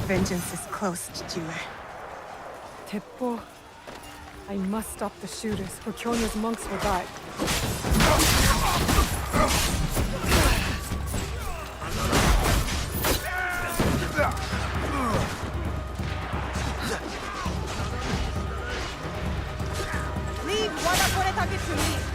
vengeance is close, Jue. Teppo. I must stop the shooters, or Kyona's monks will die. Leave Wadakoretake to me!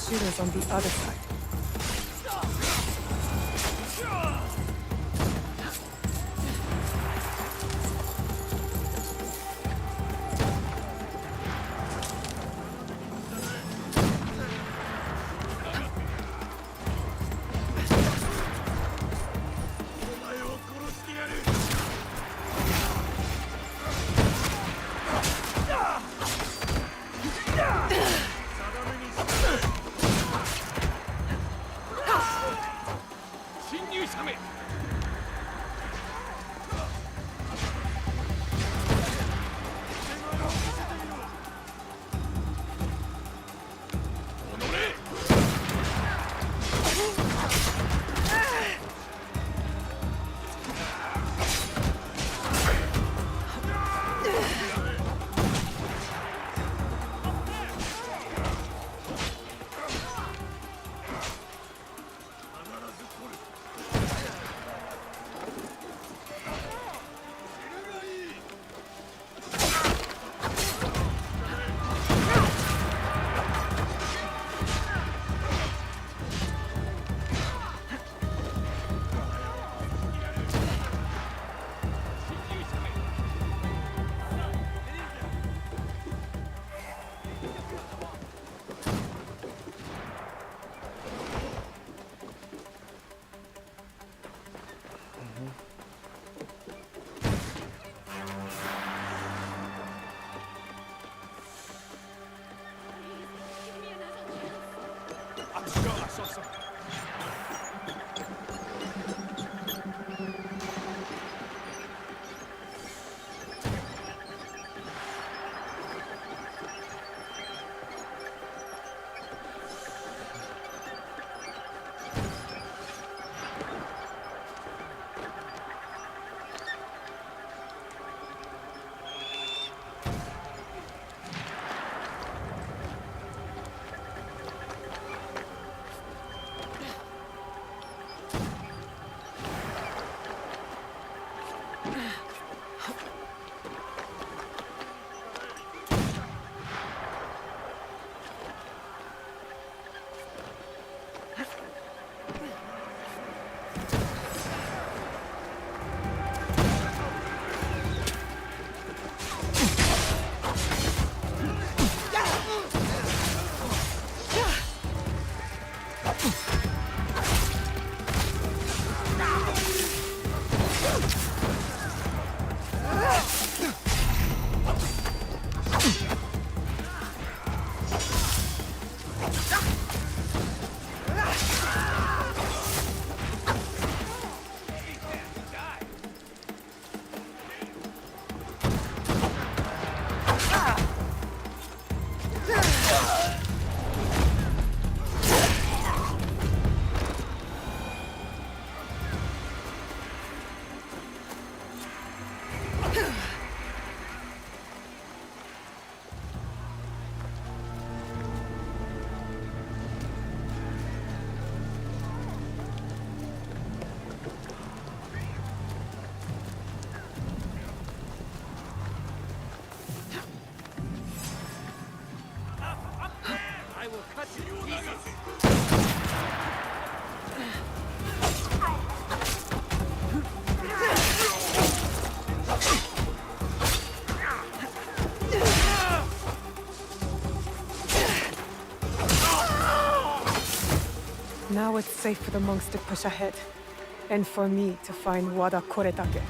Shooters on the other side. Now it's safe for the monks to push ahead, and for me to find Wada Koretake.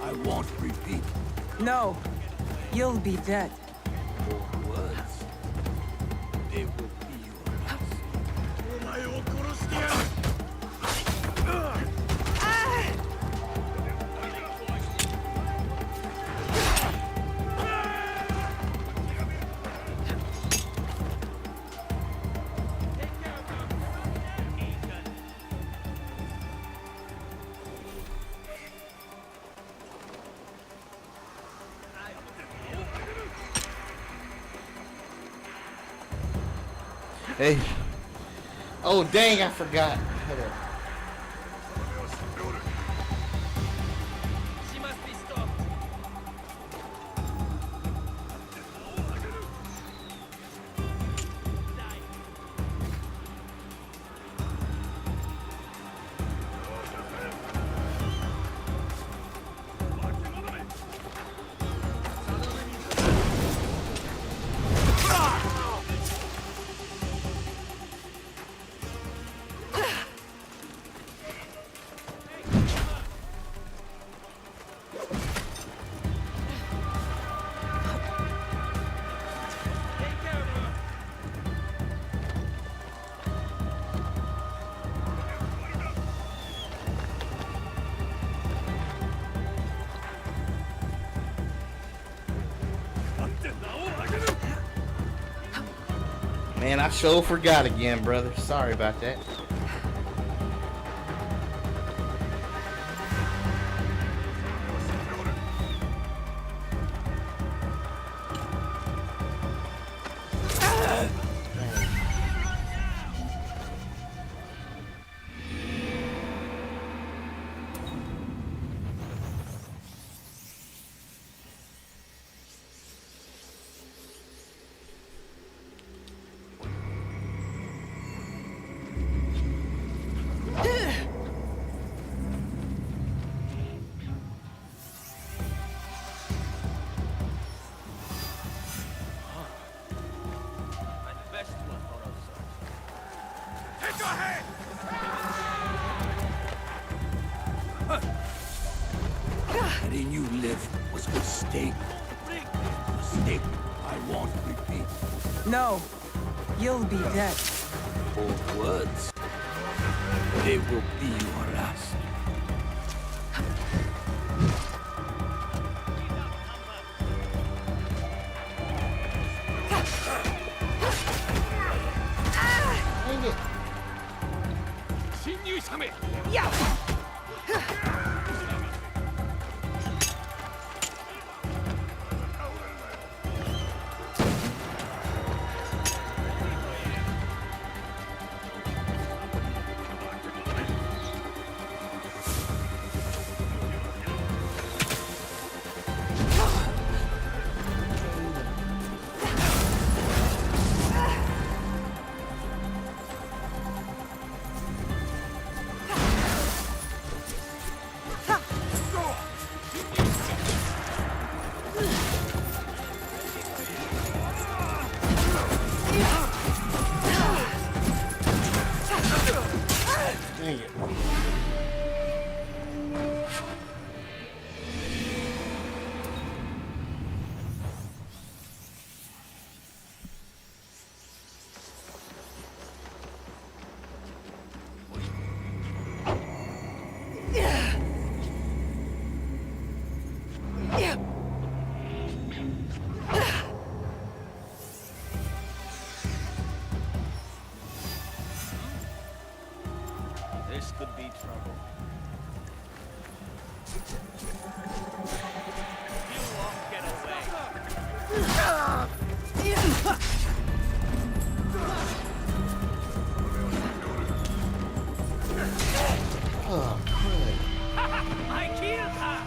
I won't repeat. No, you'll be dead. Your words, they will be your last. Hey. Oh, dang, I forgot. Hold on. She must be stopped. Man, I sure forgot again, brother. Sorry about that. Letting you live was a mistake. A mistake I won't repeat. No, you'll be dead. Old words, they will be your last. This could be trouble. You won't get away. Oh, crud. I killed her!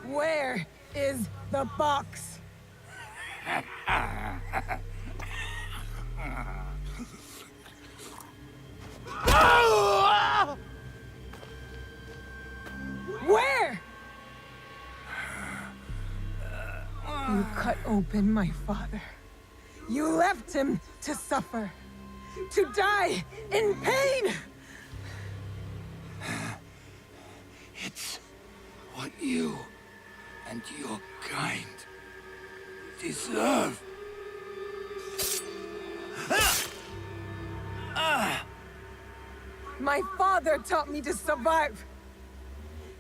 Where is the box? Where? You cut open my father. You left him to suffer, to die in pain. It's what you and your kind deserve. My father taught me to survive.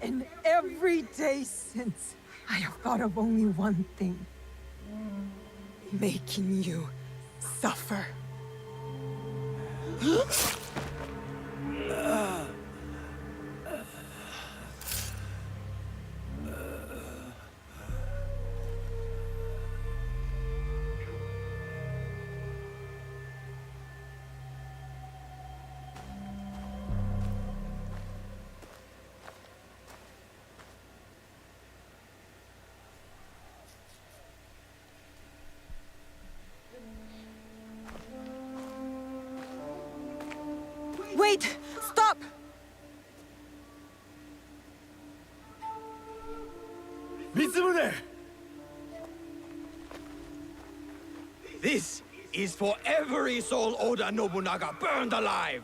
And every day since, I have thought of only one thing. Making you suffer. Wait! Stop! Mitsumune! This is for every soul Oda Nobunaga burned alive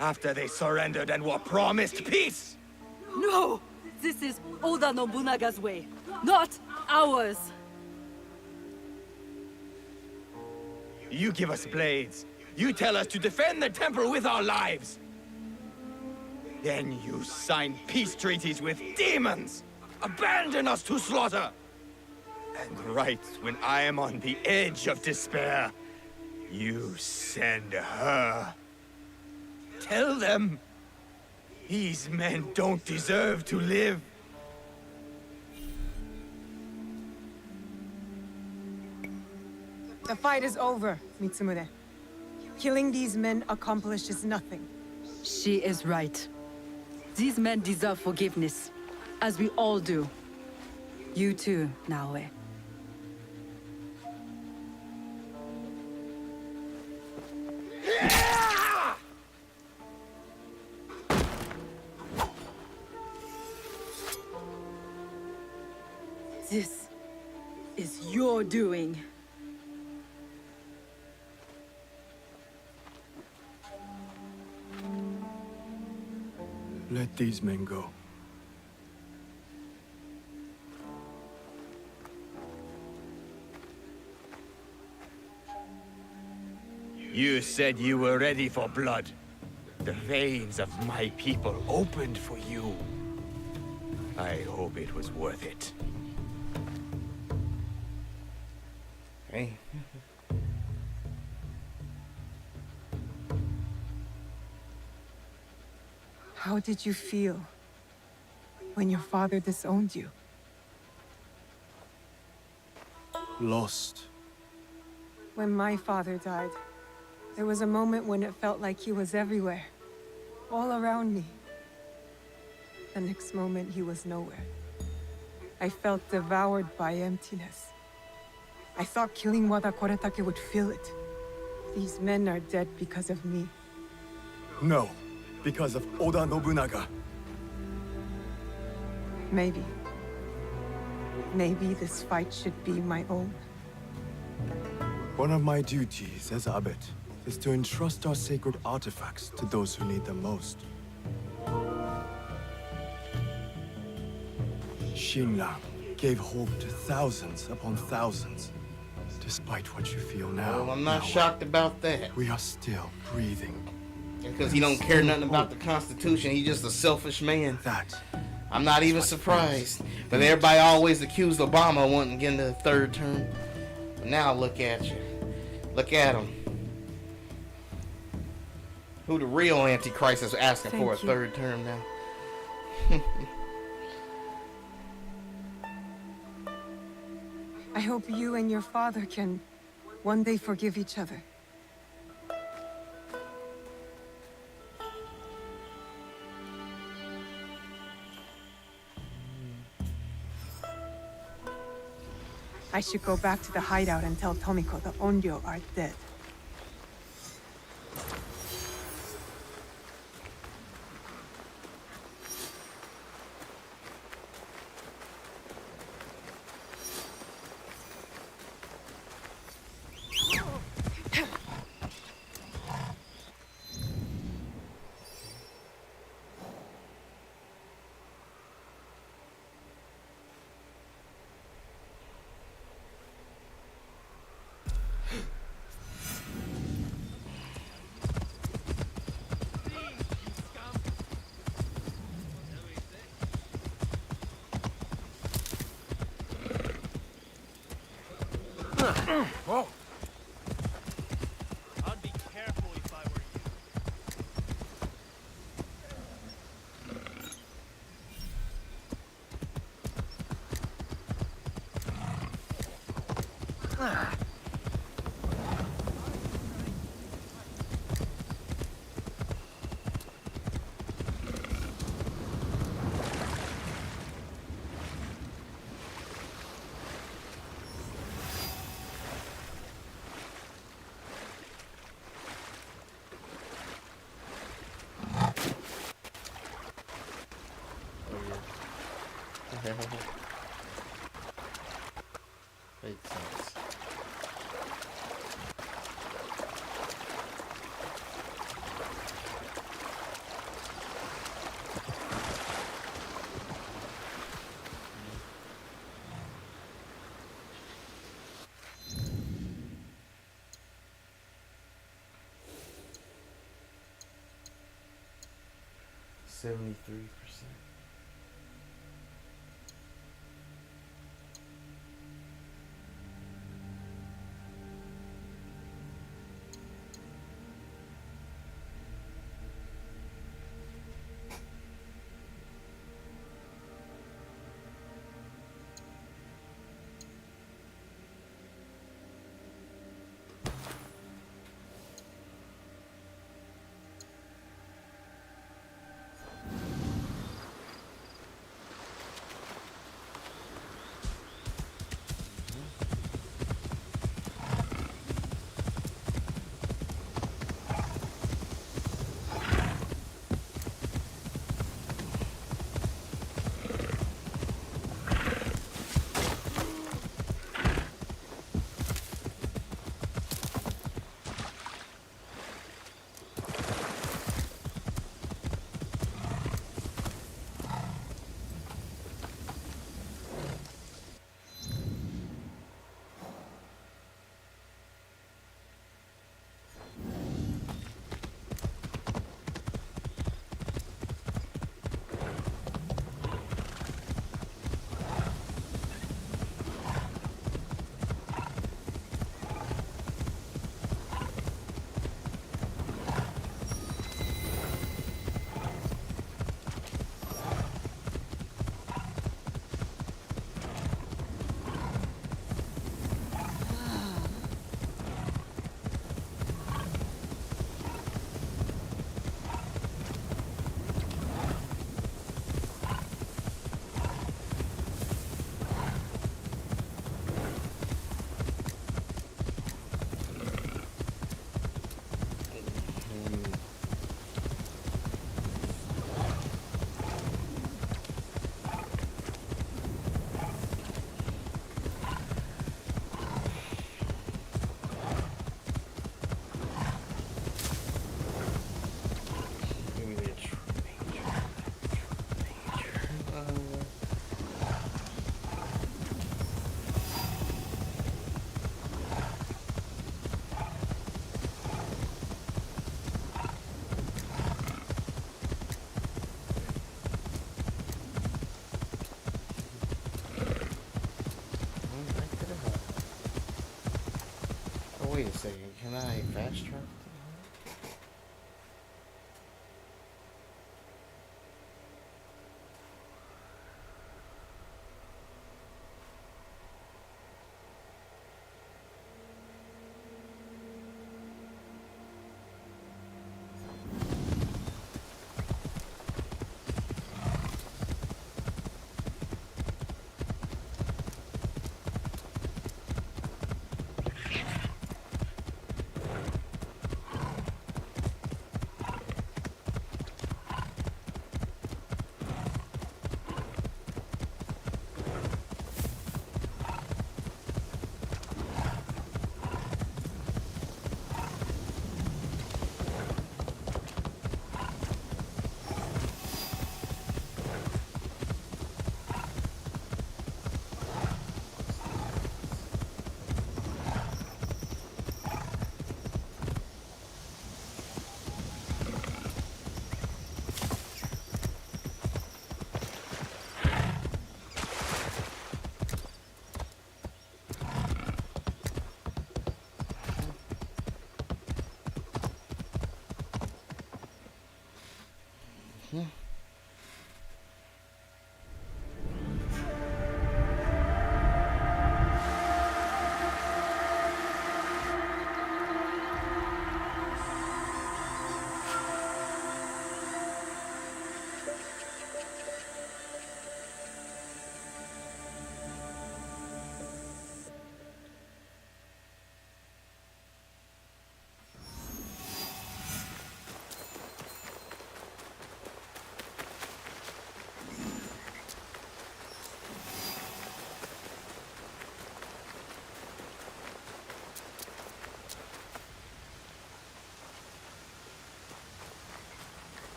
after they surrendered and were promised peace! No! This is Oda Nobunaga's way, not ours! You give us blades. You tell us to defend the temple with our lives. Then you sign peace treaties with demons! Abandon us to slaughter! And right when I am on the edge of despair, you send her. Tell them these men don't deserve to live. The fight is over, Mitsumure. Killing these men accomplishes nothing. She is right. These men deserve forgiveness, as we all do. You too, Naoe. This is your doing. Let these men go. You said you were ready for blood. The veins of my people opened for you. I hope it was worth it. Hey. How did you feel when your father disowned you? Lost. When my father died, there was a moment when it felt like he was everywhere, all around me. The next moment, he was nowhere. I felt devoured by emptiness. I thought killing Wada Koretake would fill it. These men are dead because of me. No, because of Oda Nobunaga. Maybe. Maybe this fight should be my own. One of my duties as abbot is to entrust our sacred artifacts to those who need them most. Shinran gave hope to thousands upon thousands. Despite what you feel now, Well, I'm not shocked about that. we are still breathing. Because he don't care nothing about the Constitution. He's just a selfish man. That I'm not even surprised. But everybody always accused Obama of wanting to get into the third term. But now look at you. Look at him. Who the real Antichrist is asking for a Thank you. third term now? I hope you and your father can one day forgive each other. I should go back to the hideout and tell Tomiko the Onryo are dead. Whoa! I'd be careful if I were you. Makes sense. Wait a second. Can I fast travel?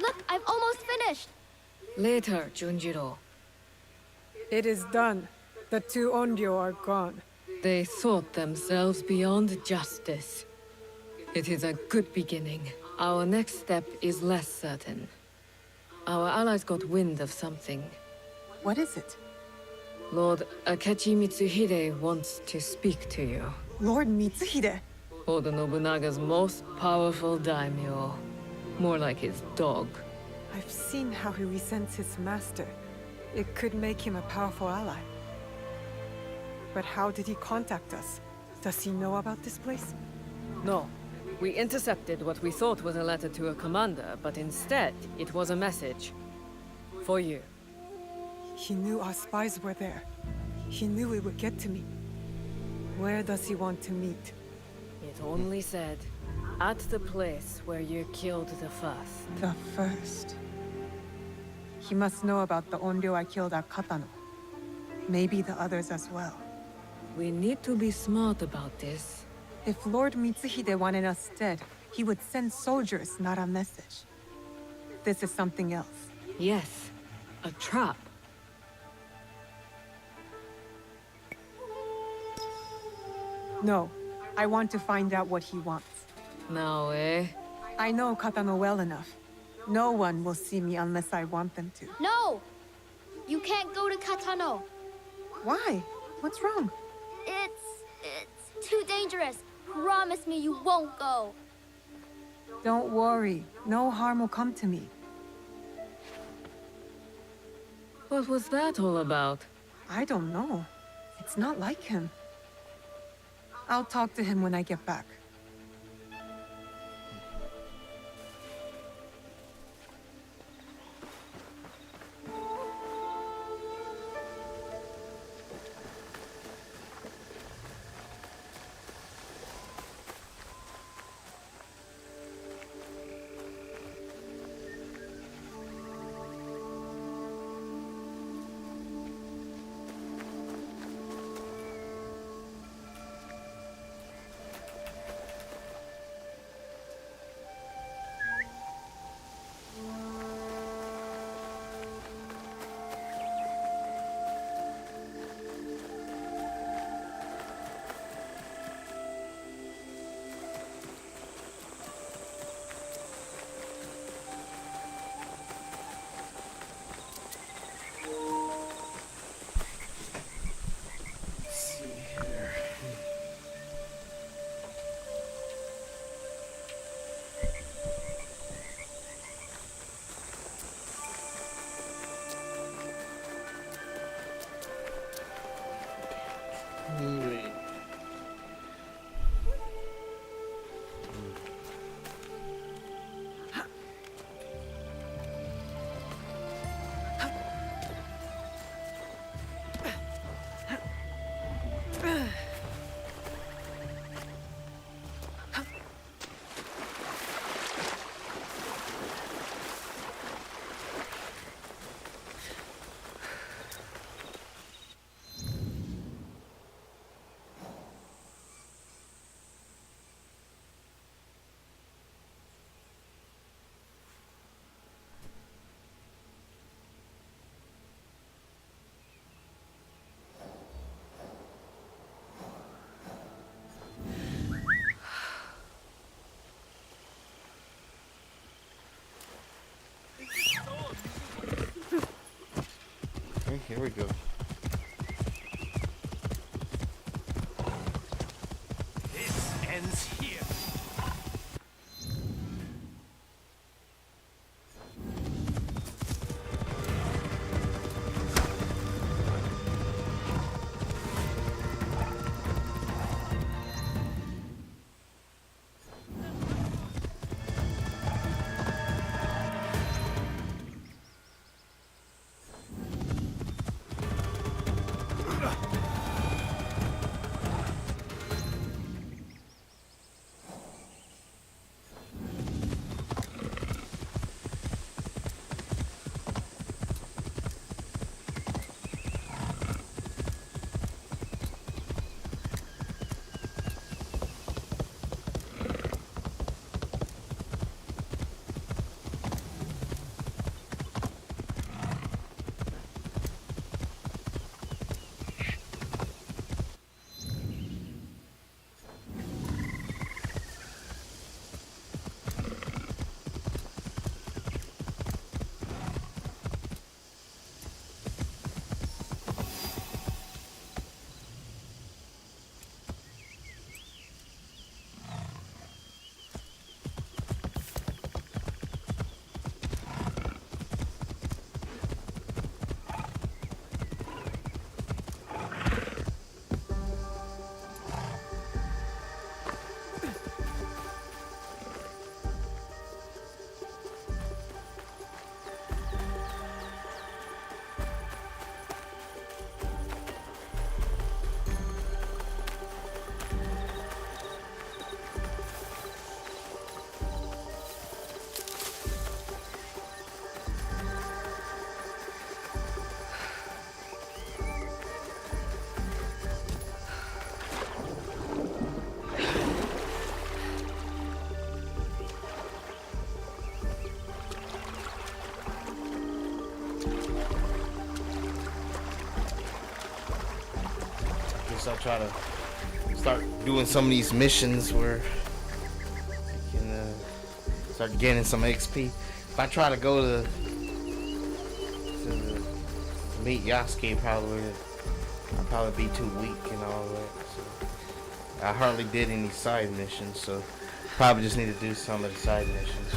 Look, I've almost finished. Later, Junjiro. It is done. The two Onryo are gone. They thought themselves beyond justice. It is a good beginning. Our next step is less certain. Our allies got wind of something. What is it? Lord Akechi Mitsuhide wants to speak to you. Lord Mitsuhide. Oda Nobunaga's most powerful daimyo. More like his dog. I've seen how he resents his master. It could make him a powerful ally. But how did he contact us? Does he know about this place? No. We intercepted what we thought was a letter to a commander, but instead, it was a message. For you. He knew our spies were there. He knew it would get to me. Where does he want to meet? It only said, at the place where you killed the first. The first. He must know about the Onryo I killed at Katano. Maybe the others as well. We need to be smart about this. If Lord Mitsuhide wanted us dead, he would send soldiers, not a message. This is something else. Yes, a trap. No, I want to find out what he wants. Now, eh? I know Katano well enough. No one will see me unless I want them to. No! You can't go to Katano. Why? What's wrong? It's too dangerous. Promise me you won't go. Don't worry. No harm will come to me. What was that all about? I don't know. It's not like him. I'll talk to him when I get back. Okay, here we go. This ends here. I'll try to start doing some of these missions where you can start gaining some XP. If I try to go to meet Yasuke, I'll probably be too weak and all that. So I hardly did any side missions, so probably just need to do some of the side missions.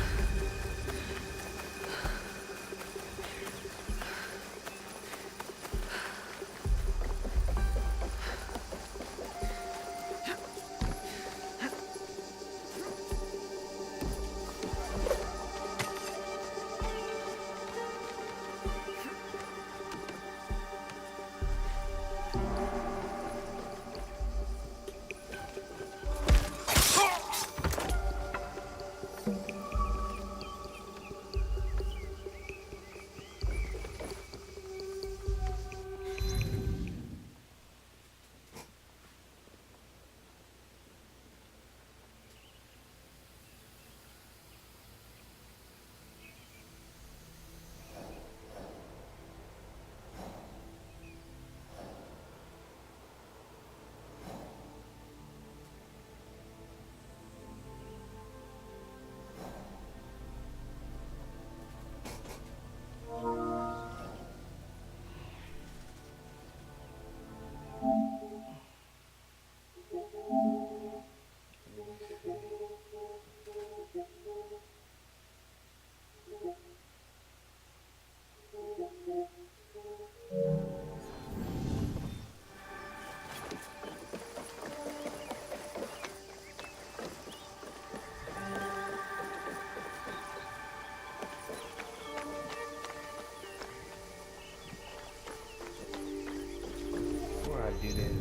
I do that.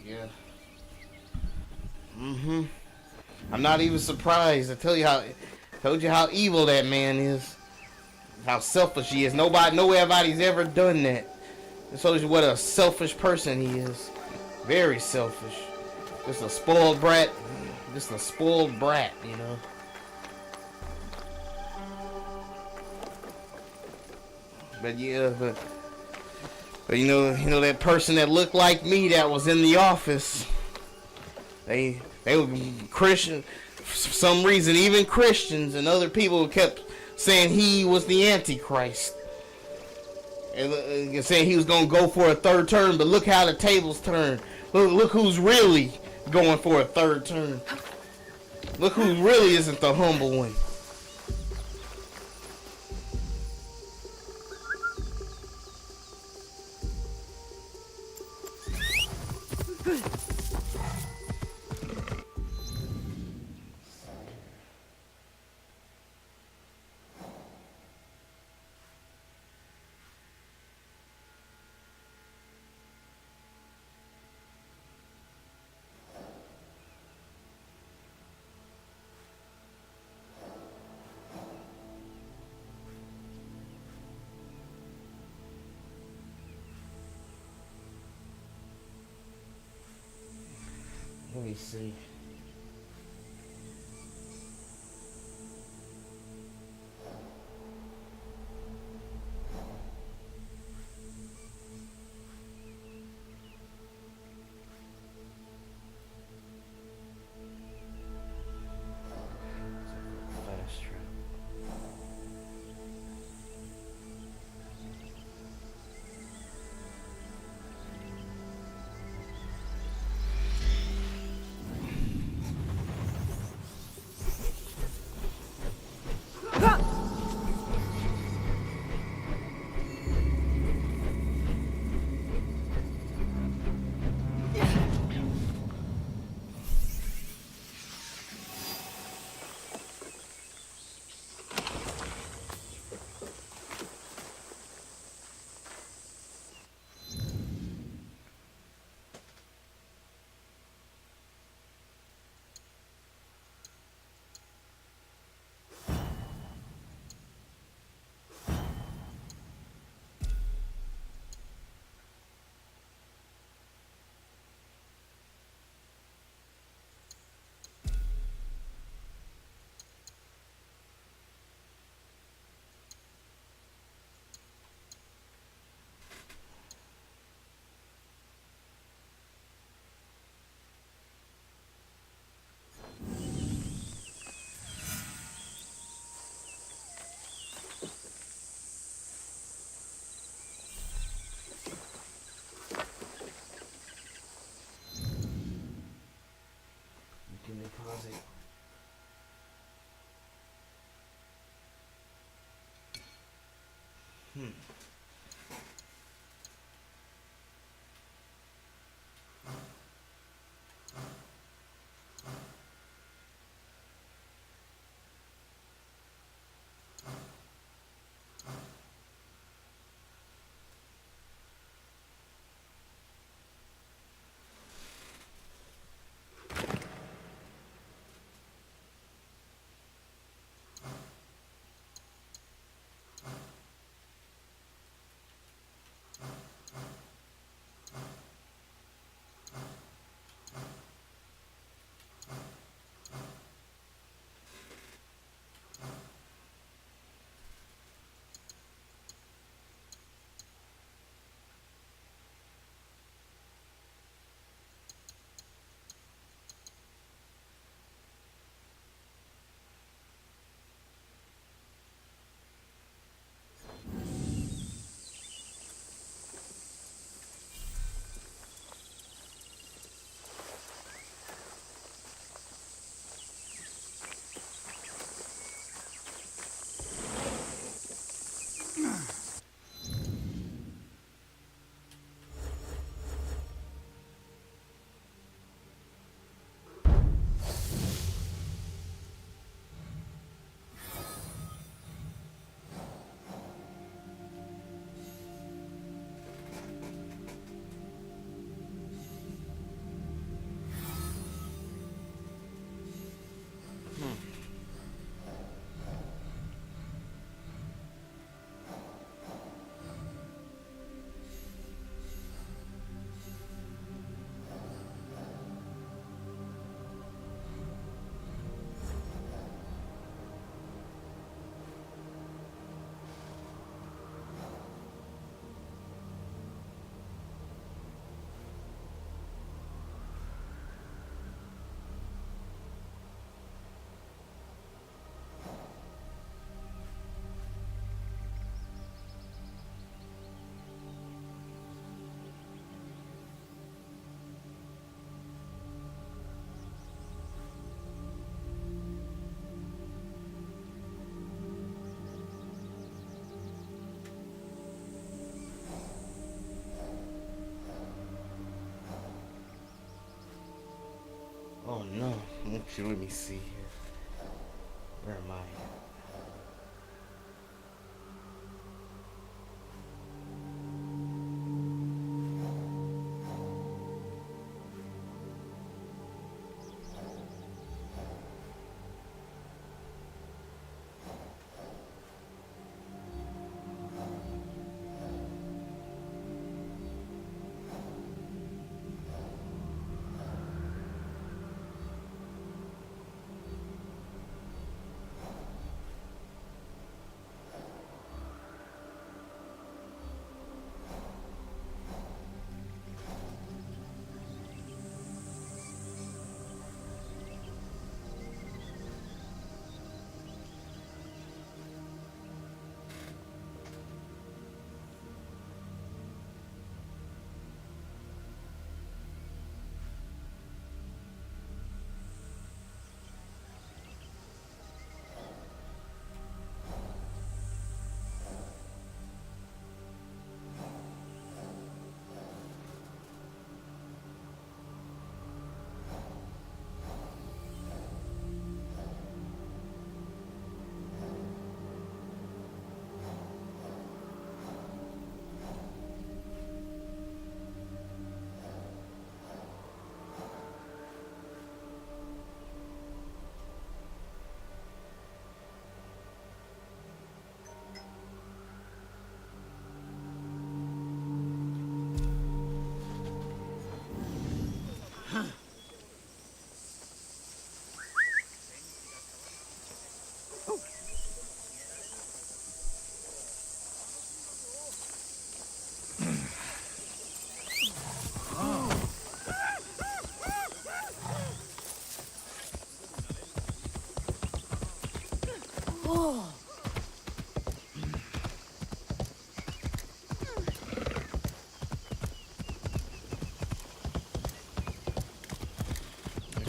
Yeah. I'm not even surprised. I told you how evil that man is. How selfish he is. Nobody's ever done that. It shows you what a selfish person he is. Very selfish. Just a spoiled brat. Just a spoiled brat, you know. But yeah, but you know that person that looked like me that was in the office. They were Christian. For some reason, even Christians and other people kept saying he was the Antichrist. And saying he was going to go for a third term, but look how the tables turned. Look who's really going for a third term. Look who really isn't the humble one. Let me see. Fast track. In the closet. Actually, let me see here. Where am I?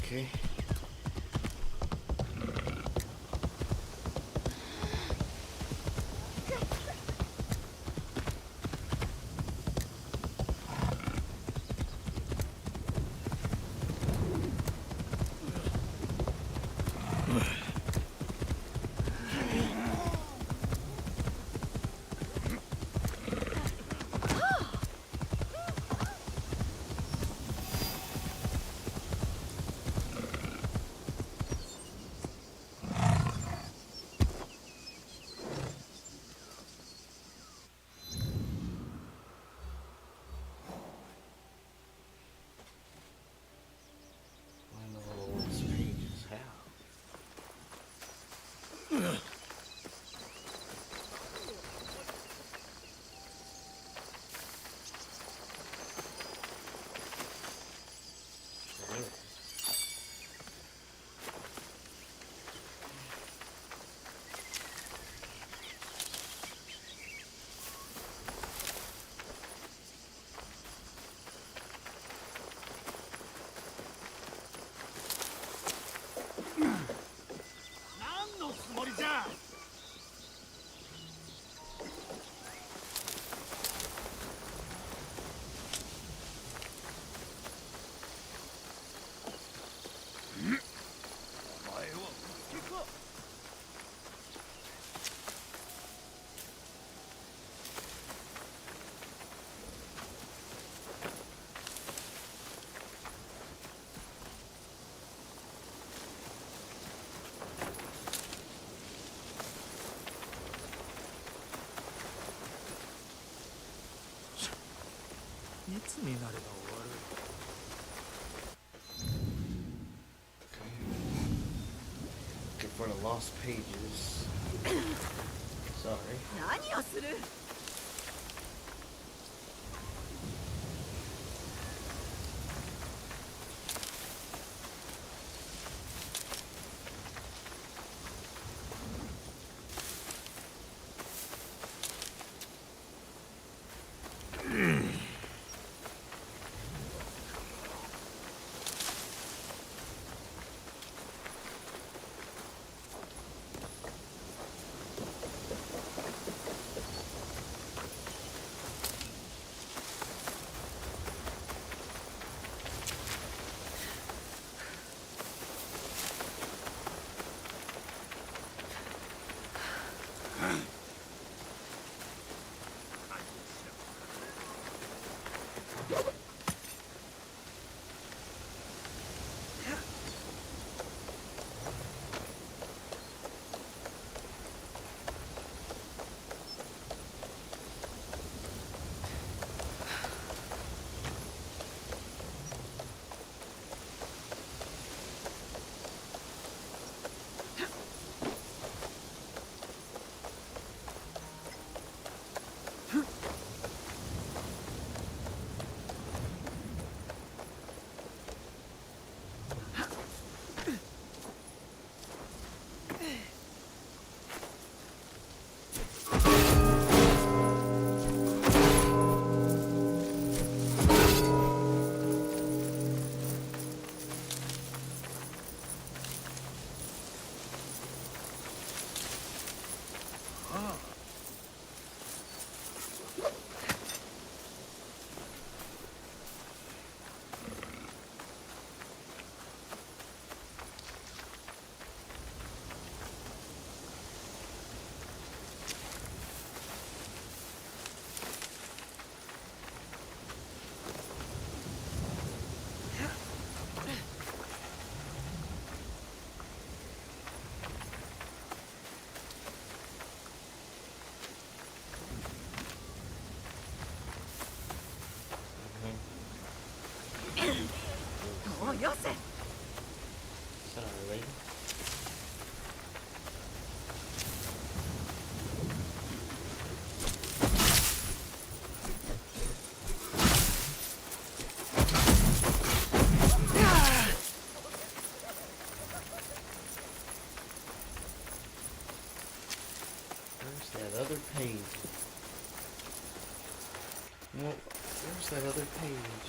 Okay. Find the little lost pages. How? Looking for the lost pages. Sorry. 何をする Okay. Sorry, lady. Where's that other page? Well, where's that other page?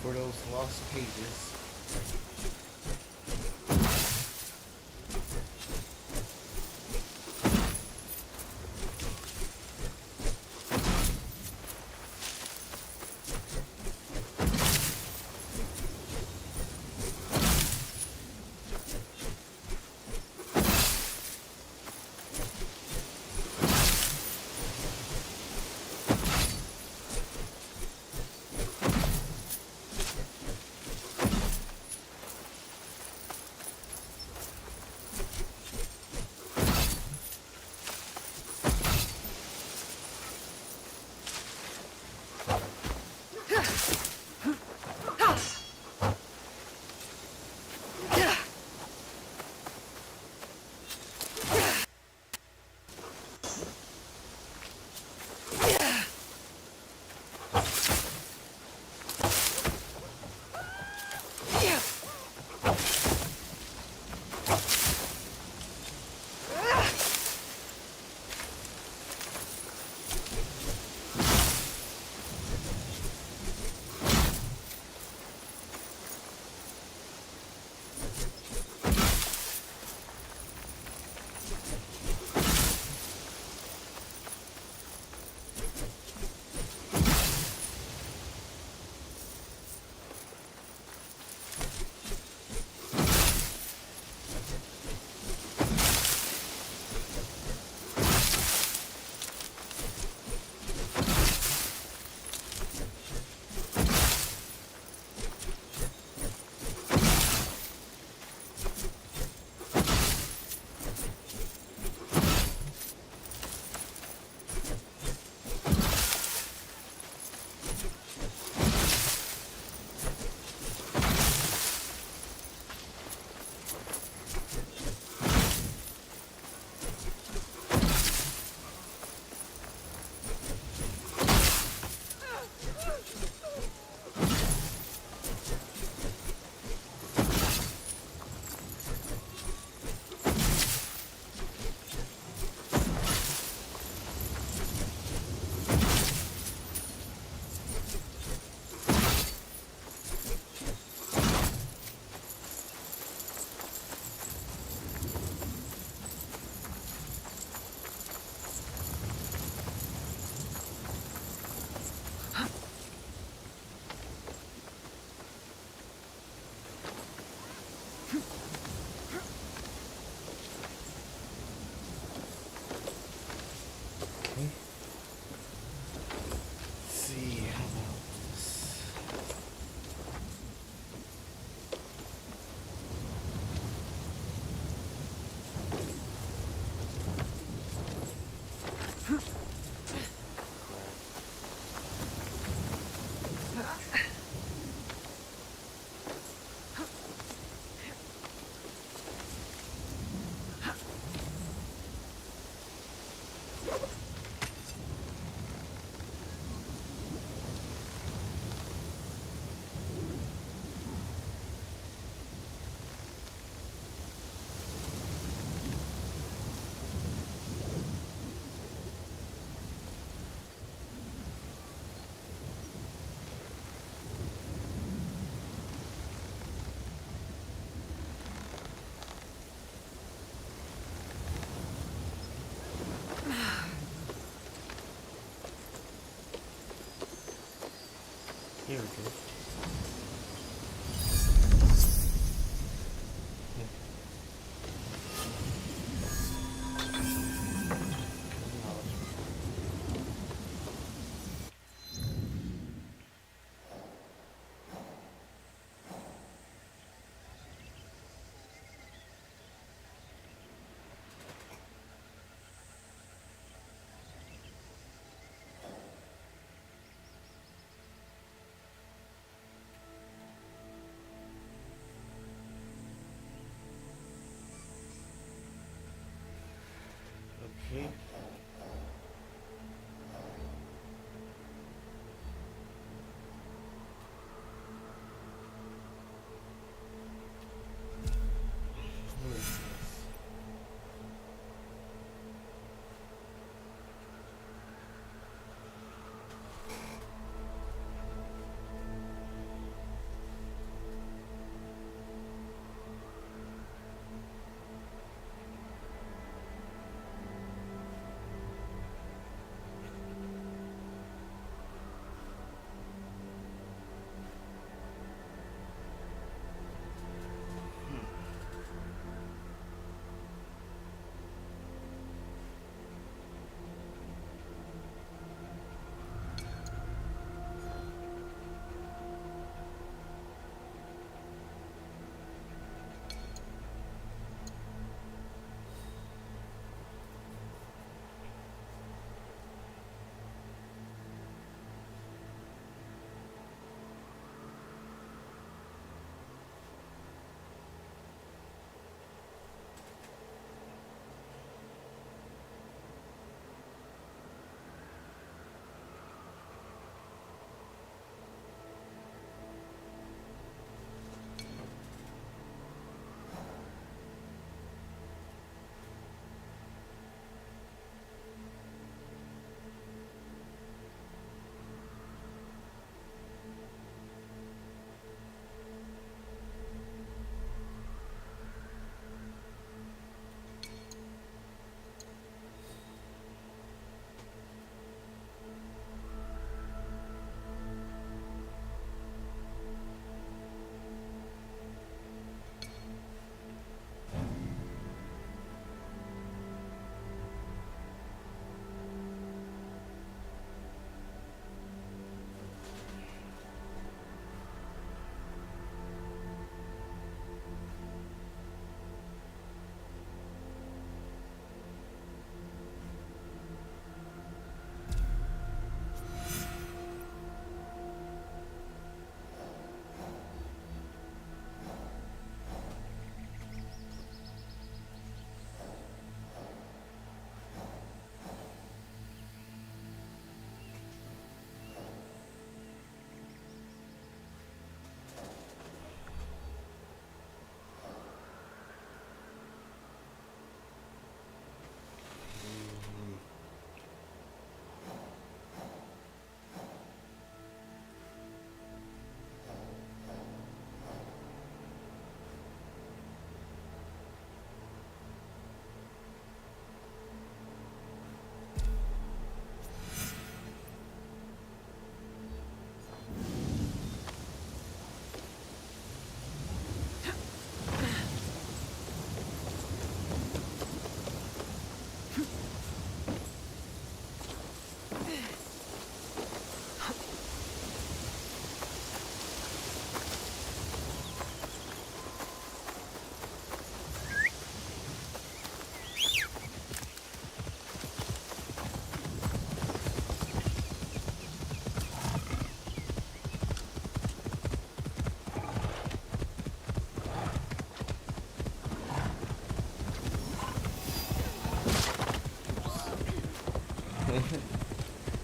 For those lost pages. Here we go. Okay. What is this?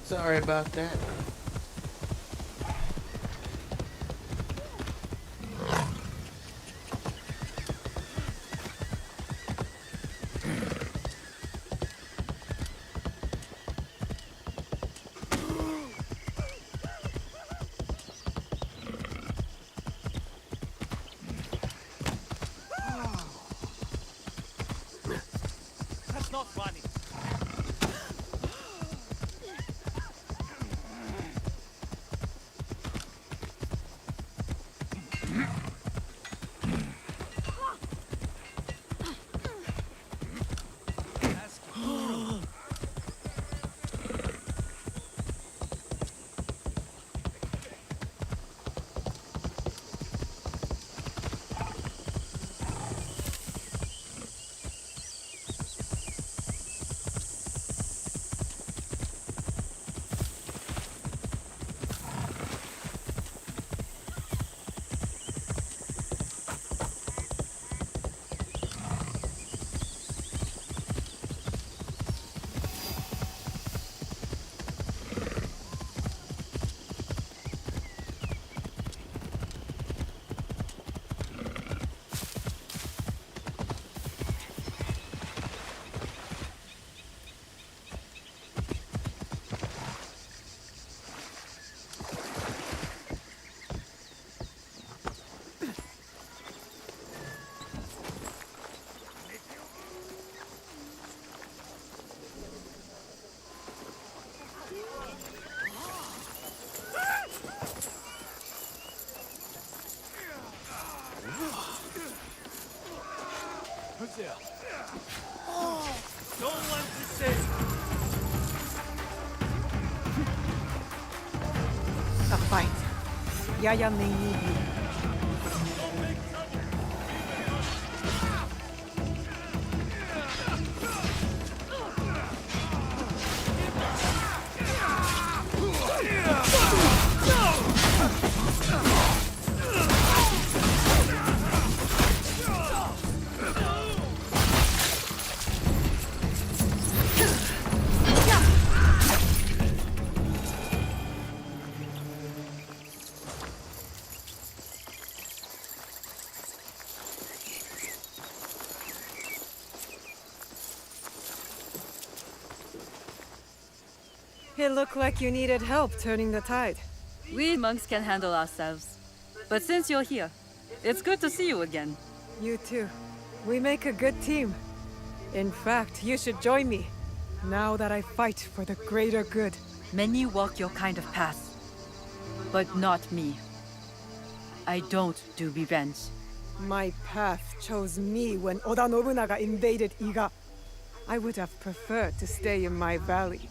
Sorry about that. That's not funny. Yaya may need you. It looked like you needed help turning the tide. We monks can handle ourselves. But since you're here, it's good to see you again. You too. We make a good team. In fact, you should join me. Now that I fight for the greater good. Many walk your kind of path, but not me. I don't do revenge. My path chose me when Oda Nobunaga invaded Iga. I would have preferred to stay in my valley.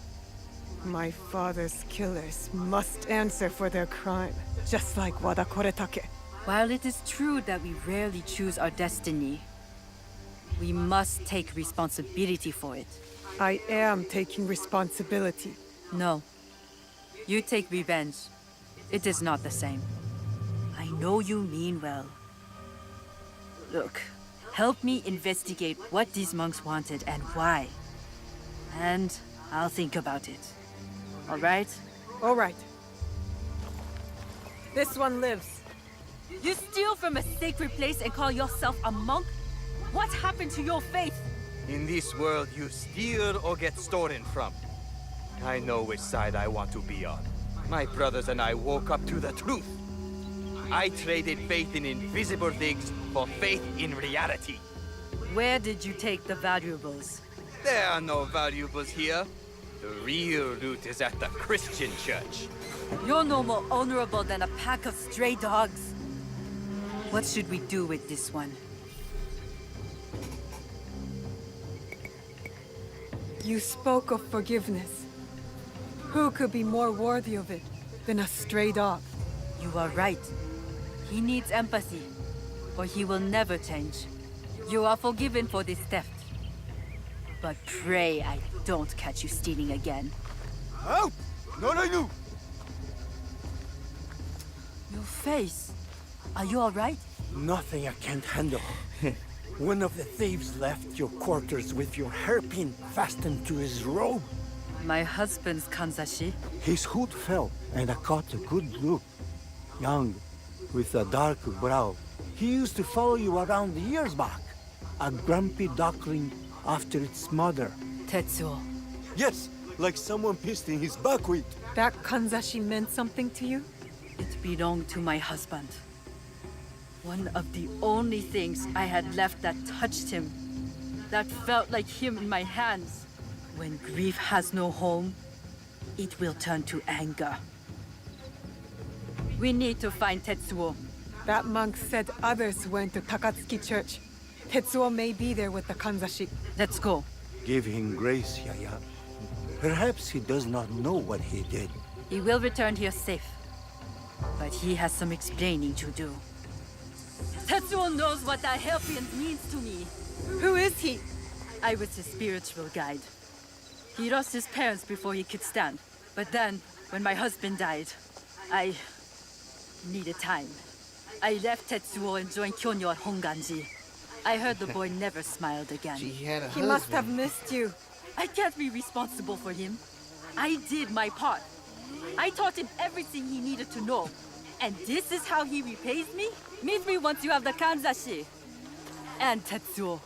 My father's killers must answer for their crime, just like Wada Koretake. While it is true that we rarely choose our destiny, we must take responsibility for it. I am taking responsibility. No. You take revenge. It is not the same. I know you mean well. Look, help me investigate what these monks wanted and why. And I'll think about it. All right? All right. This one lives. You steal from a sacred place and call yourself a monk? What happened to your faith? In this world, you steal or get stolen from. I know which side I want to be on. My brothers and I woke up to the truth. I traded faith in invisible things for faith in reality. Where did you take the valuables? There are no valuables here. The real loot is at the Christian church. You're no more honorable than a pack of stray dogs. What should we do with this one? You spoke of forgiveness. Who could be more worthy of it than a stray dog? You are right. He needs empathy, or he will never change. You are forgiven for this theft. But pray I don't catch you stealing again. Help! Not I knew! Your face. Are you alright? Nothing I can't handle. One of the thieves left your quarters with your hairpin fastened to his robe. My husband's kanzashi. His hood fell, and I caught a good look. Young, with a dark brow. He used to follow you around the years back. A grumpy duckling after its mother. Tetsuo. Yes, like someone pissed in his buckwheat. That kanzashi meant something to you? It belonged to my husband. One of the only things I had left that touched him. That felt like him in my hands. When grief has no home, it will turn to anger. We need to find Tetsuo. That monk said others went to Takatsuki Church. Tetsuo may be there with the kanzashi. Let's go. Give him grace, Yaya. Perhaps he does not know what he did. He will return here safe. But he has some explaining to do. Tetsuo knows what that hairpin means to me. Who is he? I was his spiritual guide. He lost his parents before he could stand. But then, when my husband died, I needed time. I left Tetsuo and joined Kyonyo at Honganji. I heard the boy never smiled again. She had a He husband. must have missed you. I can't be responsible for him. I did my part. I taught him everything he needed to know. And this is how he repays me? Meet me once you have the kanzashi. And Tetsuo.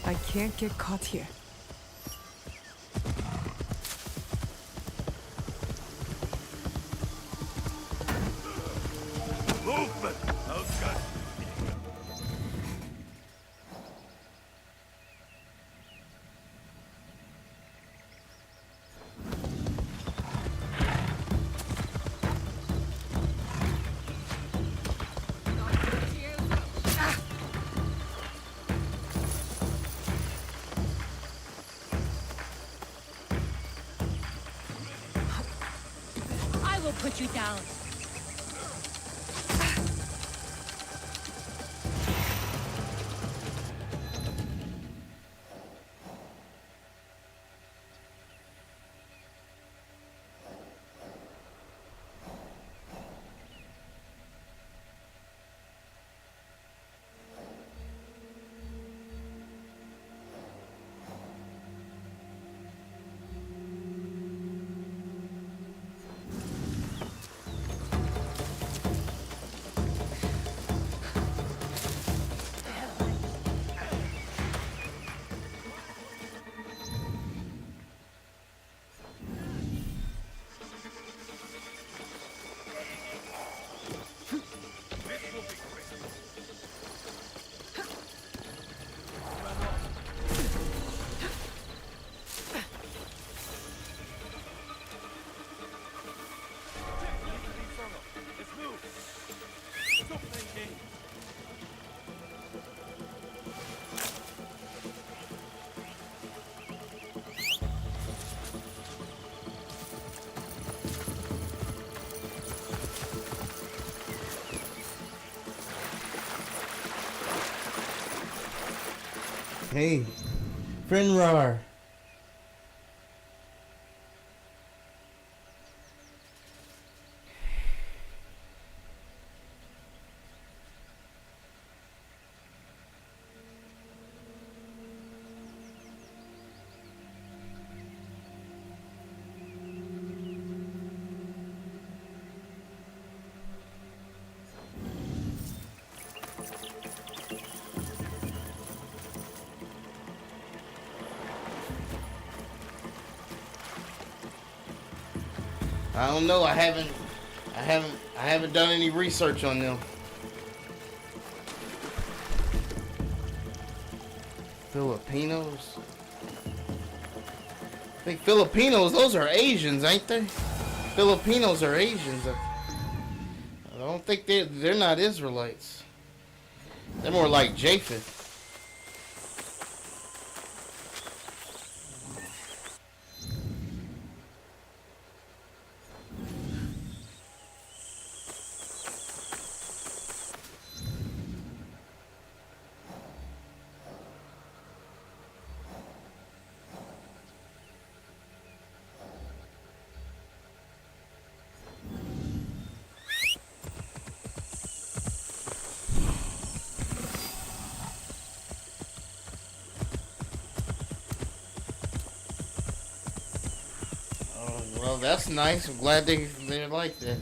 I can't get caught here. Movement! Those guns. will put you down. Hey, Fenrir. I don't know. I haven't done any research on them. Filipinos. I think Filipinos. Those are Asians, ain't they? Filipinos are Asians. I don't think they're not Israelites. They're more like Japheth. Well, that's nice. I'm glad they're like that.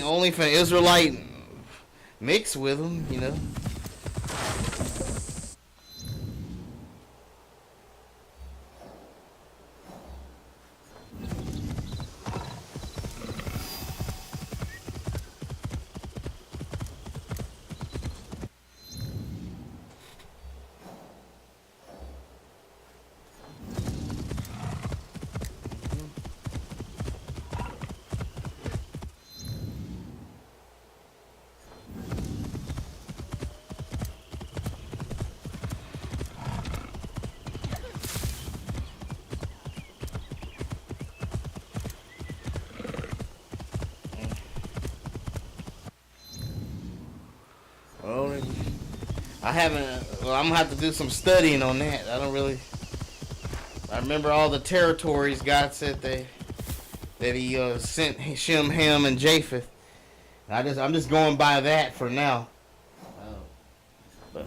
Only if an Israelite mix with them, you know. Well, I haven't. Well, I'm gonna have to do some studying on that. I don't really. I remember all the territories God said that He sent Shem, Ham, and Japheth. I'm just going by that for now. But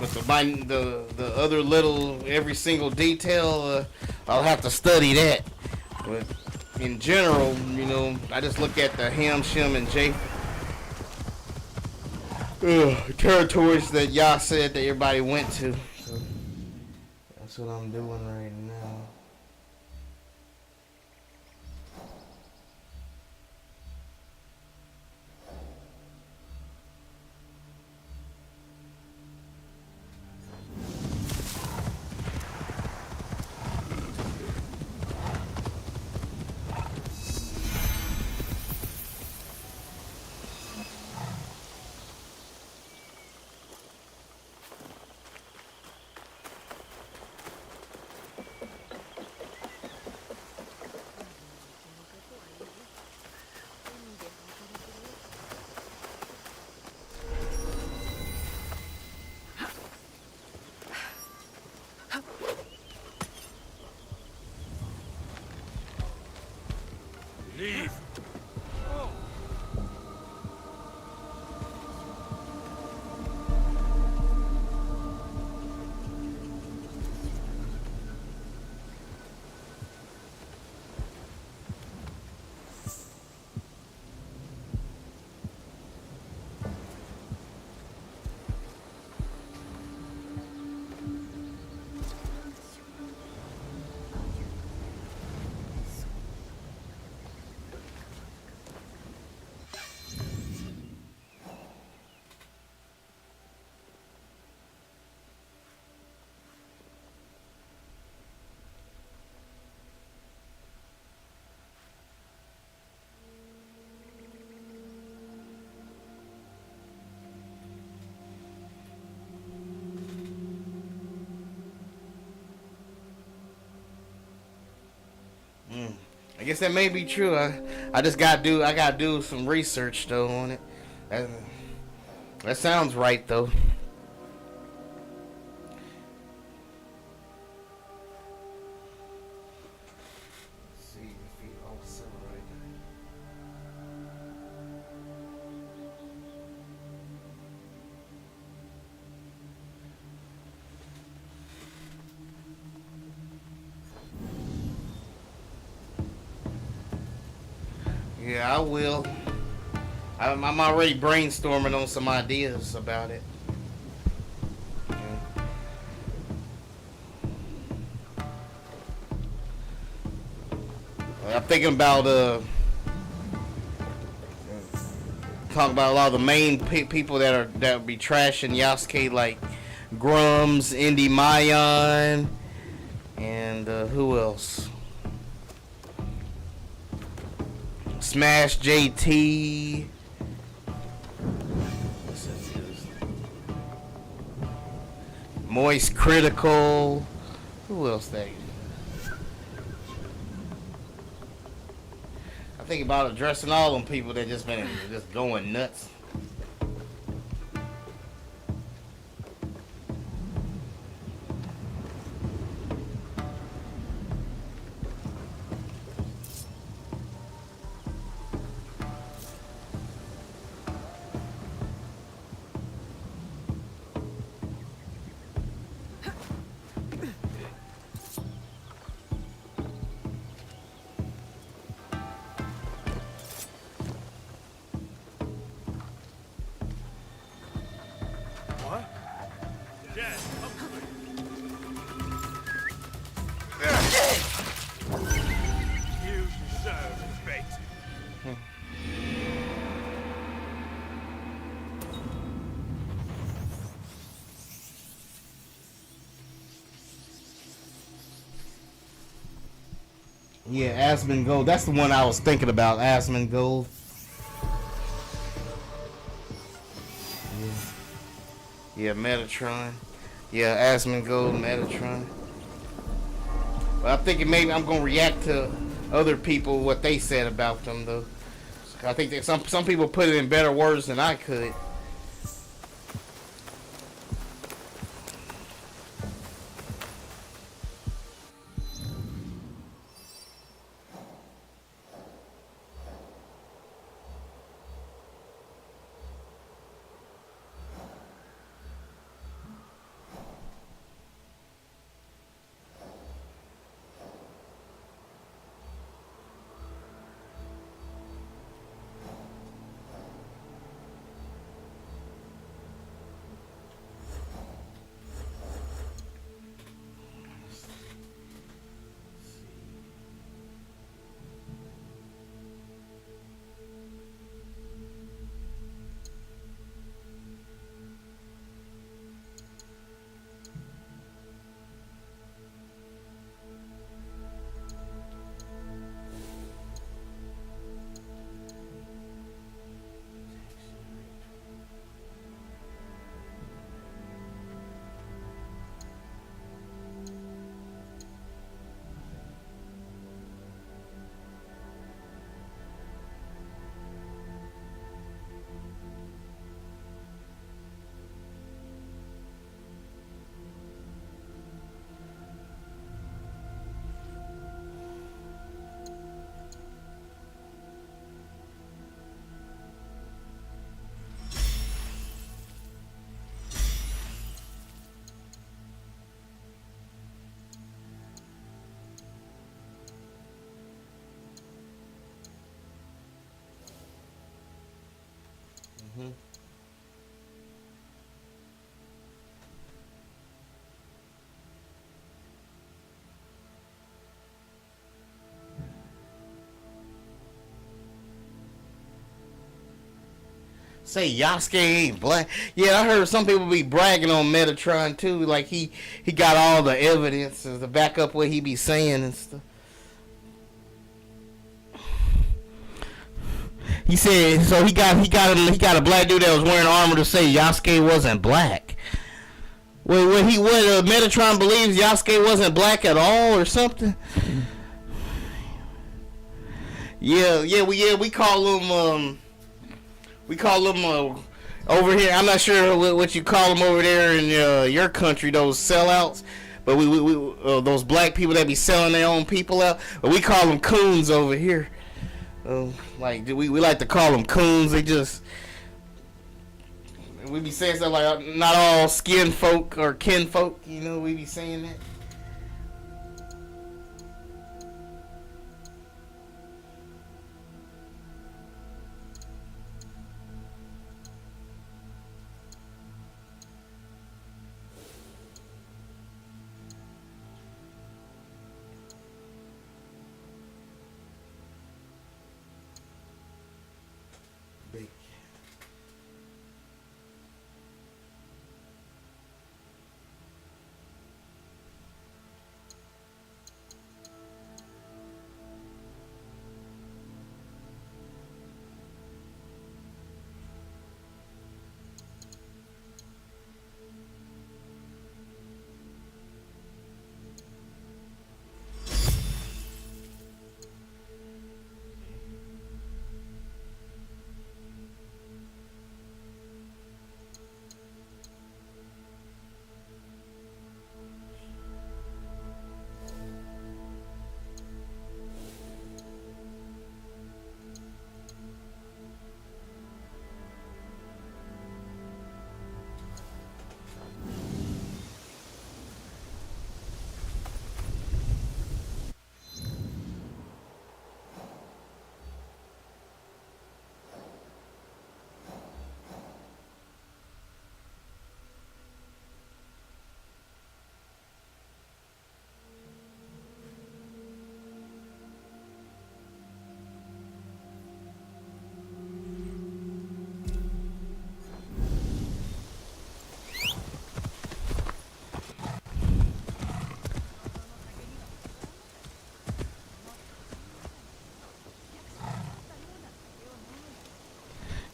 the other little every single detail, I'll have to study that. But in general, you know, I just look at the Ham, Shem, and Japheth. Territories that Yah said that everybody went to. So that's what I'm doing right now. I guess that may be true. I just gotta do some research though on it. That sounds right though. Yeah, I will. I'm already brainstorming on some ideas about it. I'm thinking about talking about a lot of the main people that would be trashing Yasuke, like Grums, Indy Mayan, and who else? Smash JT. Moist Critical. Who else they? I think about addressing all them people that just been just going nuts. Yeah, Asmongold. That's the one I was thinking about. Asmongold. Yeah, Metatron. Yeah, Asmongold, Metatron. But I'm thinking maybe I'm gonna react to other people what they said about them though. I think that some people put it in better words than I could. Say Yasuke ain't black. Yeah, I heard some people be bragging on Metatron too. Like he got all the evidence to back up what he be saying and stuff. He said so. He got a black dude that was wearing armor to say Yasuke wasn't black. What Metatron believes Yasuke wasn't black at all or something. we call them over here. I'm not sure what you call them over there in your country, those sellouts. But we those black people that be selling their own people out. But we call them coons over here. Like we like to call them coons. They just we be saying stuff like not all skin folk or kin folk. You know, we be saying that.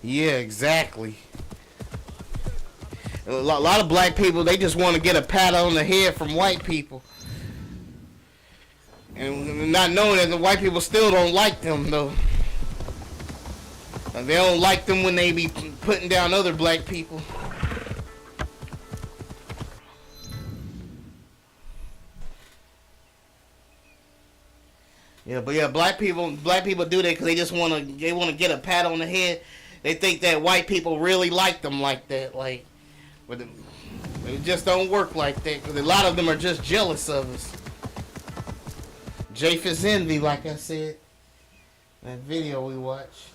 Yeah, exactly. A lot of black people, they just want to get a pat on the head from white people. And not knowing that the white people still don't like them, though. They don't like them when they be putting down other black people. Yeah, but yeah, black people do that because they just want to get a pat on the head. They think that white people really like them like that, like, but it just don't work like that because a lot of them are just jealous of us. Japheth's envy, like I said, that video we watched.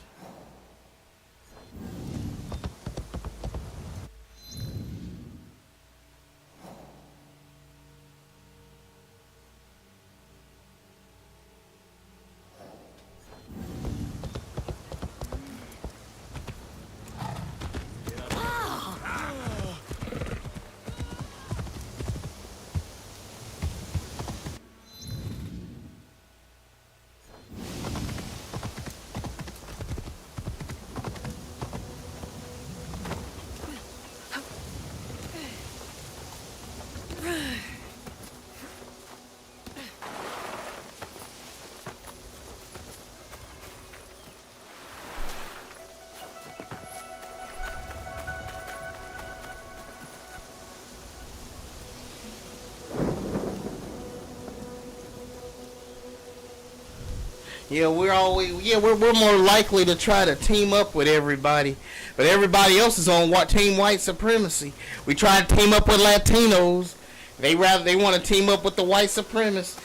Yeah, we're more likely to try to team up with everybody, but everybody else is on team white supremacy. We try to team up with Latinos. They want to team up with the white supremacists.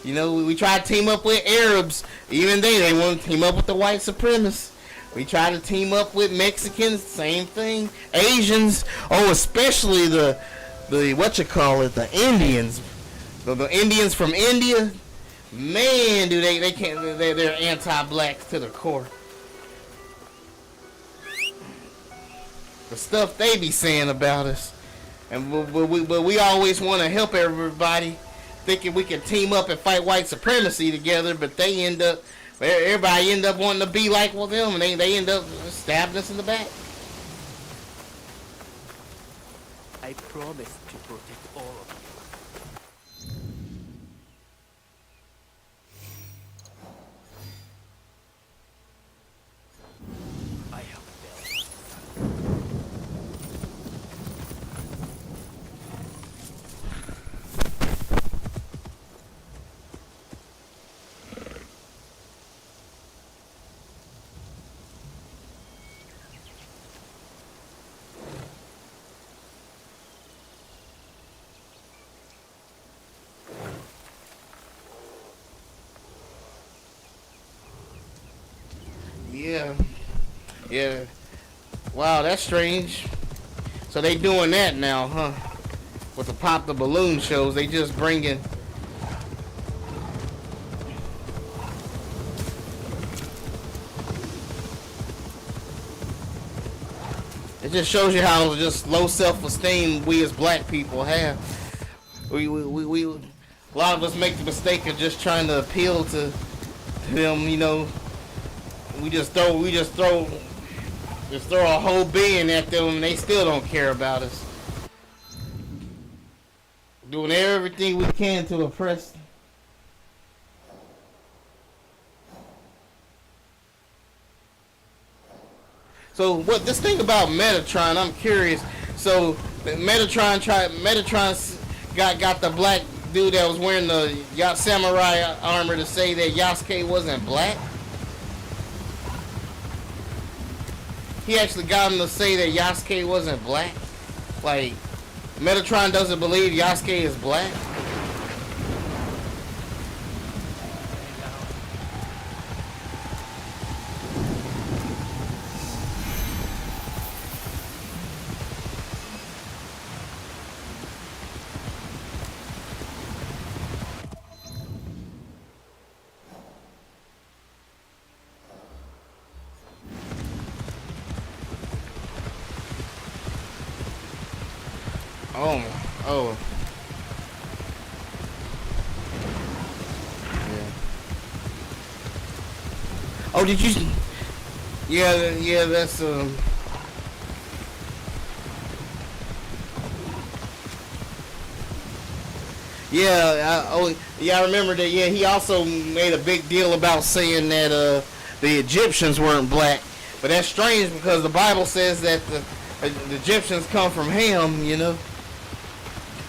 You know, we try to team up with Arabs. Even they want to team up with the white supremacists. We try to team up with Mexicans. Same thing. Asians. Oh, especially the the Indians. The Indians from India. Man, do they can't, they're anti-blacks to the core. The stuff they be saying about us. And but we always want to help everybody, thinking we can team up and fight white supremacy together, but everybody end up wanting to be like them, and they end up stabbing us in the back. I promise to protect all of you. Yeah. Wow, that's strange. So they doing that now, huh? With the pop the balloon shows, they just bringing. It just shows you how just low self-esteem we as black people have. We a lot of us make the mistake of just trying to appeal to them, you know. We just throw a whole being at them and they still don't care about us. Doing everything we can to oppress them. So what this thing about Metatron, I'm curious. So Metatron got the black dude that was wearing the samurai armor to say that Yasuke wasn't black. He actually got him to say that Yasuke wasn't black. Like, Metatron doesn't believe Yasuke is black. Oh. Yeah. Oh, did you? Yeah, that's I remember that. Yeah, he also made a big deal about saying that the Egyptians weren't black, but that's strange because the Bible says that the Egyptians come from Ham, you know.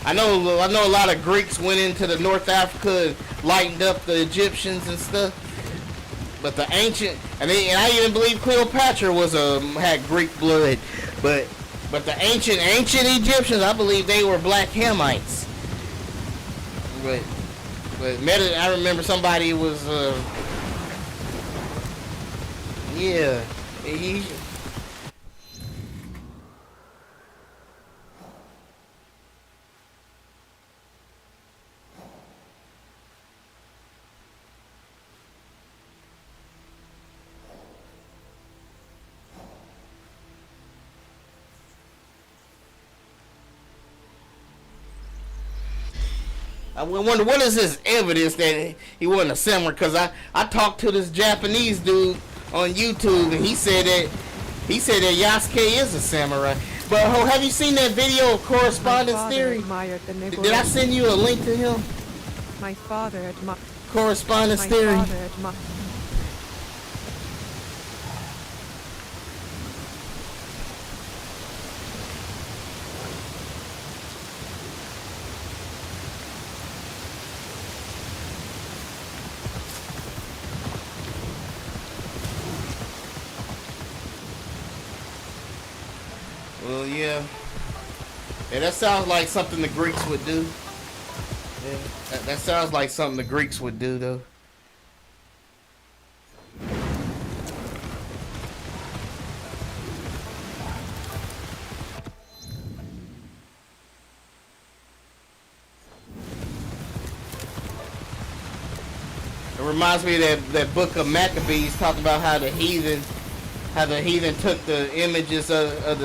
I know a lot of Greeks went into the North Africa and lightened up the Egyptians and stuff. But the ancient, and I even believe Cleopatra had Greek blood, but the ancient Egyptians, I believe they were black Hamites. But I remember somebody was he. I wonder what is this evidence that he wasn't a samurai? Because I talked to this Japanese dude on YouTube and he said that Yasuke is a samurai. But have you seen that video of correspondence theory? Did I send you a link to him? My father admired correspondence theory. Well, yeah, that sounds like something the Greeks would do. Yeah, that sounds like something the Greeks would do, though. It reminds me of that book of Maccabees talking about how the heathen took the images of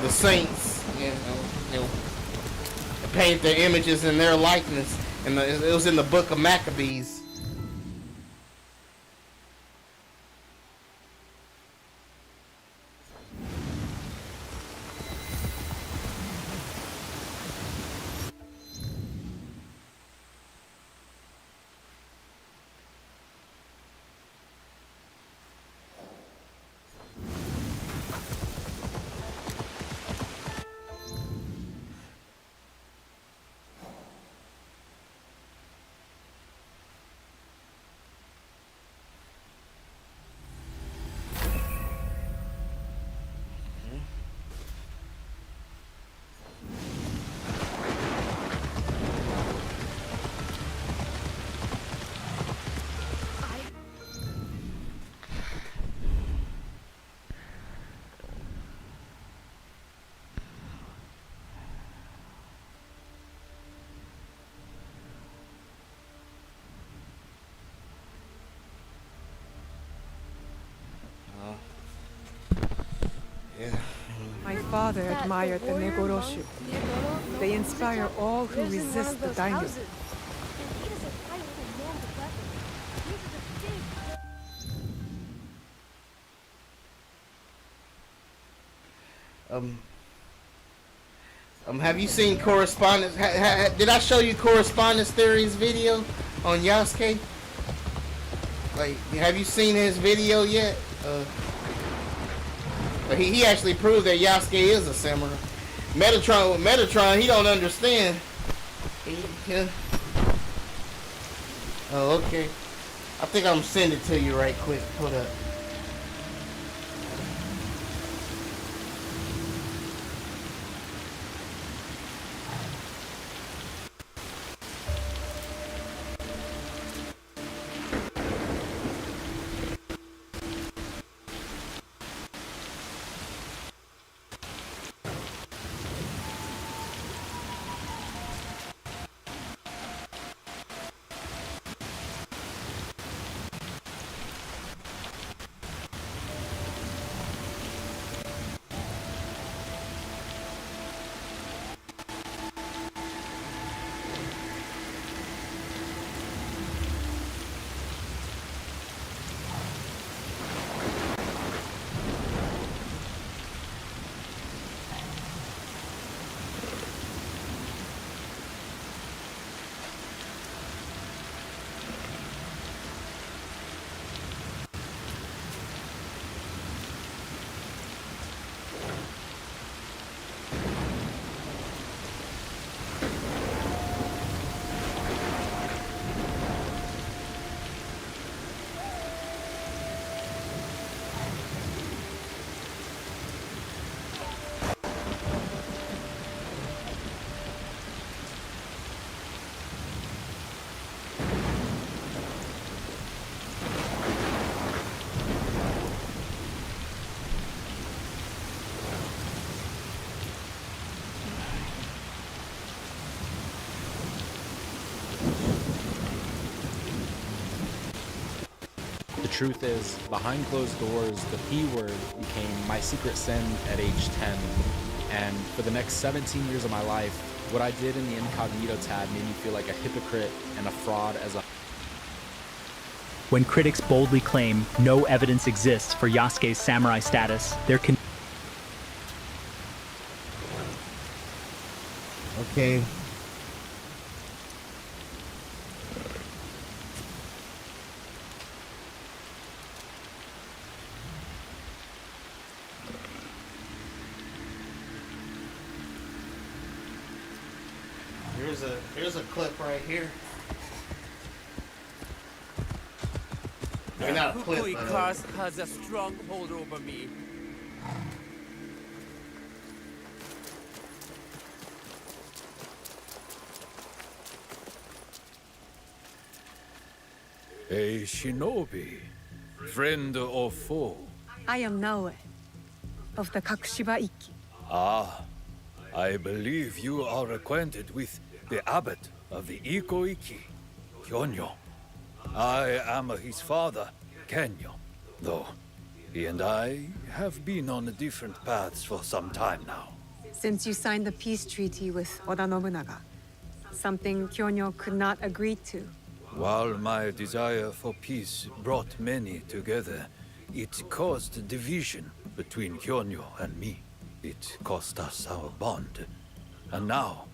the saints, you know, paint their images in their likeness, and it was in the book of Maccabees. My father That admired the warrior Negoroshu. monk, Negoro, They inspire all who lives in one resist of the those daimyo. houses. And he doesn't fight with a normal weapon. He uses a big have you seen correspondence? Did I show you correspondence theories video on Yasuke? Like, have you seen his video yet? But he actually proved that Yasuke is a samurai. Metatron, he don't understand. Oh, okay. I think I'm sending it to you right quick. Hold up. The truth is, behind closed doors, the P word became my secret sin at age 10. And for the next 17 years of my life, what I did in the incognito tab made me feel like a hypocrite and a fraud as a... When critics boldly claim no evidence exists for Yasuke's samurai status, there can... Okay. Here's a clip right here. I mean, not a clip, Kukui but curse has a strong hold over me. A shinobi, friend or foe? I am Naoe, of the Kakushiba Ikki. Ah, I believe you are acquainted with the abbot of the Iko-Ikki, Kyonyo. I am his father, Kenyo, though he and I have been on different paths for some time now. Since you signed the peace treaty with Oda Nobunaga, something Kyonyo could not agree to. While my desire for peace brought many together, it caused division between Kyonyo and me. It cost us our bond, and now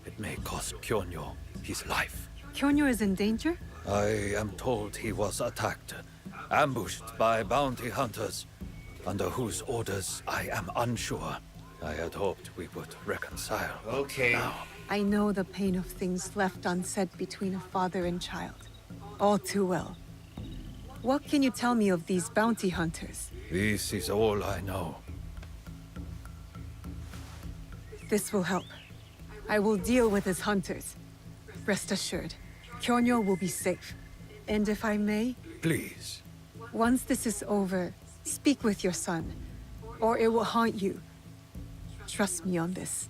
it may cost Kyonyo his life. Kyonyo is in danger? I am told he was attacked, ambushed by bounty hunters, under whose orders I am unsure. I had hoped we would reconcile. Okay. Now, I know the pain of things left unsaid between a father and child. All too well. What can you tell me of these bounty hunters? this is all I know. This will help. I will deal with his hunters. Rest assured, Kyonyo will be safe. And if I may, Please. once this is over, speak with your son, or it will haunt you. Trust me on this.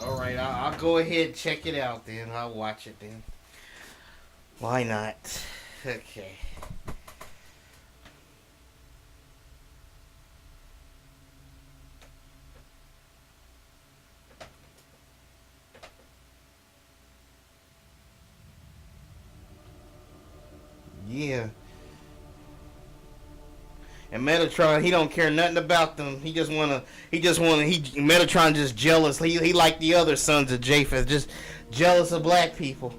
All right, I'll go ahead and check it out then. I'll watch it then. Why not? Okay. Yeah. And Metatron, he don't care nothing about them. Metatron just jealous. He like the other sons of Japheth, just jealous of black people.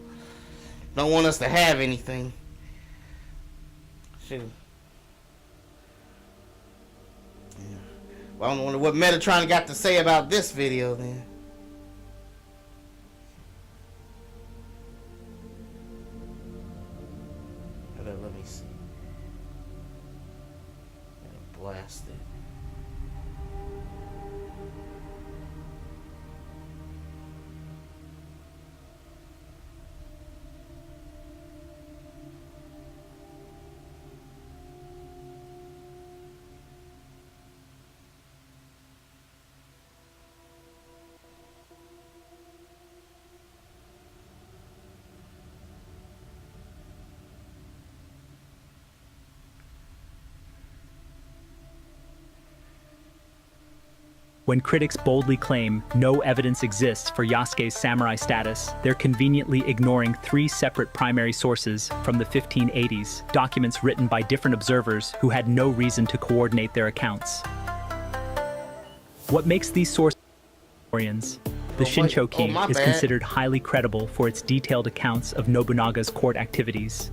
Don't want us to have anything. Shoot. Yeah. Well, I don't wonder what Metatron got to say about this video then. Let me see. Blast it. When critics boldly claim no evidence exists for Yasuke's samurai status, they're conveniently ignoring three separate primary sources from the 1580s, documents written by different observers who had no reason to coordinate their accounts. What makes these sources historians? The Shinchoki is considered highly credible for its detailed accounts of Nobunaga's court activities.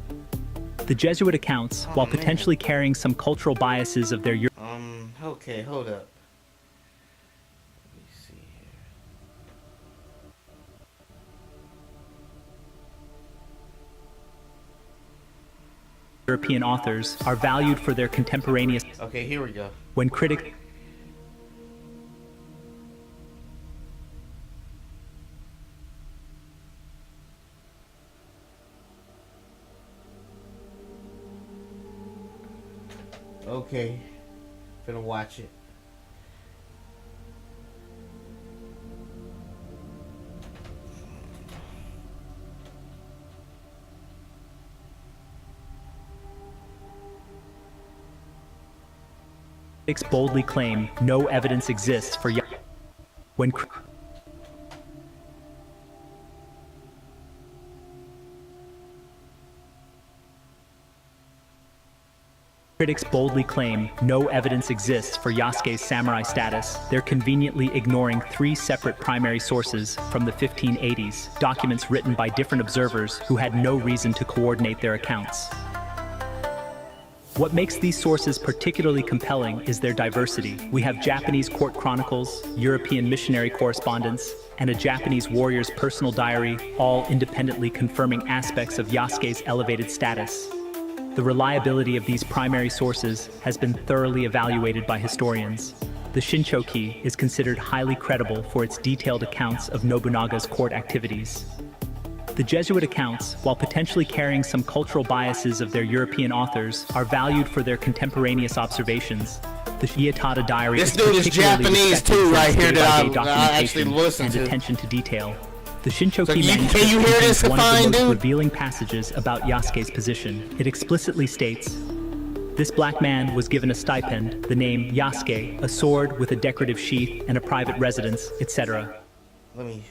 The Jesuit accounts, while potentially carrying some cultural biases of their okay, hold up. European authors are valued for their contemporaneous. Okay, here we go. When critics Okay, gonna watch it. critics boldly claim no evidence exists for when critics boldly claim no evidence exists for Yasuke's samurai status, they're conveniently ignoring three separate primary sources from the 1580s, documents written by different observers who had no reason to coordinate their accounts. What makes these sources particularly compelling is their diversity. We have Japanese court chronicles, European missionary correspondence, and a Japanese warrior's personal diary, all independently confirming aspects of Yasuke's elevated status. The reliability of these primary sources has been thoroughly evaluated by historians. The Shinchoki is considered highly credible for its detailed accounts of Nobunaga's court activities. The Jesuit accounts, while potentially carrying some cultural biases of their European authors, are valued for their contemporaneous observations. The Shiatada diary this dude is Japanese too, right here that I actually listened to. And attention to detail. The Shinchoki can you hear this one of the most dude? revealing passages about Yasuke's position. It explicitly states, "This black man was given a stipend, the name Yasuke, a sword with a decorative sheath, and a private residence, etc." Let me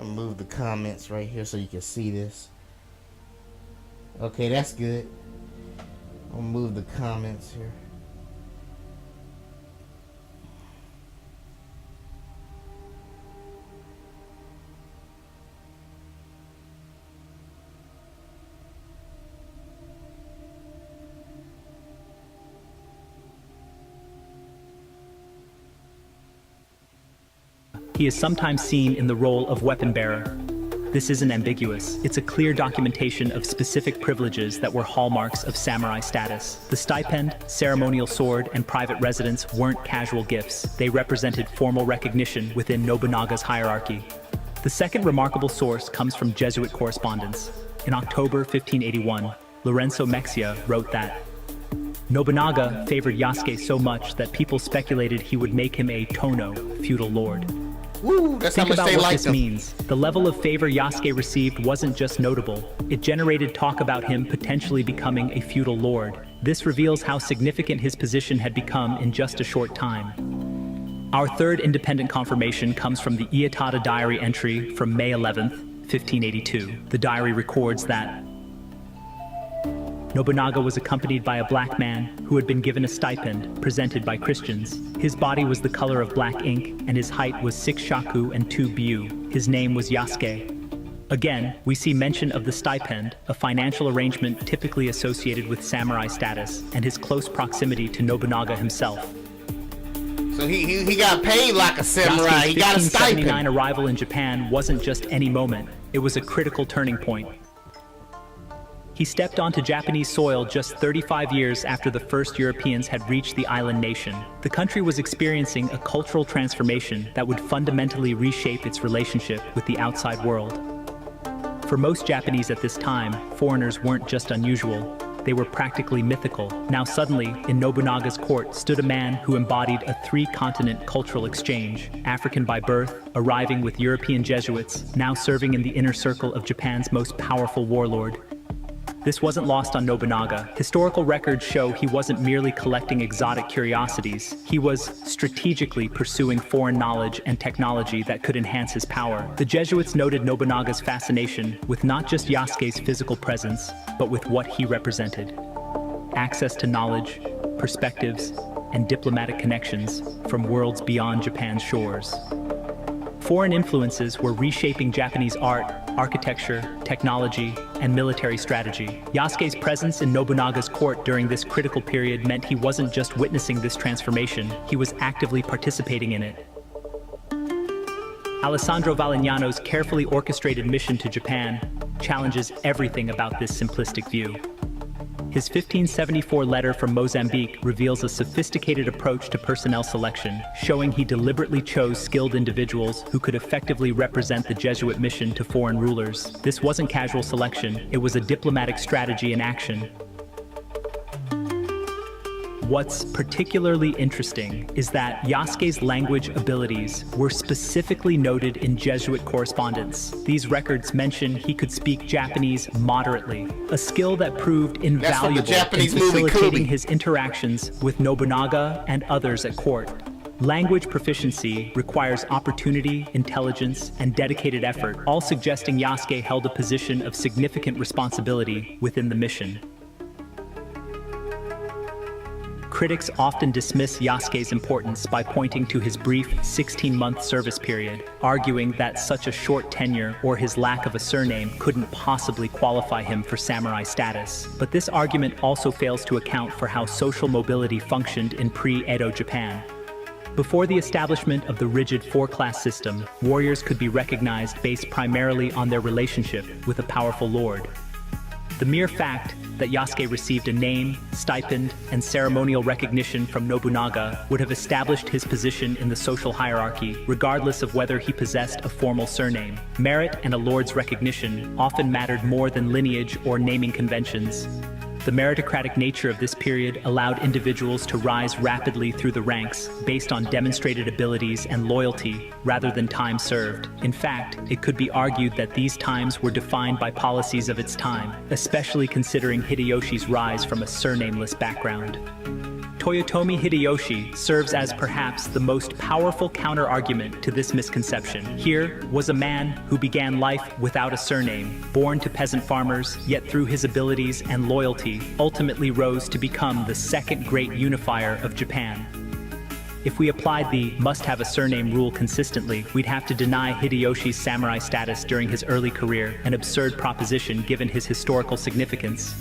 move the comments right here so you can see this. Okay, that's good. I'll move the comments here. He is sometimes seen in the role of weapon bearer. This isn't ambiguous. It's a clear documentation of specific privileges that were hallmarks of samurai status. The stipend, ceremonial sword, and private residence weren't casual gifts. They represented formal recognition within Nobunaga's hierarchy. The second remarkable source comes from Jesuit correspondence. In October 1581, Lorenzo Mexia wrote that, Nobunaga favored Yasuke so much that people speculated he would make him a Tono, feudal lord. Woo, that's Think how much about they what liked this him. means. The level of favor Yasuke received wasn't just notable. It generated talk about him potentially becoming a feudal lord. This reveals how significant his position had become in just a short time. Our third independent confirmation comes from the Iyatada diary entry from May 11th, 1582. The diary records that Nobunaga was accompanied by a black man who had been given a stipend presented by Christians. His body was the color of black ink, and his height was 6 shaku and 2 byu. His name was Yasuke. Again, we see mention of the stipend, a financial arrangement typically associated with samurai status, and his close proximity to Nobunaga himself. So he got paid like a samurai. Yasuke's He got a 1579 stipend. arrival in Japan wasn't just any moment. It was a critical turning point. He stepped onto Japanese soil just 35 years after the first Europeans had reached the island nation. The country was experiencing a cultural transformation that would fundamentally reshape its relationship with the outside world. For most Japanese at this time, foreigners weren't just unusual. They were practically mythical. Now suddenly, in Nobunaga's court stood a man who embodied a three-continent cultural exchange. African by birth, arriving with European Jesuits, now serving in the inner circle of Japan's most powerful warlord. This wasn't lost on Nobunaga. Historical records show he wasn't merely collecting exotic curiosities. He was strategically pursuing foreign knowledge and technology that could enhance his power. The Jesuits noted Nobunaga's fascination with not just Yasuke's physical presence, but with what he represented. Access to knowledge, perspectives, and diplomatic connections from worlds beyond Japan's shores. Foreign influences were reshaping Japanese art, architecture, technology, and military strategy. Yasuke's presence in Nobunaga's court during this critical period meant he wasn't just witnessing this transformation, he was actively participating in it. Alessandro Valignano's carefully orchestrated mission to Japan challenges everything about this simplistic view. His 1574 letter from Mozambique reveals a sophisticated approach to personnel selection, showing he deliberately chose skilled individuals who could effectively represent the Jesuit mission to foreign rulers. This wasn't casual selection, it was a diplomatic strategy in action. What's particularly interesting is that Yasuke's language abilities were specifically noted in Jesuit correspondence. These records mention he could speak Japanese moderately, a skill that proved invaluable in facilitating his interactions with Nobunaga and others at court. Language proficiency requires opportunity, intelligence, and dedicated effort, all suggesting Yasuke held a position of significant responsibility within the mission. Critics often dismiss Yasuke's importance by pointing to his brief 16-month service period, arguing that such a short tenure or his lack of a surname couldn't possibly qualify him for samurai status. But this argument also fails to account for how social mobility functioned in pre-Edo Japan. Before the establishment of the rigid four-class system, warriors could be recognized based primarily on their relationship with a powerful lord. The mere fact that Yasuke received a name, stipend, and ceremonial recognition from Nobunaga would have established his position in the social hierarchy, regardless of whether he possessed a formal surname. Merit and a lord's recognition often mattered more than lineage or naming conventions. The meritocratic nature of this period allowed individuals to rise rapidly through the ranks based on demonstrated abilities and loyalty rather than time served. In fact, it could be argued that these times were defined by policies of its time, especially considering Hideyoshi's rise from a surnameless background. Toyotomi Hideyoshi serves as perhaps the most powerful counter-argument to this misconception. Here was a man who began life without a surname, born to peasant farmers, yet through his abilities and loyalty, ultimately rose to become the second great unifier of Japan. If we applied the must-have-a-surname rule consistently, we'd have to deny Hideyoshi's samurai status during his early career, an absurd proposition given his historical significance.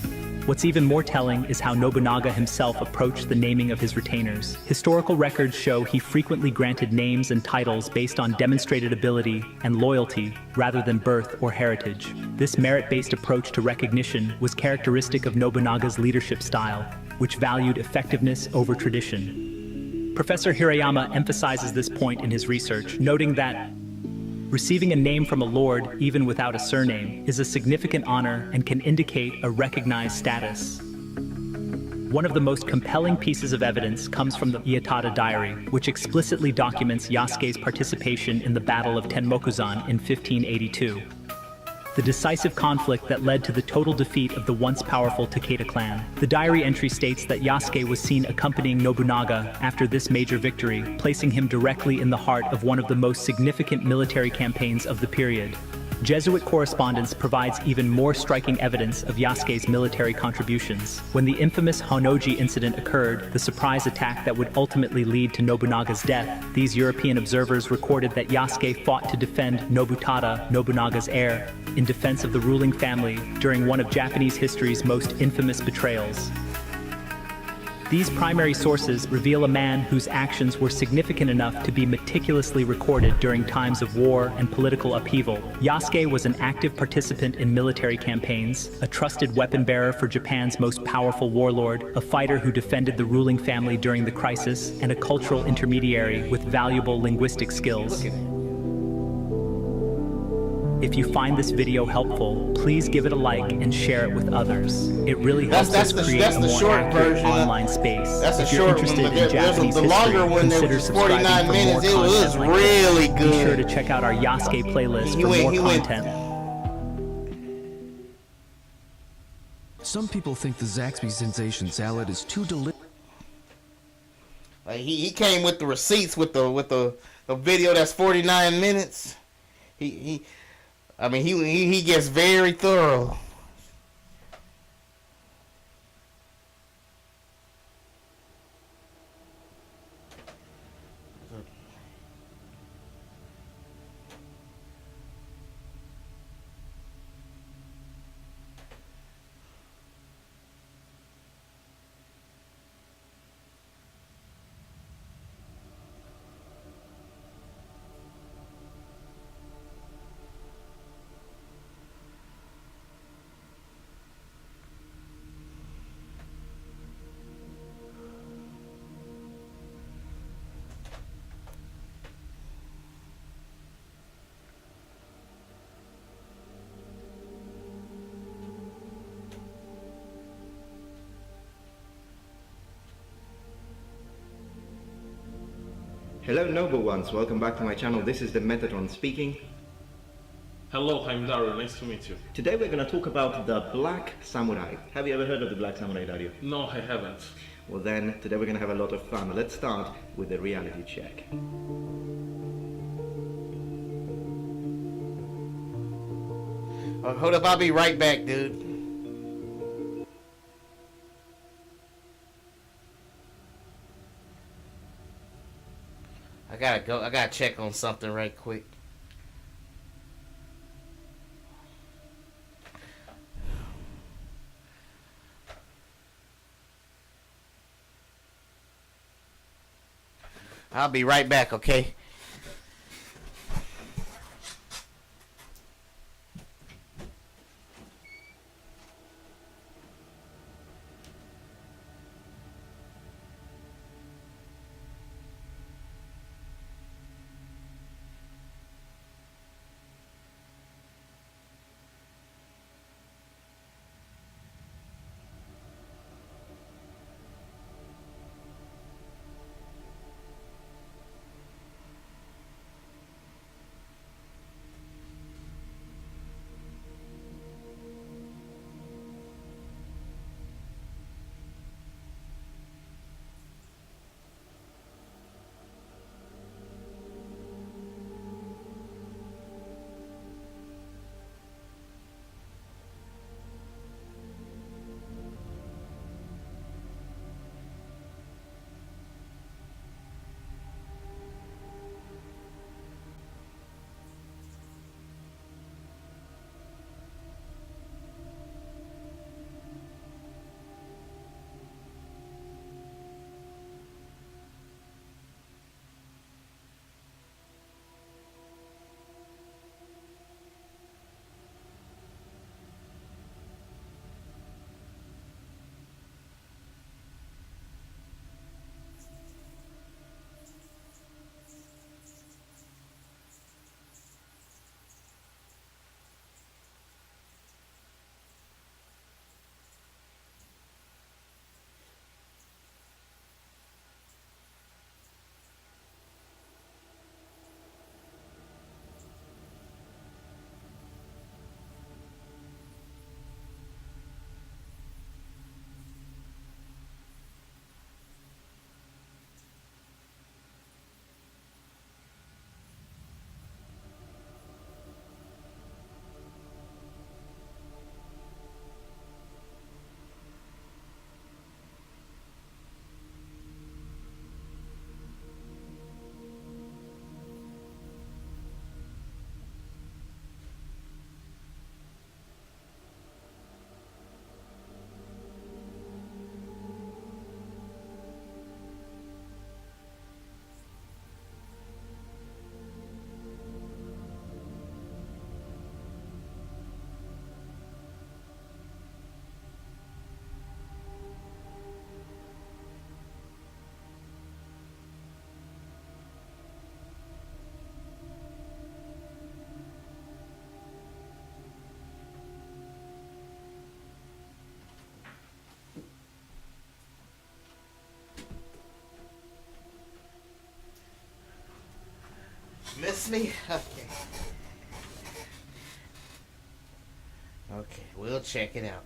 What's even more telling is how Nobunaga himself approached the naming of his retainers. Historical records show he frequently granted names and titles based on demonstrated ability and loyalty rather than birth or heritage. This merit-based approach to recognition was characteristic of Nobunaga's leadership style, which valued effectiveness over tradition. Professor Hirayama emphasizes this point in his research, noting that receiving a name from a lord, even without a surname, is a significant honor and can indicate a recognized status. One of the most compelling pieces of evidence comes from the Iyatada diary, which explicitly documents Yasuke's participation in the Battle of Tenmokuzan in 1582. The decisive conflict that led to the total defeat of the once powerful Takeda clan. The diary entry states that Yasuke was seen accompanying Nobunaga after this major victory, placing him directly in the heart of one of the most significant military campaigns of the period. Jesuit correspondence provides even more striking evidence of Yasuke's military contributions. When the infamous Honnoji incident occurred, the surprise attack that would ultimately lead to Nobunaga's death, these European observers recorded that Yasuke fought to defend Nobutada, Nobunaga's heir, in defense of the ruling family during one of Japanese history's most infamous betrayals. These primary sources reveal a man whose actions were significant enough to be meticulously recorded during times of war and political upheaval. Yasuke was an active participant in military campaigns, a trusted weapon bearer for Japan's most powerful warlord, a fighter who defended the ruling family during the crisis, and a cultural intermediary with valuable linguistic skills. If you find this video helpful, please give it a like and share it with others. It really helps us create a more accurate online space. That's if a you're short interested one, but in Japanese the longer history, one that consider was subscribing 49 for minutes. more It was content like really this. good. Be sure to check out our Yasuke playlist for more content. Some people think the Zaxby sensation salad is too delicious. Like he came with the receipts with the video that's 49 minutes. I mean he gets very thorough. Hello noble ones, welcome back to my channel. This is the Metatron speaking. Hello, I'm Dario, nice to meet you. Today we're going to talk about the Black Samurai. Have you ever heard of the Black Samurai, Dario? No, I haven't. Well then, today we're going to have a lot of fun. Let's start with the reality check. Hold up, I'll be right back, dude. I gotta go. I gotta check on something right quick. I'll be right back, okay? Miss me? Okay. Okay, we'll check it out.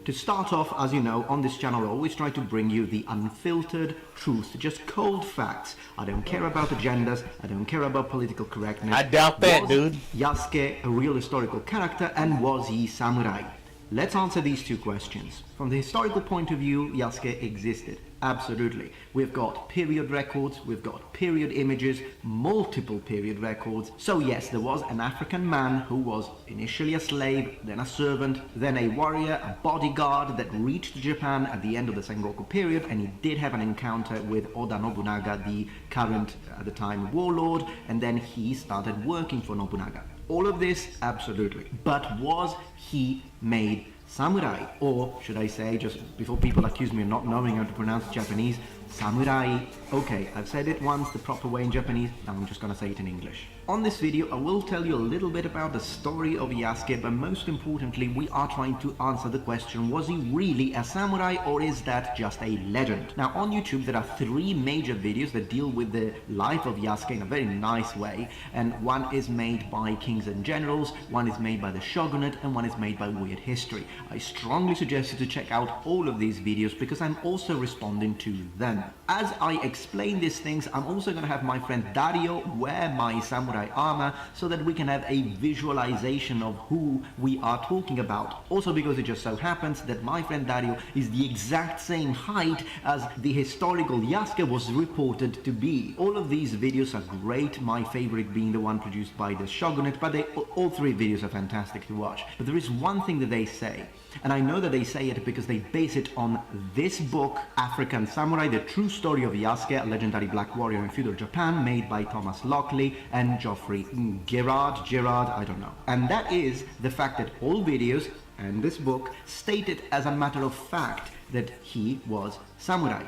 To start off, as you know, on this channel I always try to bring you the unfiltered truth, just cold facts. I don't care about agendas, I don't care about political correctness. I doubt that, dude. Yasuke a real historical character, and was he samurai? Let's answer these two questions. From the historical point of view, Yasuke existed. Absolutely. We've got period records, we've got period images, multiple period records. So yes, there was an African man who was initially a slave, then a servant, then a warrior, a bodyguard that reached Japan at the end of the Sengoku period, and he did have an encounter with Oda Nobunaga, the current, at the time, warlord, and then he started working for Nobunaga. All of this, absolutely. But was he made samurai? Or should I say, just before people accuse me of not knowing how to pronounce Japanese, samurai. Okay, I've said it once the proper way in Japanese, now I'm just gonna say it in English. On this video, I will tell you a little bit about the story of Yasuke, but most importantly, we are trying to answer the question, was he really a samurai or is that just a legend? Now, on YouTube, there are 3 major videos that deal with the life of Yasuke in a very nice way, and one is made by Kings and Generals, one is made by the Shogunate, and one is made by Weird History. I strongly suggest you to check out all of these videos because I'm also responding to them. As I explain these things, I'm also going to have my friend Dario wear my samurai armor so that we can have a visualization of who we are talking about. Also because it just so happens that my friend Dario is the exact same height as the historical Yasuke was reported to be. All of these videos are great, my favorite being the one produced by the Shogunate, but all 3 videos are fantastic to watch. But there is one thing that they say, and I know that they say it because they base it on this book, African Samurai, The True Story of Yasuke, a legendary black warrior in feudal Japan, made by Thomas Lockley and Geoffrey Gerard, I don't know. And that is the fact that all videos and this book state it as a matter of fact that he was samurai.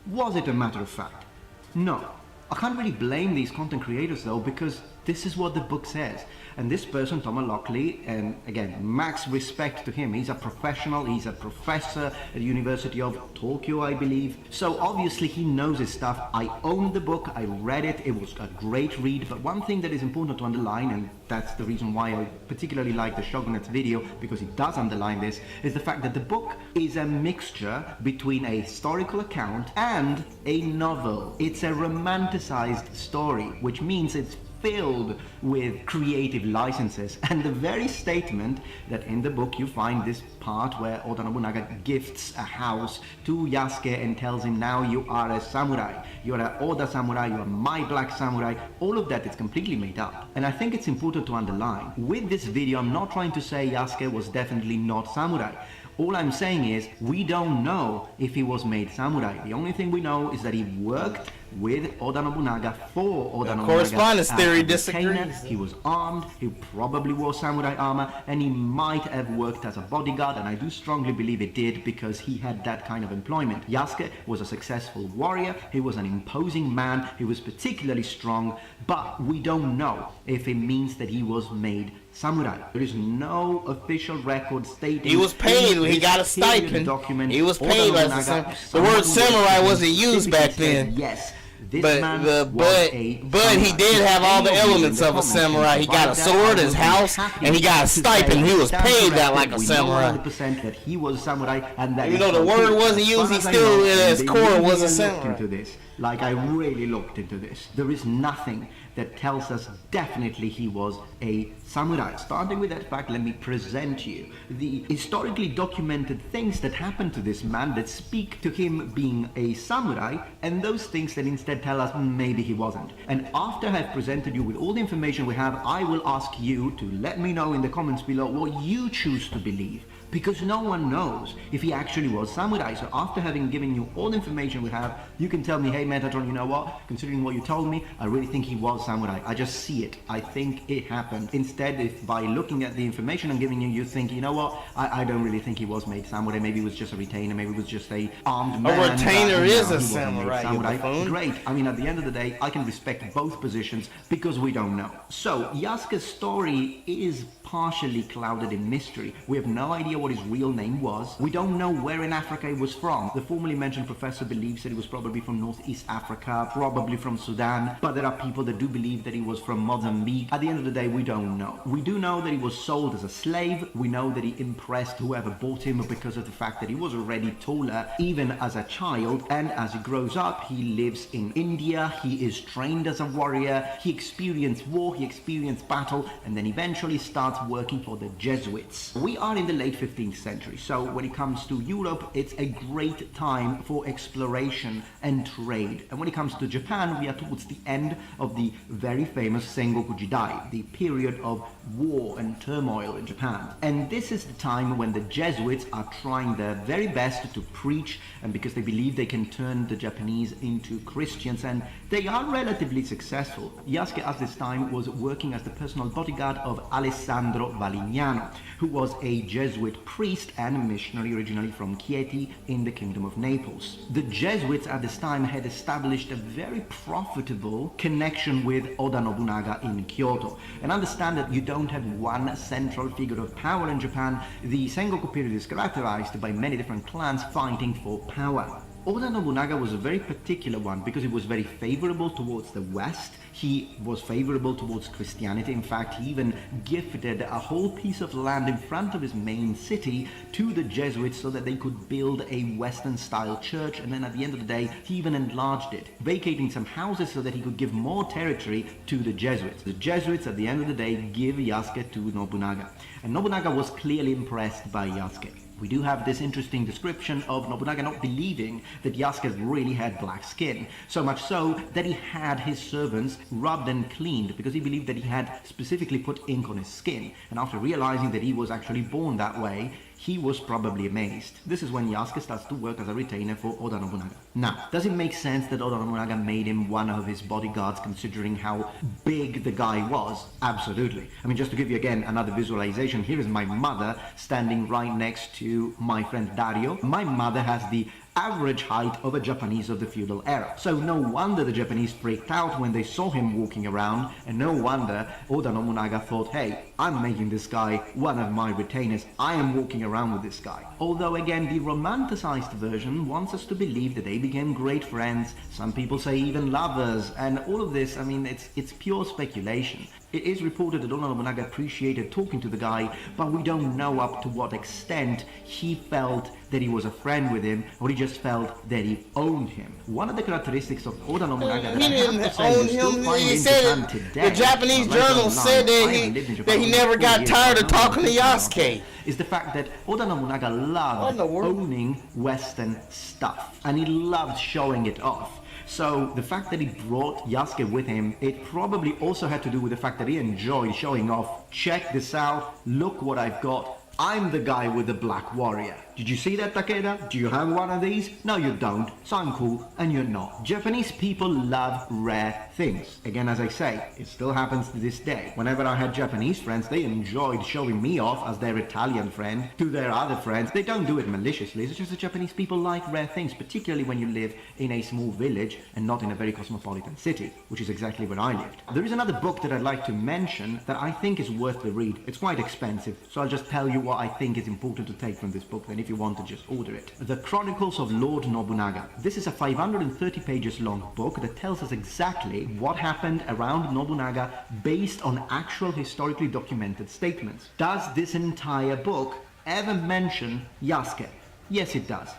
Was it a matter of fact? No. I can't really blame these content creators though, because this is what the book says. And this person, Thomas Lockley, and again, max respect to him. He's a professional, he's a professor at the University of Tokyo, I believe. So obviously he knows his stuff. I owned the book, I read it, it was a great read. But one thing that is important to underline, and that's the reason why I particularly like the Shogunate's video, because it does underline this, is the fact that the book is a mixture between a historical account and a novel. It's a romanticized story, which means it's filled with creative licenses, and the very statement that in the book you find this part where Oda Nobunaga gifts a house to Yasuke and tells him, now you are a samurai, you are an Oda samurai, you are my black samurai, all of that is completely made up. And I think it's important to underline, with this video I'm not trying to say Yasuke was definitely not samurai. All I'm saying is, we don't know if he was made samurai. The only thing we know is that he worked with Oda Nobunaga for Oda Nobunaga. Correspondence theory disagrees. He was armed, he probably wore samurai armor, and he might have worked as a bodyguard, and I do strongly believe it did because he had that kind of employment. Yasuke was a successful warrior, he was an imposing man, he was particularly strong, but we don't know if it means that he was made samurai. There is no official record stating he was paid. He got a stipend. Document, he was paid as a samurai. The word samurai wasn't used back then. Yes. But he did have all the elements of a samurai. He got a sword, his house, and he got a stipend. He was paid that like a samurai. That he was a samurai, and that even though the word wasn't used, he still in his core was a samurai. Into this, like I really looked into this. There is nothing that tells us definitely he was a samurai. Starting with that fact, let me present you the historically documented things that happened to this man that speak to him being a samurai, and those things that instead tell us maybe he wasn't. And after I've presented you with all the information we have, I will ask you to let me know in the comments below what you choose to believe. Because no one knows if he actually was samurai. So after having given you all the information we have, you can tell me, hey Metatron, you know what? Considering what you told me, I really think he was samurai. I just see it. I think it happened. Instead instead, if by looking at the information I'm giving you, you think, you know what, I don't really think he was made samurai. Maybe he was just a retainer. Maybe he was just a armed man. A retainer is a samurai. samurai. Great. I mean, at the end of the day, I can respect both positions because we don't know. So, Yasuke's story is partially clouded in mystery. We have no idea what his real name was. We don't know where in Africa he was from. The formerly mentioned professor believes that he was probably from Northeast Africa, probably from Sudan, but there are people that do believe that he was from Mozambique. At the end of the day, we don't know. We do know that he was sold as a slave. We know that he impressed whoever bought him because of the fact that he was already taller, even as a child, and as he grows up, he lives in India. He is trained as a warrior. He experienced war, he experienced battle, and then eventually starts working for the Jesuits. We are in the late 15th century, so when it comes to Europe, it's a great time for exploration and trade. And when it comes to Japan, we are towards the end of the very famous Sengoku Jidai, the period of war and turmoil in Japan. And this is the time when the Jesuits are trying their very best to preach, and because they believe they can turn the Japanese into Christians, and they are relatively successful. Yasuke at this time was working as the personal bodyguard of Alessandro Valignano, who was a Jesuit priest and missionary originally from Chieti in the Kingdom of Naples. The Jesuits at this time had established a very profitable connection with Oda Nobunaga in Kyoto. And understand that you don't have one central figure of power in Japan. The Sengoku period is characterized by many different clans fighting for power. Oda Nobunaga was a very particular one because he was very favorable towards the West. He was favorable towards Christianity. In fact, he even gifted a whole piece of land in front of his main city to the Jesuits so that they could build a Western-style church, and then at the end of the day, he even enlarged it, vacating some houses so that he could give more territory to the Jesuits. The Jesuits, at the end of the day, give Yasuke to Nobunaga. And Nobunaga was clearly impressed by Yasuke. We do have this interesting description of Nobunaga not believing that Yasuke really had black skin, so much so that he had his servants rubbed and cleaned because he believed that he had specifically put ink on his skin, and after realizing that he was actually born that way, he was probably amazed. This is when Yasuke starts to work as a retainer for Oda Nobunaga. Now, does it make sense that Oda Nobunaga made him one of his bodyguards considering how big the guy was? Absolutely. I mean, just to give you again another visualization, here is my mother standing right next to my friend Dario. My mother has the average height of a Japanese of the feudal era. So no wonder the Japanese freaked out when they saw him walking around, and no wonder Oda Nobunaga thought, hey, I'm making this guy one of my retainers. I am walking around with this guy. Although again, the romanticized version wants us to believe that they became great friends. Some people say even lovers, and all of this, I mean, it's pure speculation. It is reported that Oda Nobunaga appreciated talking to the guy, but we don't know up to what extent he felt that he was a friend with him, or he just felt that he owned him. One of the characteristics of Oda Nobunaga that He I have didn't to say own we still him. find He in said Japan it, today, the Japanese later journal on said life, that he never got tired of talking to Yasuke. Is the fact that Oda Nobunaga loved owning Western stuff, and he loved showing it off. So the fact that he brought Yasuke with him, it probably also had to do with the fact that he enjoyed showing off. Check this out, look what I've got. I'm the guy with the black warrior. Did you see that, Takeda? Do you have one of these? No, you don't. So I'm cool, and you're not. Japanese people love rare things. Again, as I say, it still happens to this day. Whenever I had Japanese friends, they enjoyed showing me off as their Italian friend to their other friends. They don't do it maliciously. It's just that Japanese people like rare things, particularly when you live in a small village and not in a very cosmopolitan city, which is exactly where I lived. There is another book that I'd like to mention that I think is worth the read. It's quite expensive, so I'll just tell you what I think is important to take from this book, then if you want to just order it. The Chronicles of Lord Nobunaga. This is a 530 pages long book that tells us exactly what happened around Nobunaga based on actual historically documented statements. Does this entire book ever mention Yasuke? Yes, it does.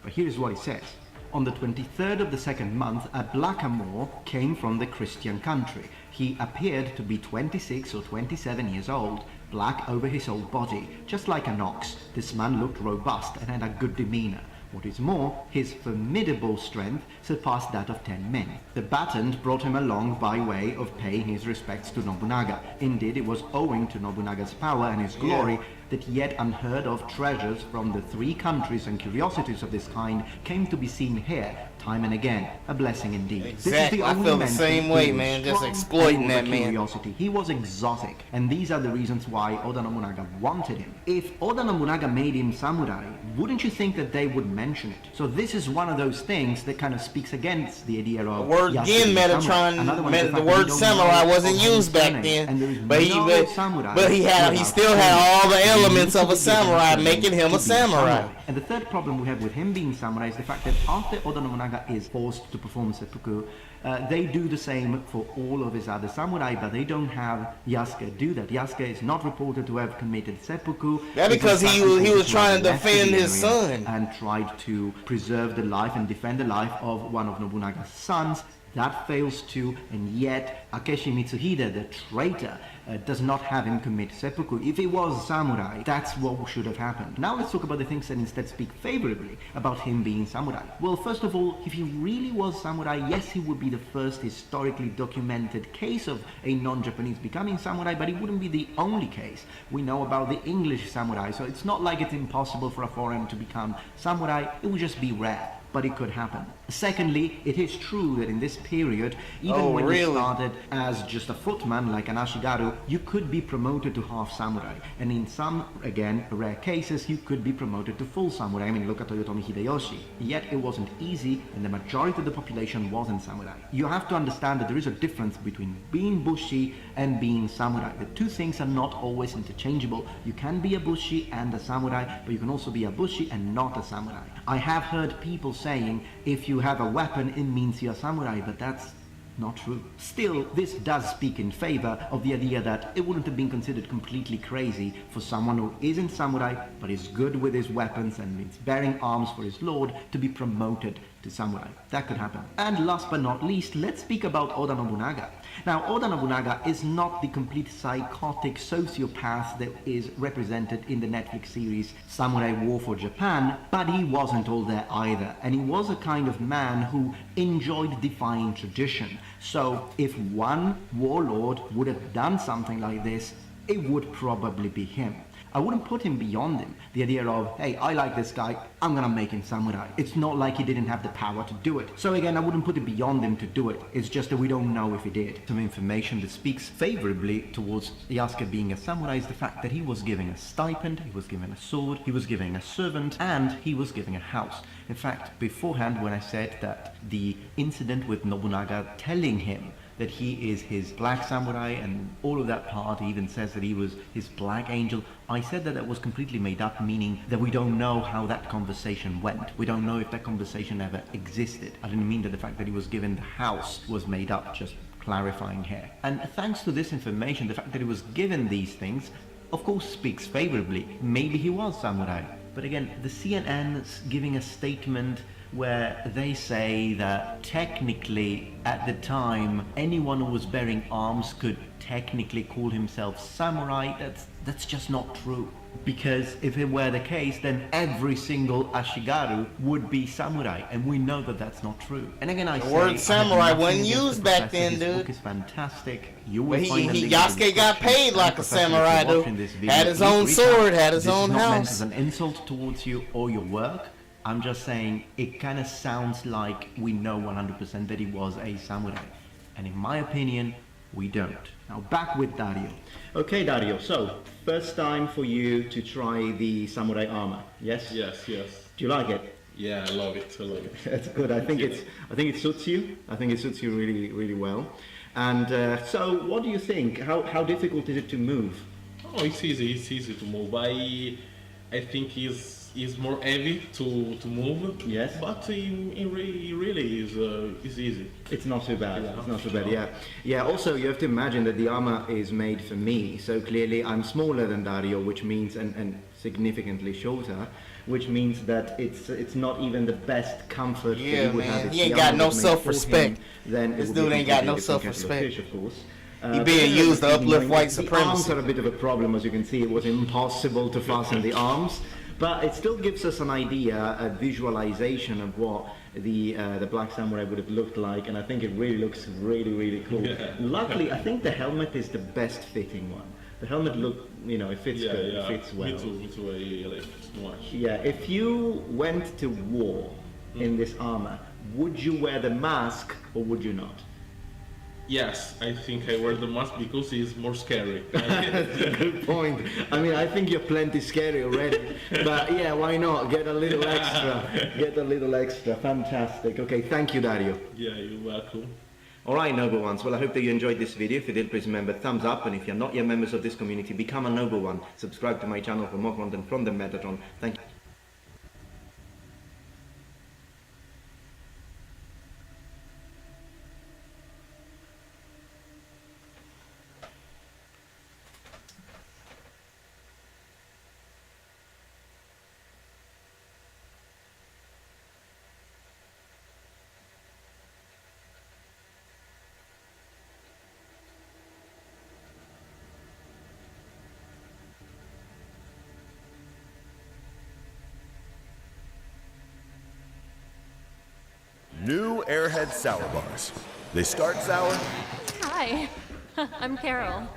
But here's what it says. On the 23rd of the second month, a blackamoor came from the Christian country. He appeared to be 26 or 27 years old, black over his whole body, just like an ox. This man looked robust and had a good demeanor. What is more, his formidable strength surpassed that of 10 men. The Battend brought him along by way of paying his respects to Nobunaga. Indeed, it was owing to Nobunaga's power and his glory that yet unheard of treasures from the three countries and curiosities of this kind came to be seen here, time and again. A blessing indeed. Exactly. This is the I only feel the mention same he way, was man. Just strong exploiting and that full of man. curiosity. He was exotic, and these are the reasons why Oda Nobunaga wanted him. If Oda Nobunaga made him samurai, wouldn't you think that they would mention it? So this is one of those things that kind of speaks against the idea of the word Yasuke again, being Metatron. samurai. Another one is The fact that we word don't samurai know wasn't of his used back surname, then, and there is but no samurai he without still had surname. all the He elements needs to of a be given samurai, surname making him to a be samurai. And the third problem we have with him being samurai is the fact that after Oda Nobunaga is forced to perform seppuku, they do the same for all of his other samurai, but they don't have Yasuke do that. Yasuke is not reported to have committed seppuku. That because he was trying to defend his son and tried to preserve the life and defend the life of one of Nobunaga's sons. That fails too, and yet Akeshi Mitsuhide, the traitor, does not have him commit seppuku. If he was samurai, that's what should have happened. Now let's talk about the things that instead speak favorably about him being samurai. Well, first of all, if he really was samurai, yes, he would be the first historically documented case of a non-Japanese becoming samurai, but it wouldn't be the only case. We know about the English samurai, so it's not like it's impossible for a foreigner to become samurai. It would just be rare, but it could happen. Secondly, it is true that in this period, even when you started as just a footman like an Ashigaru, you could be promoted to half samurai. And in some, again, rare cases, you could be promoted to full samurai. I mean, look at Toyotomi Hideyoshi. Yet it wasn't easy, and the majority of the population wasn't samurai. You have to understand that there is a difference between being bushi and being samurai. The two things are not always interchangeable. You can be a bushi and a samurai, but you can also be a bushi and not a samurai. I have heard people saying, if you have a weapon, it means you're a samurai, but that's not true. Still, this does speak in favor of the idea that it wouldn't have been considered completely crazy for someone who isn't samurai, but is good with his weapons and is bearing arms for his lord, to be promoted to samurai. That could happen. And last but not least, let's speak about Oda Nobunaga. Now, Oda Nobunaga is not the complete psychotic sociopath that is represented in the Netflix series Samurai War for Japan, but he wasn't all there either, and he was a kind of man who enjoyed defying tradition. So, if one warlord would have done something like this, it would probably be him. I wouldn't put him beyond him. The idea of, hey, I like this guy, I'm gonna make him samurai. It's not like he didn't have the power to do it. So again, I wouldn't put it beyond him to do it. It's just that we don't know if he did. Some information that speaks favorably towards Yasuke being a samurai is the fact that he was given a stipend, he was given a sword, he was given a servant, and he was given a house. In fact, beforehand, when I said that the incident with Nobunaga telling him that he is his black samurai and all of that part, he even says that he was his black angel, I said that that was completely made up, meaning that we don't know how that conversation went. We don't know if that conversation ever existed. I didn't mean that the fact that he was given the house was made up, just clarifying here. And thanks to this information, the fact that he was given these things, of course, speaks favorably. Maybe he was samurai. But again, the CNN's giving a statement where they say that technically at the time anyone who was bearing arms could technically call himself samurai. That's just not true. Because if it were the case, then every single Ashigaru would be samurai, and we know that that's not true. And again, the word samurai wasn't used back then, dude. This book is fantastic. You will Yasuke got paid like a samurai, dude. Had his own sword, had his own house. This is not meant as an insult towards you or your work. I'm just saying it kind of sounds like we know 100% that he was a samurai. And in my opinion, we don't. Now back with Dario. Okay, Dario, so first time for you to try the samurai armor, yes? Yes. Do you like it? Yeah, I love it. That's good. I think it suits you. I think it suits you really, really well. And so what do you think? How difficult is it to move? Oh, it's easy to move. I think it's more heavy to move. Yes. But it really is easy. It's not so bad. Yeah. It's not so bad. Yeah. Yeah. Also, you have to imagine that the armor is made for me. So clearly, I'm smaller than Dario, which means and significantly shorter, which means that it's not even the best comfort. Yeah, that he would man. have. He ain't got no self-respect. This dude ain't got no self-respect. Of course. He being used to uplift white supremacy. The arms are a bit of a problem, as you can see. It was impossible to fasten the arms. But it still gives us an idea, a visualization of what the Black Samurai would have looked like, and I think it really looks really cool. Yeah. Luckily, I think the helmet is the best fitting one. The helmet it fits good, it fits well. Me too, I like it much. Yeah, if you went to war in this armor, would you wear the mask or would you not? Yes, I think I wear the mask because it's more scary. That's a good point. I mean, I think you're plenty scary already. But yeah, why not? Get a little extra. Get a little extra. Fantastic. Okay, thank you, Dario. Yeah, you're welcome. Alright, Noble Ones, well I hope that you enjoyed this video. If you did, please remember thumbs up, and if you're not yet members of this community, become a Noble One. Subscribe to my channel for more content from the Metatron. Thank you. New Airhead Sour Bars. They start sour. Hi, I'm Carol.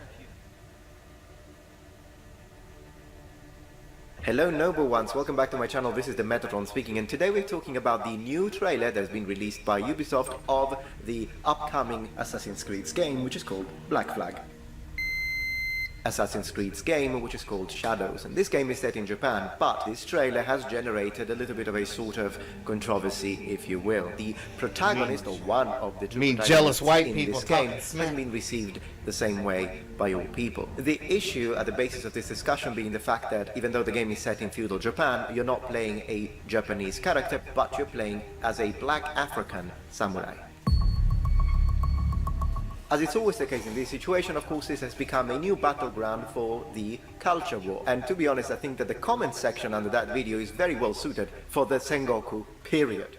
Hello Noble Ones, welcome back to my channel. This is the Metatron speaking, and today we're talking about the new trailer that's been released by Ubisoft of the upcoming Assassin's Creed game, which is called Black Flag. Assassin's Creed's game, which is called Shadows. And this game is set in Japan, but this trailer has generated a little bit of a sort of controversy, if you will. The protagonist, or one of the two protagonists jealous white in people this game, hasn't been received the same way by all people. The issue at the basis of this discussion being the fact that even though the game is set in feudal Japan, you're not playing a Japanese character, but you're playing as a black African samurai. As it's always the case in this situation, of course, this has become a new battleground for the culture war. And to be honest, I think that the comment section under that video is very well suited for the Sengoku period.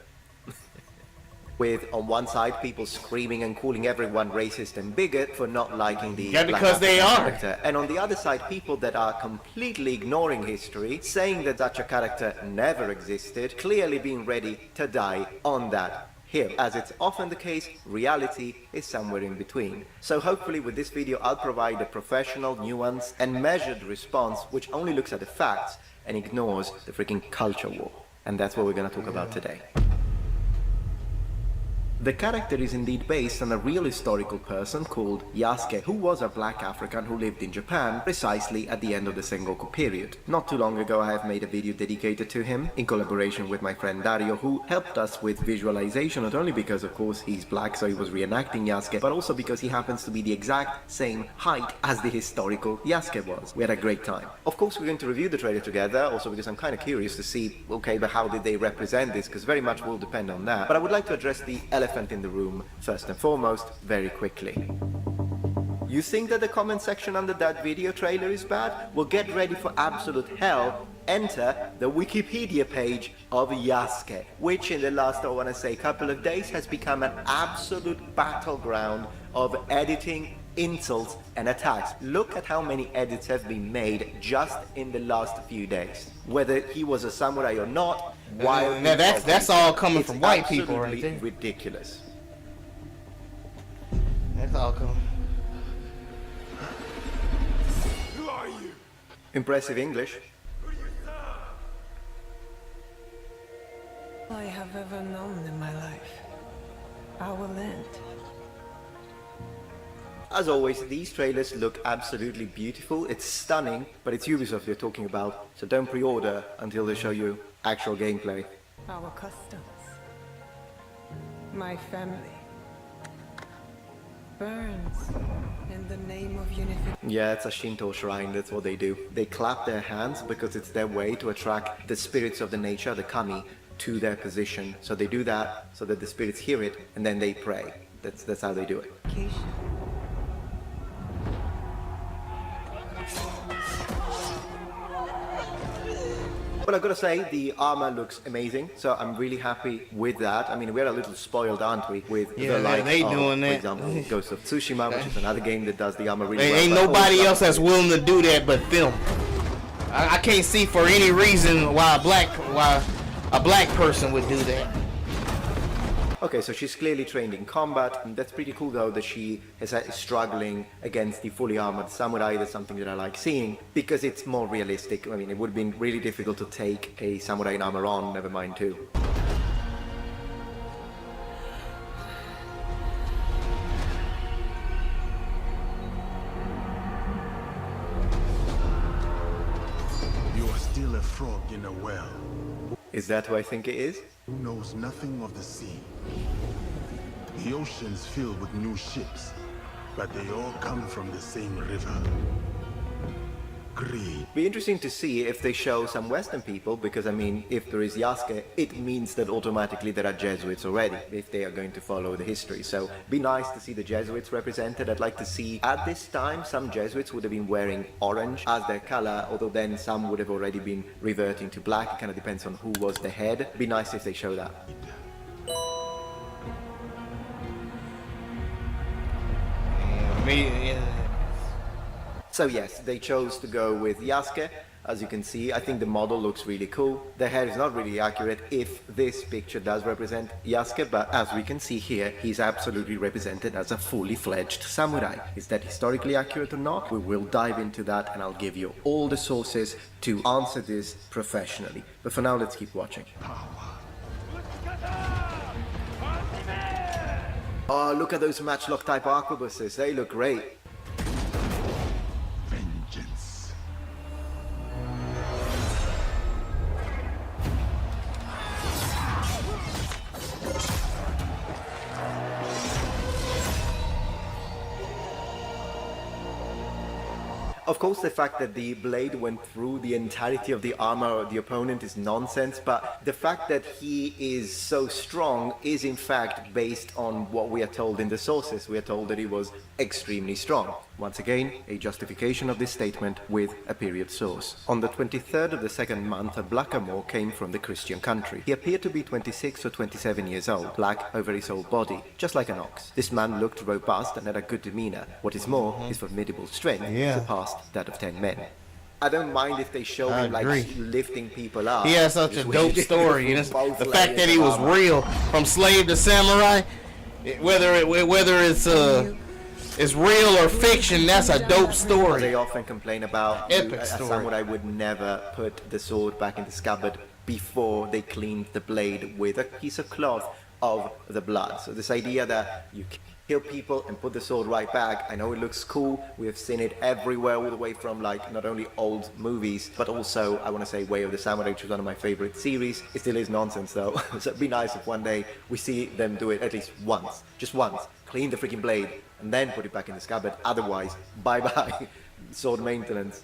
With, on one side, people screaming and calling everyone racist and bigot for not liking the yeah, because they are. Character. And on the other side, people that are completely ignoring history, saying that such a character never existed, clearly being ready to die on that hill. As it's often the case, reality is somewhere in between. So hopefully with this video I'll provide a professional, nuanced and measured response which only looks at the facts and ignores the freaking culture war. And that's what we're gonna talk about today. The character is indeed based on a real historical person called Yasuke, who was a black African who lived in Japan precisely at the end of the Sengoku period. Not too long ago I have made a video dedicated to him in collaboration with my friend Dario, who helped us with visualization, not only because of course he's black so he was reenacting Yasuke, but also because he happens to be the exact same height as the historical Yasuke was. We had a great time. Of course we're going to review the trailer together, also because I'm kind of curious to see, okay, but how did they represent this, because very much will depend on that. But I would like to address the elephant in the room first and foremost, very quickly. You think that the comment section under that video trailer is bad? Well, get ready for absolute hell. Enter the Wikipedia page of Yasuke, which in the last, I want to say, couple of days has become an absolute battleground of editing, insults and attacks. Look at how many edits have been made just in the last few days. Whether he was a samurai or not, why? Now that's all coming from white people right there. Ridiculous. That's all coming. Who are you? Impressive English. All I have ever known in my life. Our land. As always, these trailers look absolutely beautiful. It's stunning, but it's Ubisoft you're talking about, so don't pre-order until they show you actual gameplay. Our customs. My family. Burns in the name of unification. Yeah, it's a Shinto shrine, that's what they do. They clap their hands because it's their way to attract the spirits of the nature, the kami, to their position. So they do that so that the spirits hear it and then they pray. That's how they do it. But I've got to say, the armor looks amazing, so I'm really happy with that. I mean, we're a little spoiled, aren't we, with the likes of, doing that. for example, Ghost of Tsushima, which is another game that does the armor really well. Ain't nobody else that's willing to do that but them. I can't see for any reason why a black person would do that. Okay, so she's clearly trained in combat, and that's pretty cool though that she is struggling against the fully armored samurai. That's something that I like seeing, because it's more realistic. I mean, it would have been really difficult to take a samurai in armor on, never mind two. a frog in a well. Is that who I think it is? Who knows nothing of the sea. The ocean's filled with new ships, but they all come from the same river. Greed. Be interesting to see if they show some Western people, because I mean, if there is Yasuke, it means that automatically there are Jesuits already, if they are going to follow the history. So, be nice to see the Jesuits represented. I'd like to see, at this time, some Jesuits would have been wearing orange as their color, although then some would have already been reverting to black. It kind of depends on who was the head. Be nice if they show that. So yes, they chose to go with Yasuke. As you can see, I think the model looks really cool. The hair is not really accurate if this picture does represent Yasuke, but as we can see here, he's absolutely represented as a fully fledged samurai. Is that historically accurate or not? We will dive into that and I'll give you all the sources to answer this professionally. But for now, let's keep watching. Oh, look at those matchlock type arquebuses. They look great. Of course, the fact that the blade went through the entirety of the armor of the opponent is nonsense, but the fact that he is so strong is in fact based on what we are told in the sources. We are told that he was extremely strong. Once again, a justification of this statement with a period source. On the 23rd of the second month, a blackamoor came from the Christian country. He appeared to be 26 or 27 years old, black over his whole body, just like an ox. This man looked robust and had a good demeanor. What is more, his formidable strength surpassed that of 10 men. I don't mind if they show him like lifting people up. He has such a dope story. The fact that he was real, from slave to samurai, whether it's real or fiction, that's a dope story. They often complain about a samurai would never put the sword back in the scabbard before they cleaned the blade with a piece of cloth of the blood. So this idea that you kill people and put the sword right back, I know it looks cool. We have seen it everywhere, all the way from like not only old movies, but also I want to say Way of the Samurai, which is one of my favorite series. It still is nonsense though. So it'd be nice if one day we see them do it at least once, just once. Clean the freaking blade and then put it back in the scabbard. Otherwise, bye-bye sword maintenance.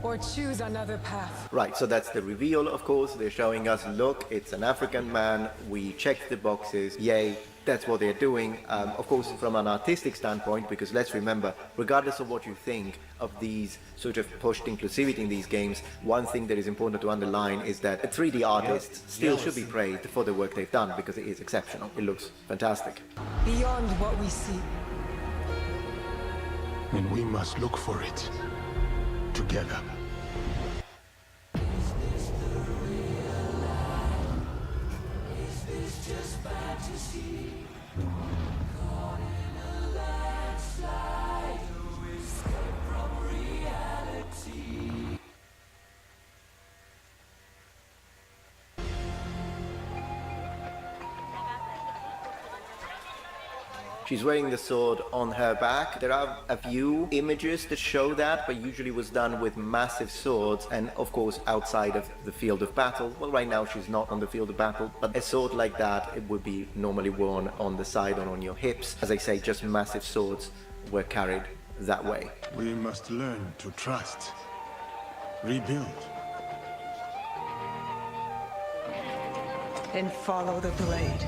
Or choose another path. Right, so that's the reveal, of course. They're showing us, look, it's an African man. We checked the boxes. Yay, that's what they're doing. Of course, from an artistic standpoint, because let's remember, regardless of what you think of these sort of pushed inclusivity in these games, one thing that is important to underline is that 3D artists still should be praised for the work they've done, because it is exceptional. It looks fantastic. Beyond what we see. And we must look for it. Together. She's wearing the sword on her back. There are a few images that show that, but usually was done with massive swords and of course outside of the field of battle. Well, right now she's not on the field of battle, but a sword like that, it would be normally worn on the side or on your hips. As I say, just massive swords were carried that way. We must learn to trust. Rebuild. And follow the blade.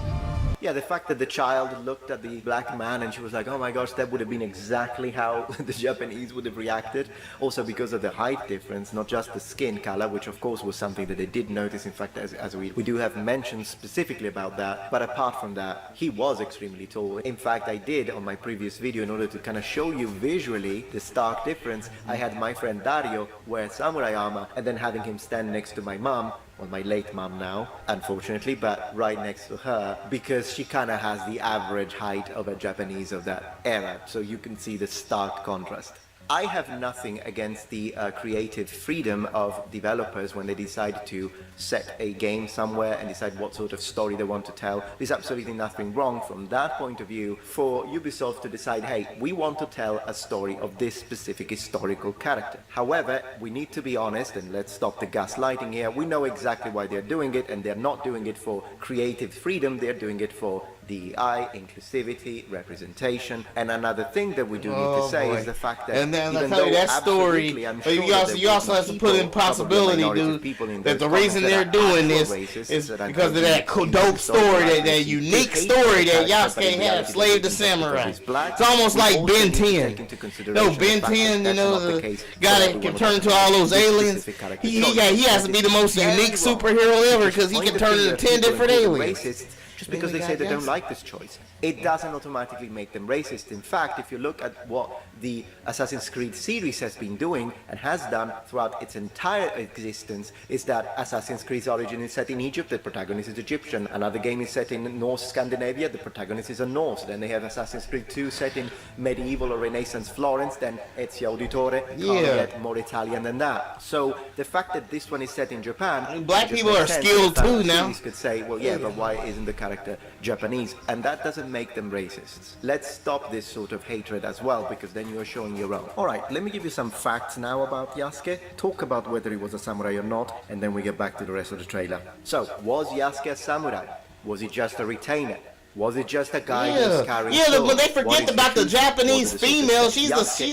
Yeah, the fact that the child looked at the black man and she was like, oh my gosh, that would have been exactly how the Japanese would have reacted. Also because of the height difference, not just the skin color, which of course was something that they did notice. In fact, as we do have mentioned specifically about that. But apart from that, he was extremely tall. In fact, I did on my previous video, in order to kind of show you visually the stark difference, I had my friend Dario wear samurai armor and then having him stand next to my mom. Well, my late mom now, unfortunately, but right next to her, because she kind of has the average height of a Japanese of that era, so you can see the stark contrast. I have nothing against the creative freedom of developers when they decide to set a game somewhere and decide what sort of story they want to tell. There's absolutely nothing wrong from that point of view for Ubisoft to decide, hey, we want to tell a story of this specific historical character. However, we need to be honest, and let's stop the gaslighting here. We know exactly why they're doing it, and they're not doing it for creative freedom, they're doing it for DEI, inclusivity, representation, and another thing that we do need to say is the fact that and then even I tell you though that story, sure you also have to put in possibility, dude, that the reason they're doing this is because of that dope story, that unique story that Yasuke had, Slave to Samurai. It's almost like Ben 10. No, Ben 10, you know, the guy that can turn into all those aliens. He has to be the most unique superhero ever because he can turn into 10 different aliens. Just because they say they don't like this choice, it doesn't automatically make them racist. In fact, if you look at what the Assassin's Creed series has been doing and has done throughout its entire existence, is that Assassin's Creed's origin is set in Egypt, the protagonist is Egyptian. Another game is set in North Scandinavia, the protagonist is a Norse. Then they have Assassin's Creed 2 set in medieval or Renaissance Florence, then Ezio Auditore, can't get more Italian than that. So the fact that this one is set in Japan, black people are skilled too now. Could say, well, yeah, but why isn't the character Japanese? And that doesn't make them racists. Let's stop this sort of hatred as well, because then you're showing your own. Alright, let me give you some facts now about Yasuke, talk about whether he was a samurai or not, and then we get back to the rest of the trailer. So, was Yasuke a samurai? Was he just a retainer? Was it just a guy who's carrying swords? But they forget about the Japanese female. She's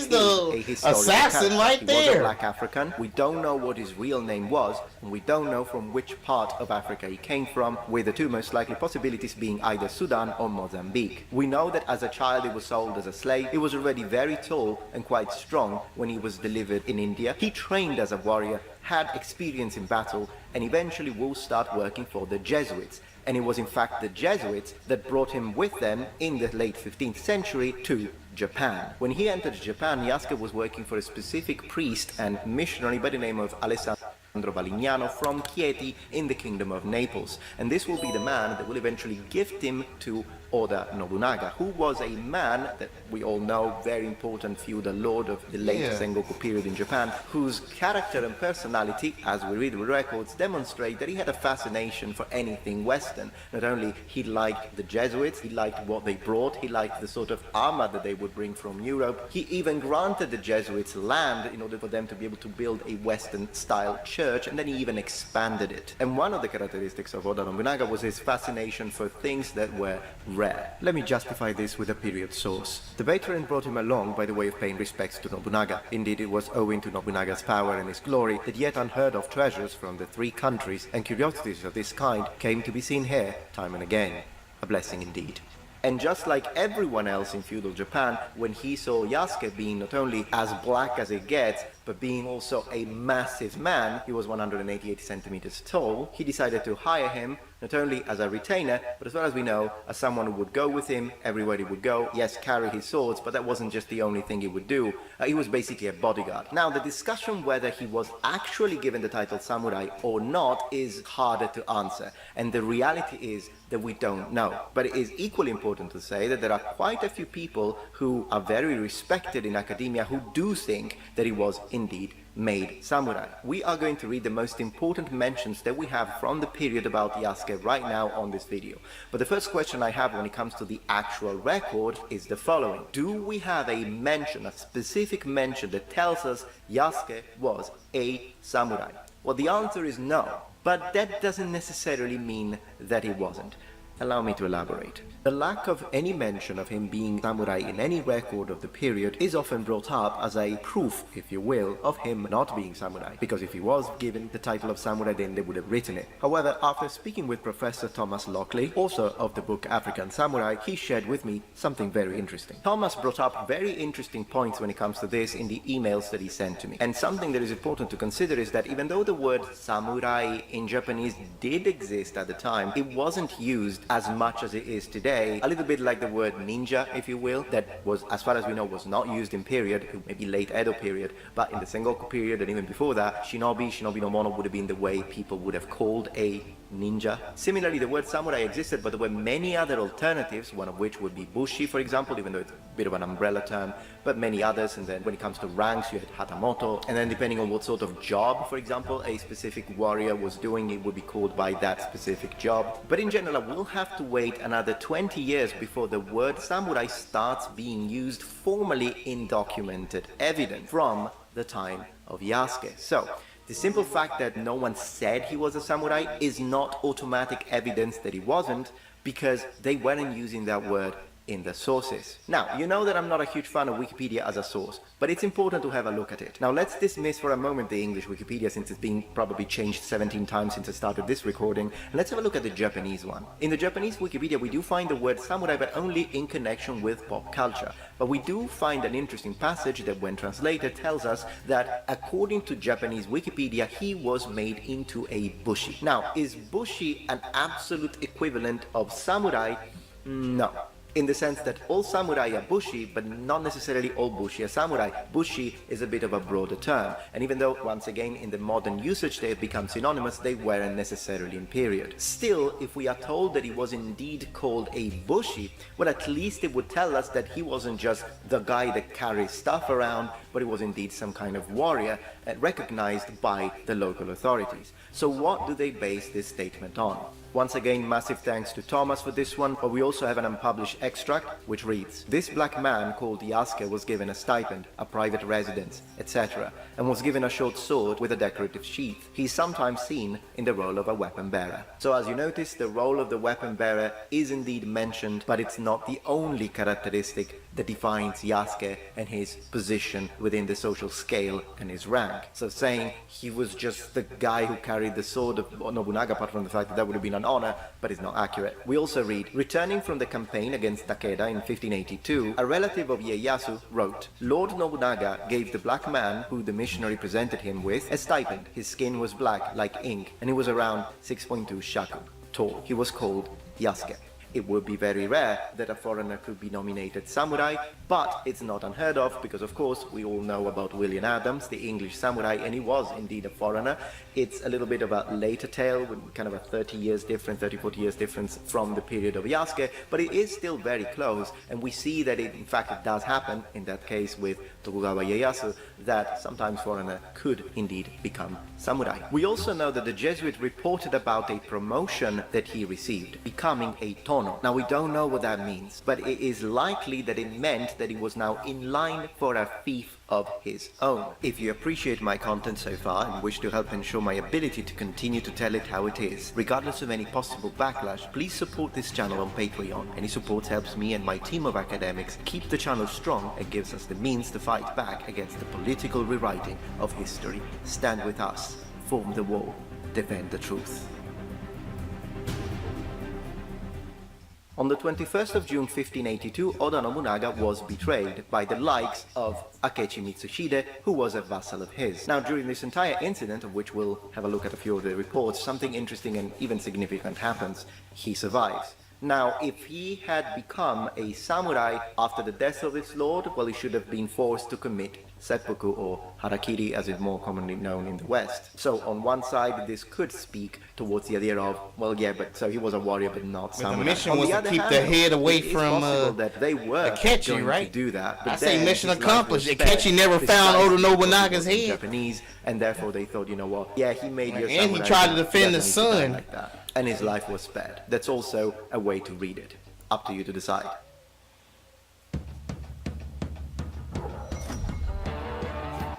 the assassin right there. He was a black African. We don't know what his real name was, and we don't know from which part of Africa he came from, with the two most likely possibilities being either Sudan or Mozambique. We know that as a child he was sold as a slave. He was already very tall and quite strong when he was delivered in India. He trained as a warrior, had experience in battle, and eventually will start working for the Jesuits. And it was in fact the Jesuits that brought him with them in the late 15th century to Japan. When he entered Japan, Yasuke was working for a specific priest and missionary by the name of Alessandro Balignano from Chieti in the Kingdom of Naples. And this will be the man that will eventually gift him to Oda Nobunaga, who was a man that we all know, very important feudal lord of the late Sengoku period in Japan, whose character and personality, as we read the records, demonstrate that he had a fascination for anything Western. Not only he liked the Jesuits, he liked what they brought, he liked the sort of armor that they would bring from Europe. He even granted the Jesuits land in order for them to be able to build a Western-style church, and then he even expanded it. And one of the characteristics of Oda Nobunaga was his fascination for things that were rare. Let me justify this with a period source. The veteran brought him along by the way of paying respects to Nobunaga. Indeed, it was owing to Nobunaga's power and his glory that yet unheard of treasures from the three countries and curiosities of this kind came to be seen here time and again. A blessing indeed. And just like everyone else in feudal Japan, when he saw Yasuke being not only as black as it gets, but being also a massive man, he was 188 centimeters tall, he decided to hire him not only as a retainer, but as far as we know, as someone who would go with him everywhere he would go. Yes, carry his swords, but that wasn't just the only thing he would do. He was basically a bodyguard. Now, the discussion whether he was actually given the title samurai or not is harder to answer, and the reality is that we don't know. But it is equally important to say that there are quite a few people who are very respected in academia who do think that he was indeed made samurai. We are going to read the most important mentions that we have from the period about Yasuke right now on this video. But the first question I have when it comes to the actual record is the following. Do we have a mention, a specific mention that tells us Yasuke was a samurai? Well, the answer is no, but that doesn't necessarily mean that he wasn't. Allow me to elaborate. The lack of any mention of him being samurai in any record of the period is often brought up as a proof, if you will, of him not being samurai, because if he was given the title of samurai, then they would have written it. However, after speaking with Professor Thomas Lockley, author of the book African Samurai, he shared with me something very interesting. Thomas brought up very interesting points when it comes to this in the emails that he sent to me. And something that is important to consider is that even though the word samurai in Japanese did exist at the time, it wasn't used as much as it is today. A little bit like the word ninja, if you will, that was, as far as we know, was not used in period, maybe late Edo period, but in the Sengoku period and even before that, shinobi no mono would have been the way people would have called a ninja. Similarly, the word samurai existed, but there were many other alternatives, one of which would be bushi, for example, even though it's a bit of an umbrella term, but many others. And then when it comes to ranks, you had hatamoto, and then depending on what sort of job, for example, a specific warrior was doing, it would be called by that specific job. But in general, we'll have to wait another 20 years before the word samurai starts being used formally in documented evidence from the time of Yasuke. So, the simple fact that no one said he was a samurai is not automatic evidence that he wasn't, because they weren't using that word in the sources. Now, you know that I'm not a huge fan of Wikipedia as a source, but it's important to have a look at it. Now, let's dismiss for a moment the English Wikipedia, since it's been probably changed 17 times since I started this recording, and let's have a look at the Japanese one. In the Japanese Wikipedia, we do find the word samurai, but only in connection with pop culture. But we do find an interesting passage that, when translated, tells us that, according to Japanese Wikipedia, he was made into a bushi. Now, is bushi an absolute equivalent of samurai? No. In the sense that all samurai are bushi, but not necessarily all bushi are samurai. Bushi is a bit of a broader term, and even though, once again, in the modern usage they have become synonymous, they weren't necessarily in period. Still, if we are told that he was indeed called a bushi, well, at least it would tell us that he wasn't just the guy that carries stuff around, but he was indeed some kind of warrior, recognized by the local authorities. So what do they base this statement on? Once again, massive thanks to Thomas for this one, but we also have an unpublished extract which reads: "This black man called Yasuke was given a stipend, a private residence, etc., and was given a short sword with a decorative sheath. He is sometimes seen in the role of a weapon bearer." So as you notice, the role of the weapon bearer is indeed mentioned, but it's not the only characteristic that defines Yasuke and his position within the social scale and his rank. So saying he was just the guy who carried the sword of Nobunaga, apart from the fact that that would have been an honor, but it's not accurate. We also read, "Returning from the campaign against Takeda in 1582, a relative of Ieyasu wrote, Lord Nobunaga gave the black man who the missionary presented him with a stipend. His skin was black like ink, and he was around 6.2 shaku tall. He was called Yasuke." It would be very rare that a foreigner could be nominated samurai, but it's not unheard of because, of course, we all know about William Adams, the English samurai, and he was indeed a foreigner. It's a little bit of a later tale, with kind of a 30 years difference, 30, 40 years difference from the period of Yasuke, but it is still very close, and we see that in fact it does happen, in that case with Tokugawa Ieyasu, that sometimes foreigner could indeed become samurai. We also know that the Jesuit reported about a promotion that he received, becoming a tono. Now, we don't know what that means, but it is likely that it meant that he was now in line for a fief of his own. If you appreciate my content so far and wish to help ensure my ability to continue to tell it how it is, regardless of any possible backlash, please support this channel on Patreon. Any support helps me and my team of academics keep the channel strong and gives us the means to fight back against the political rewriting of history. Stand with us, form the wall, defend the truth. On the 21st of June 1582, Oda Nobunaga was betrayed by the likes of Akechi Mitsuhide, who was a vassal of his. Now, during this entire incident, of which we'll have a look at a few of the reports, something interesting and even significant happens. He survives. Now, if he had become a samurai after the death of his lord, well, he should have been forced to commit seppuku, or harakiri as it's more commonly known in the West. So on one side, this could speak towards the idea of, well, yeah, but so he was a warrior but not samurai. The mission was to keep the head away from that they were Akechi, right? To do that. But I say mission accomplished. Akechi never found Oda Nobunaga's head. Japanese, and therefore they thought, you know what? Yeah, he made you a samurai. And he tried to defend his son. Like that. And his life was spared. That's also a way to read it. Up to you to decide.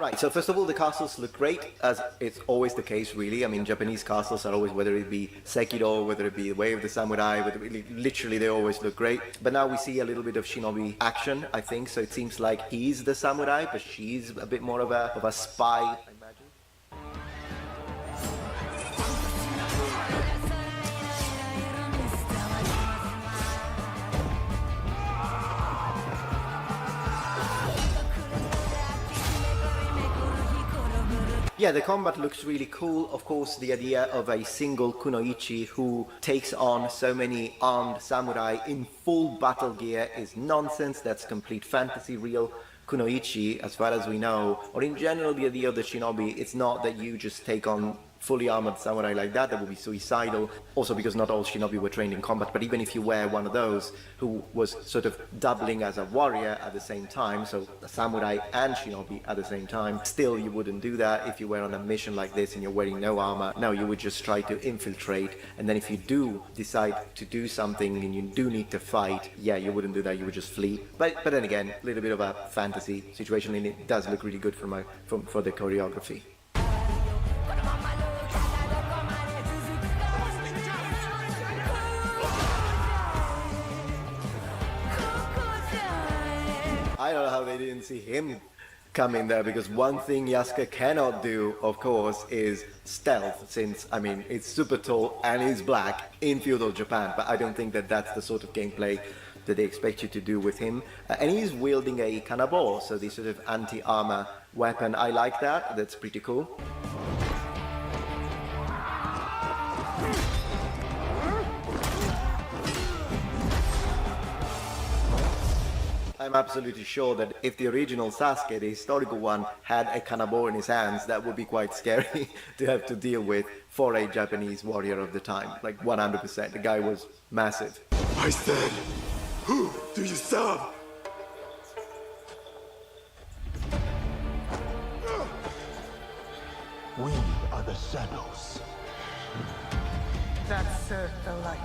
Right, so first of all, the castles look great, as it's always the case, really. I mean, Japanese castles are always, whether it be Sekiro, whether it be the Way of the Samurai, literally they always look great. But now we see a little bit of shinobi action, I think, so it seems like he's the samurai, but she's a bit more of a spy, I imagine. Yeah, the combat looks really cool. Of course, the idea of a single kunoichi who takes on so many armed samurai in full battle gear is nonsense. That's complete fantasy. Real kunoichi, as far as we know, or in general the idea of the shinobi, it's not that you just take on fully armored samurai like that would be suicidal. Also because not all shinobi were trained in combat, but even if you were one of those who was sort of doubling as a warrior at the same time, so a samurai and shinobi at the same time, still you wouldn't do that if you were on a mission like this and you're wearing no armor. No, you would just try to infiltrate, and then if you do decide to do something and you do need to fight, yeah, you wouldn't do that, you would just flee. But then again, a little bit of a fantasy situation, and it does look really good for the choreography. I don't know how they didn't see him come in there, because one thing Yasuke cannot do, of course, is stealth, since, I mean, it's super tall and he's black in feudal Japan, but I don't think that that's the sort of gameplay that they expect you to do with him. And he's wielding a kanabo, so this sort of anti-armor weapon. I like that, that's pretty cool. I'm absolutely sure that if the original Sasuke, the historical one, had a kanabo in his hands, that would be quite scary to have to deal with for a Japanese warrior of the time. Like 100%. The guy was massive. I said, who do you serve? We are the shadows. That serve the light.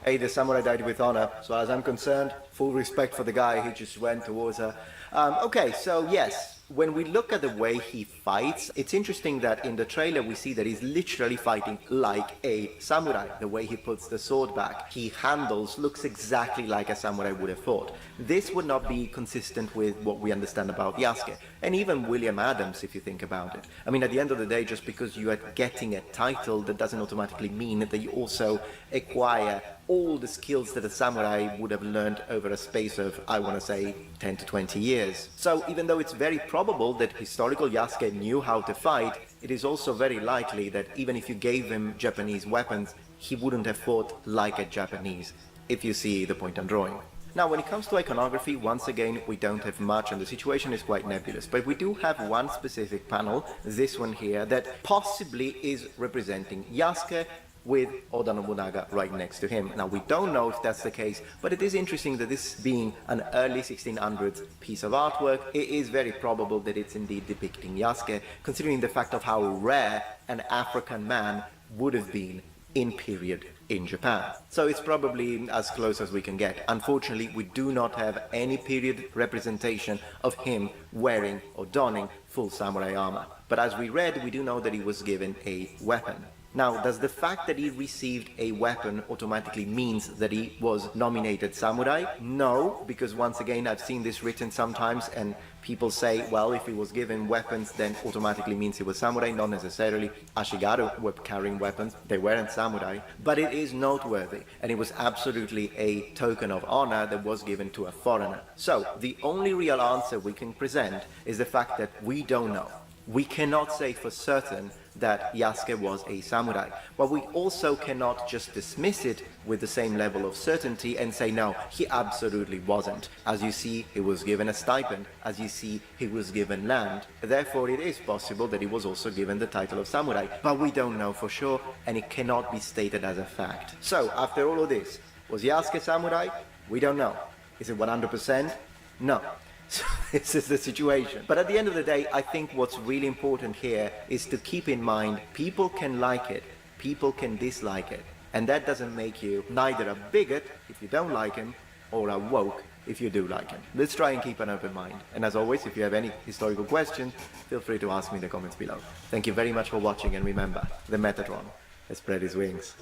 Hey, the samurai died with honor, so as I'm concerned, full respect for the guy who just went towards her. Okay, so yes, when we look at the way he fights, it's interesting that in the trailer we see that he's literally fighting like a samurai. The way he puts the sword back, he handles, looks exactly like a samurai would have fought. This would not be consistent with what we understand about Yasuke, and even William Adams, if you think about it. I mean, at the end of the day, just because you are getting a title, that doesn't automatically mean that you also acquire all the skills that a samurai would have learned over a space of, I want to say, 10 to 20 years. So even though it's very probable that historical Yasuke knew how to fight, it is also very likely that even if you gave him Japanese weapons, he wouldn't have fought like a Japanese, if you see the point I'm drawing. Now, when it comes to iconography, once again, we don't have much and the situation is quite nebulous, but we do have one specific panel, this one here, that possibly is representing Yasuke with Oda Nobunaga right next to him. Now, we don't know if that's the case, but it is interesting that this being an early 1600s piece of artwork, it is very probable that it's indeed depicting Yasuke, considering the fact of how rare an African man would have been in period in Japan. So it's probably as close as we can get. Unfortunately, we do not have any period representation of him wearing or donning full samurai armor. But as we read, we do know that he was given a weapon. Now, does the fact that he received a weapon automatically means that he was nominated samurai? No, because once again, I've seen this written sometimes and people say, well, if he was given weapons, then automatically means he was samurai. Not necessarily. Ashigaru were carrying weapons. They weren't samurai. But it is noteworthy, and it was absolutely a token of honor that was given to a foreigner. So, the only real answer we can present is the fact that we don't know. We cannot say for certain that Yasuke was a samurai, but we also cannot just dismiss it with the same level of certainty and say, no, he absolutely wasn't. As you see, he was given a stipend. As you see, he was given land. Therefore, it is possible that he was also given the title of samurai, but we don't know for sure, and it cannot be stated as a fact. So, after all of this, was Yasuke samurai? We don't know. Is it 100%? No. So this is the situation. But at the end of the day, I think what's really important here is to keep in mind people can like it, people can dislike it. And that doesn't make you neither a bigot if you don't like him or a woke if you do like him. Let's try and keep an open mind. And as always, if you have any historical questions, feel free to ask me in the comments below. Thank you very much for watching, and remember, the Metatron has spread his wings.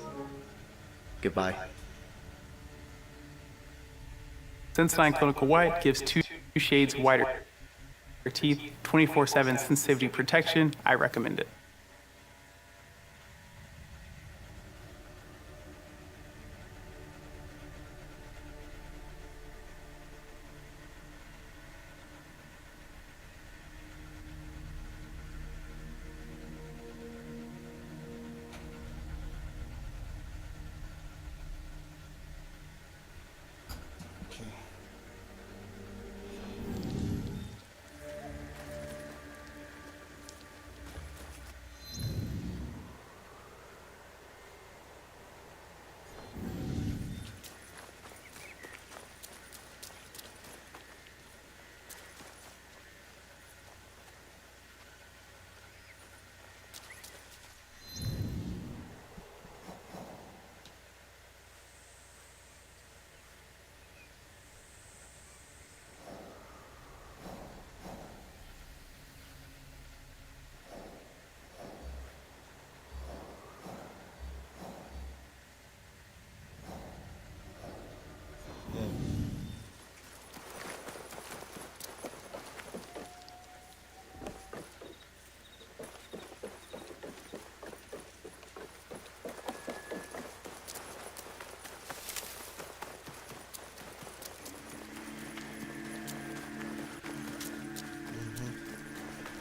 Goodbye. Sensodyne Clinical White gives 2 shades whiter teeth, 24/7 sensitivity protection. I recommend it.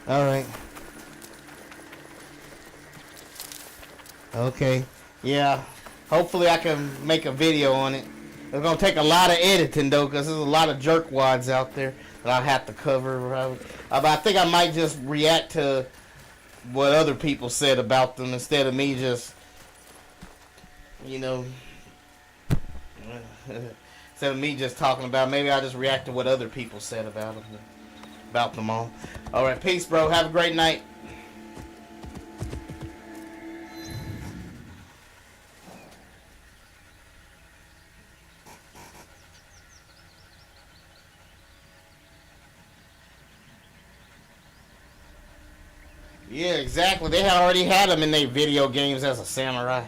All right. Okay. Yeah. Hopefully I can make a video on it. It's gonna take a lot of editing though, because there's a lot of jerkwads out there that I have to cover. But I think I might just react to what other people said about them instead of me just, you know, instead of me just talking about. Maybe I'll just react to what other people said about them all. All right, peace, bro. Have a great night. Yeah, exactly. They had already had him in their video games as a samurai.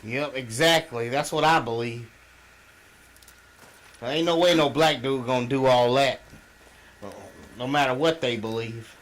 Yep, exactly. That's what I believe. There ain't no way no black dude gonna do all that. No matter what they believe.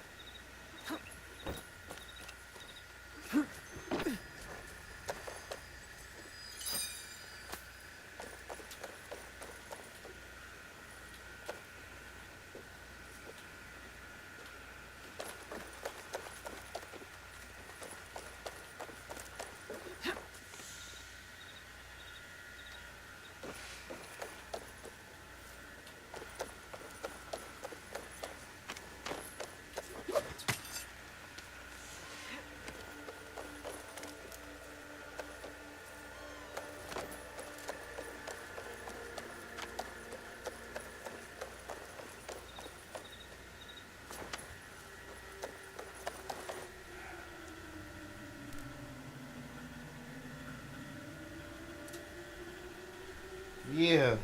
Yeah.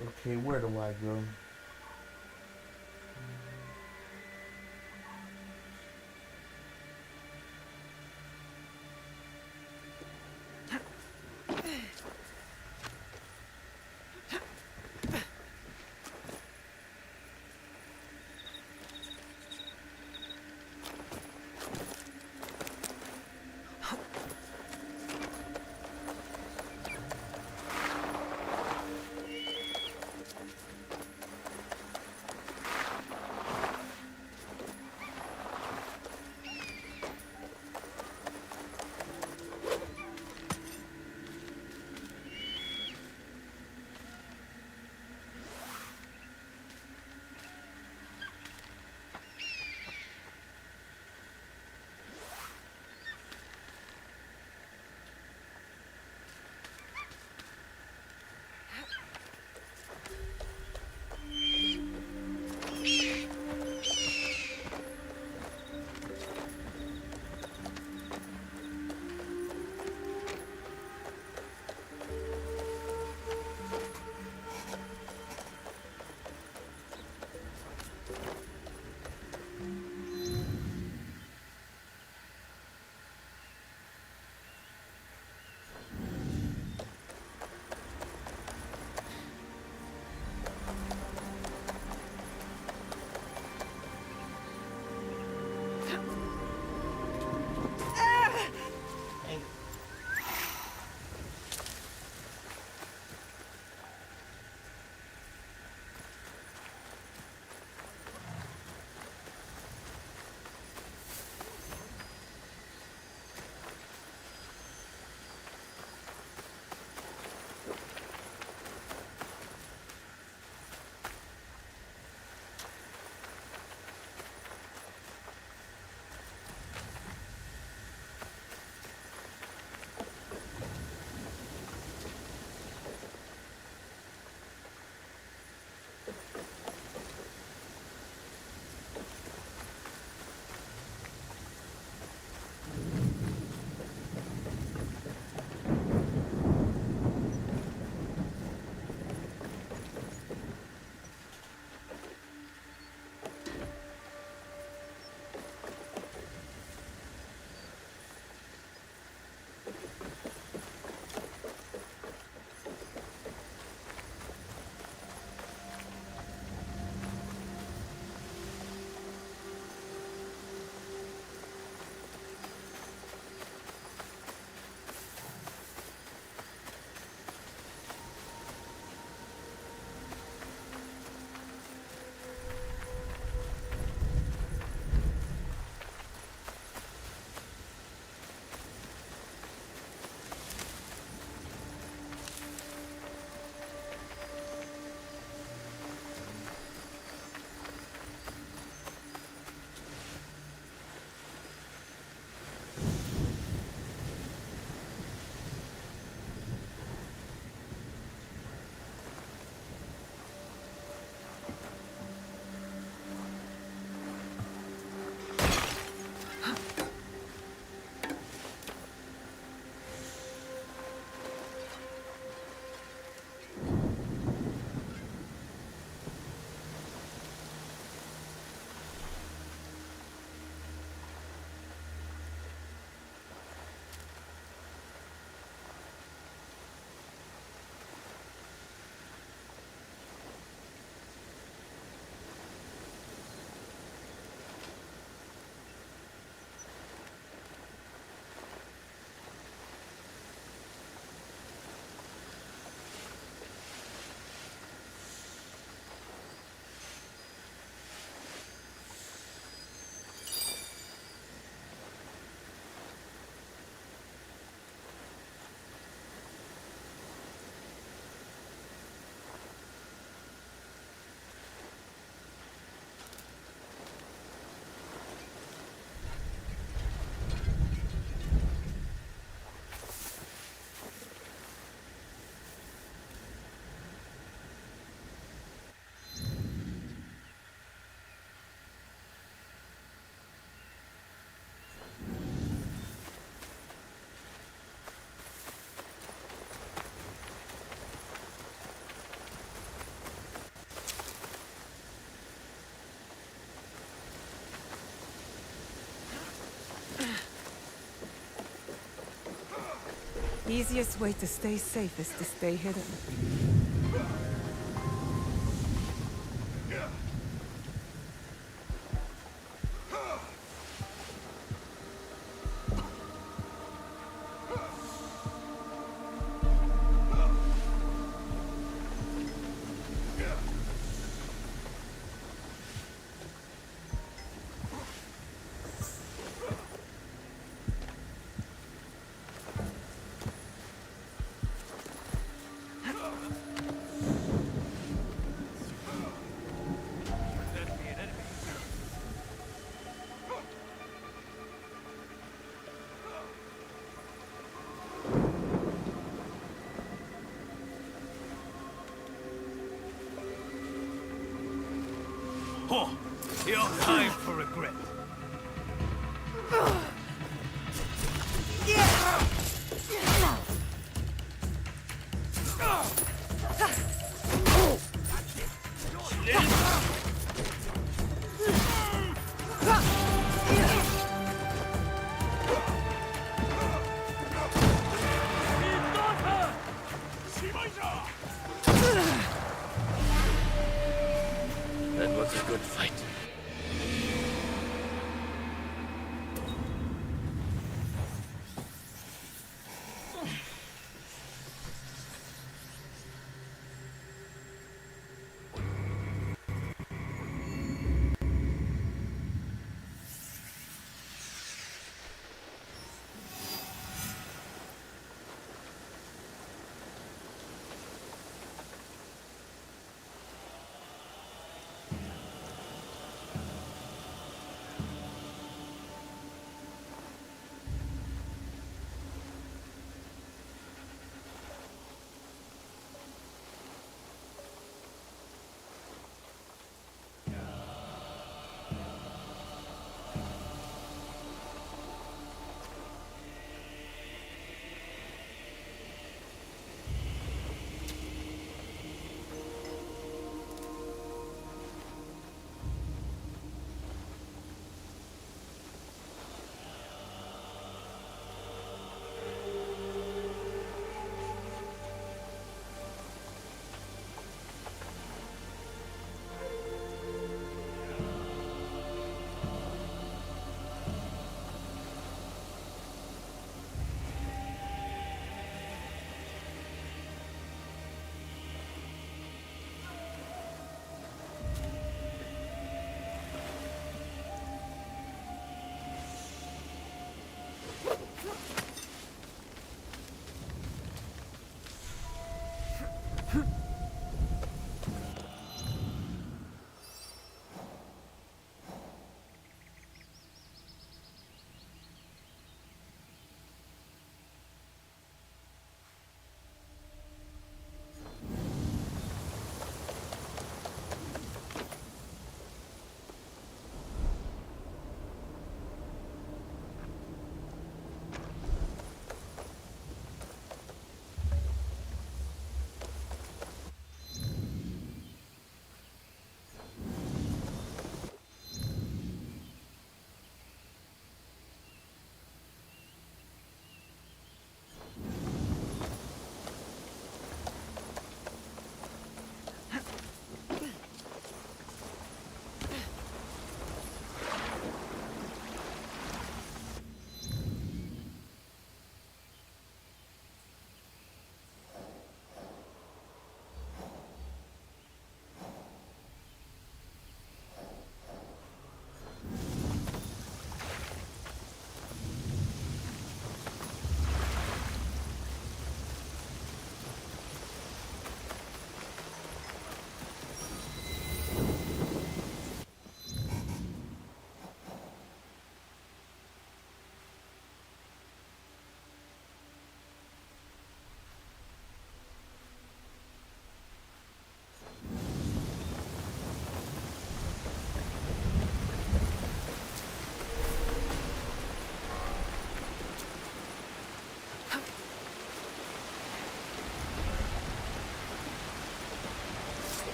Okay, where do I go? Easiest way to stay safe is to stay hidden. Oh, your time for regret. That was a good fight.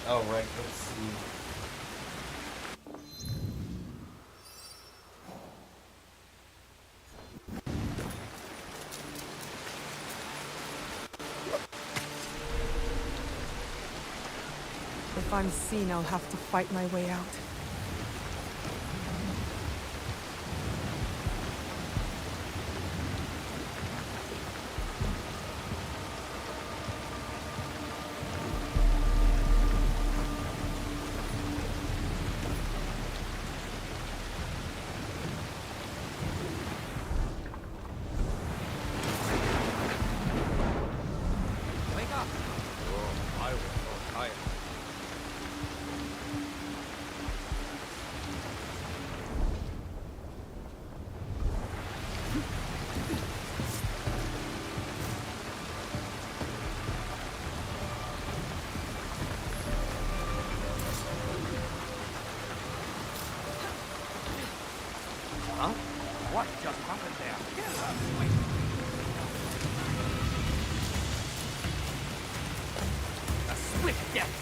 All right, let's see. If I'm seen, I'll have to fight my way out. Huh? What just happened there? A swift death!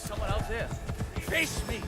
Someone out there. Face me!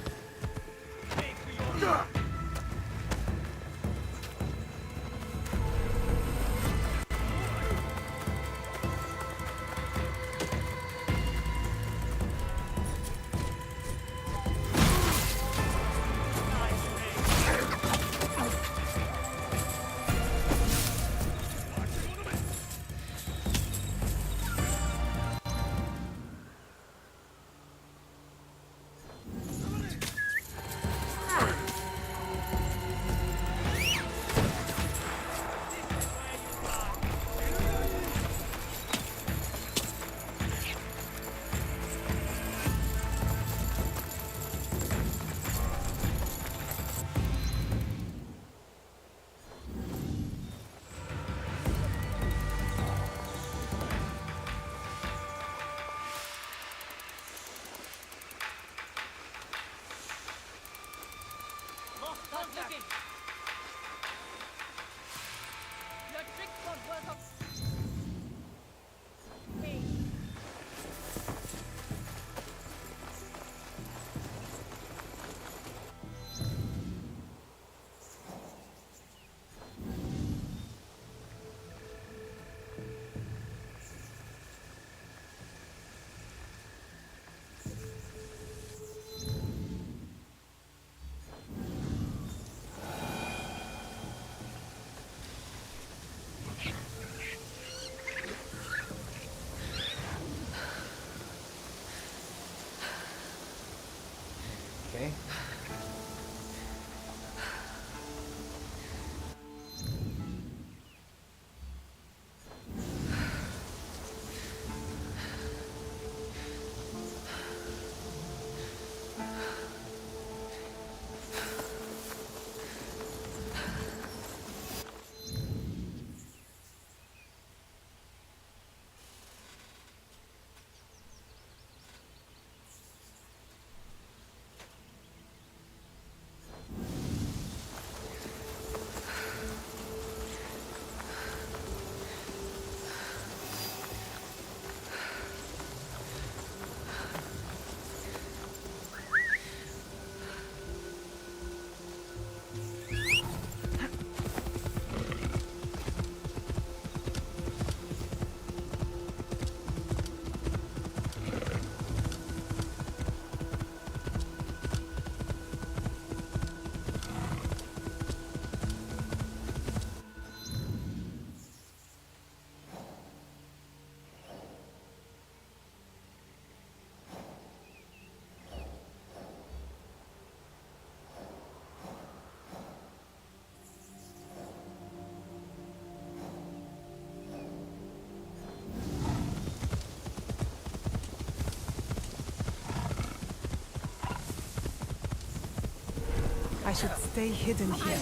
I should stay hidden here.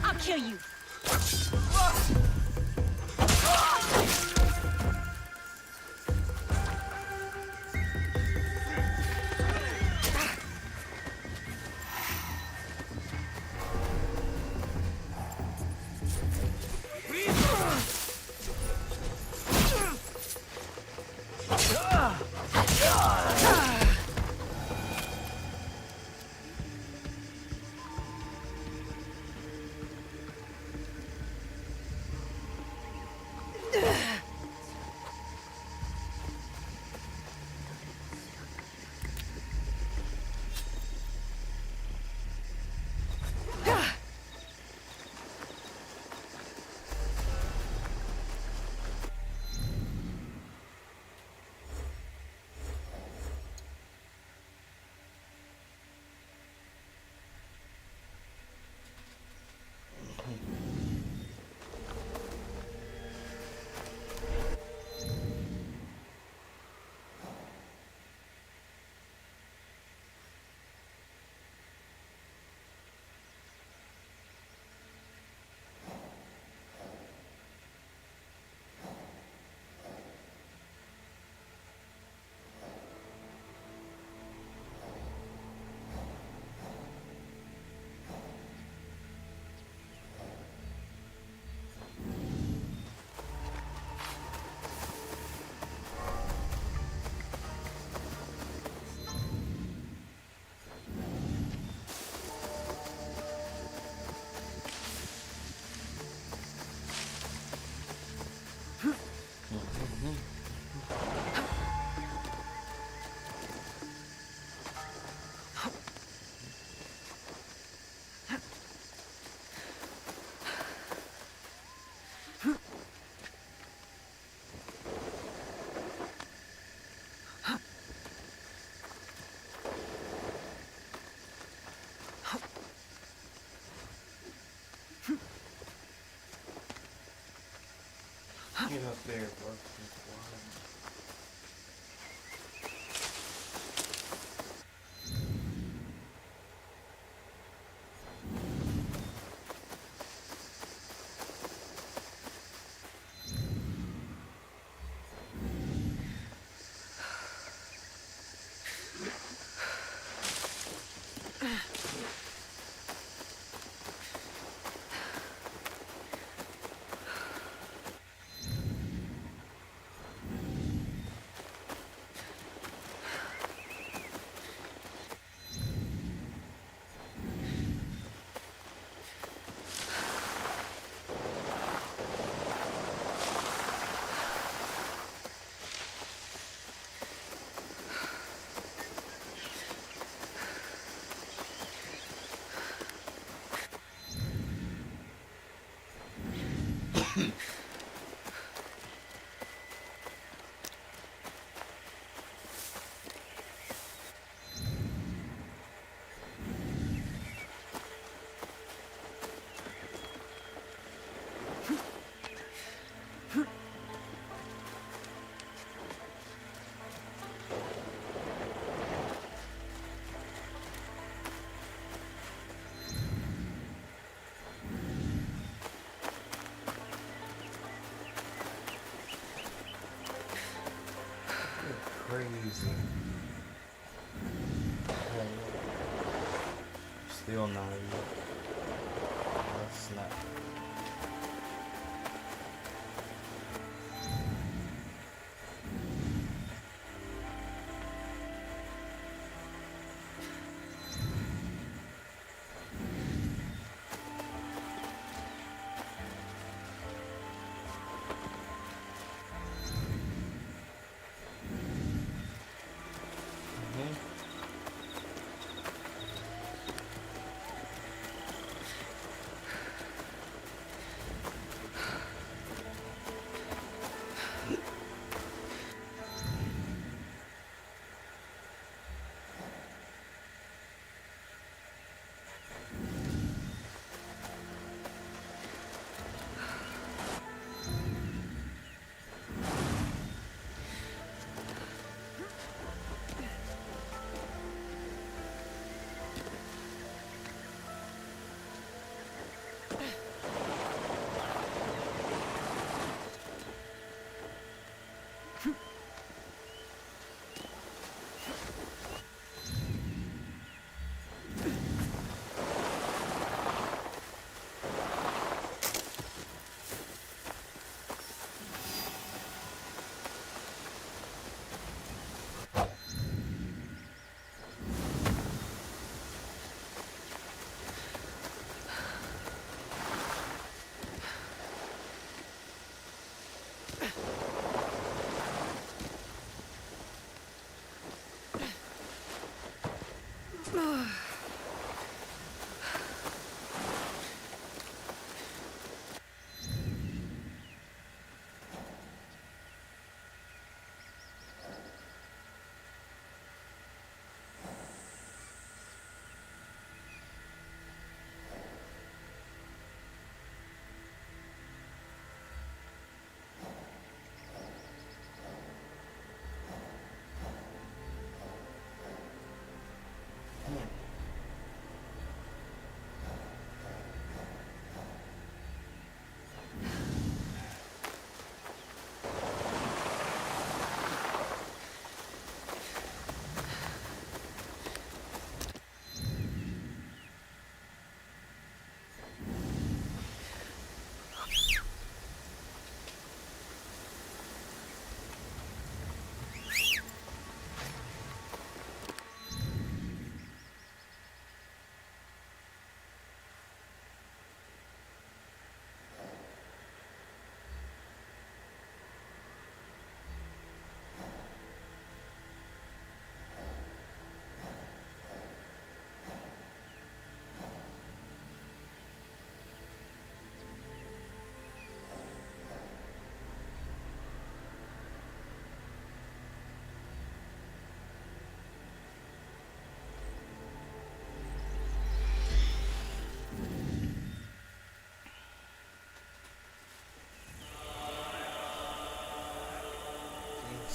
I'll kill you. Get up there, bro. Crazy. Still not even. That's not.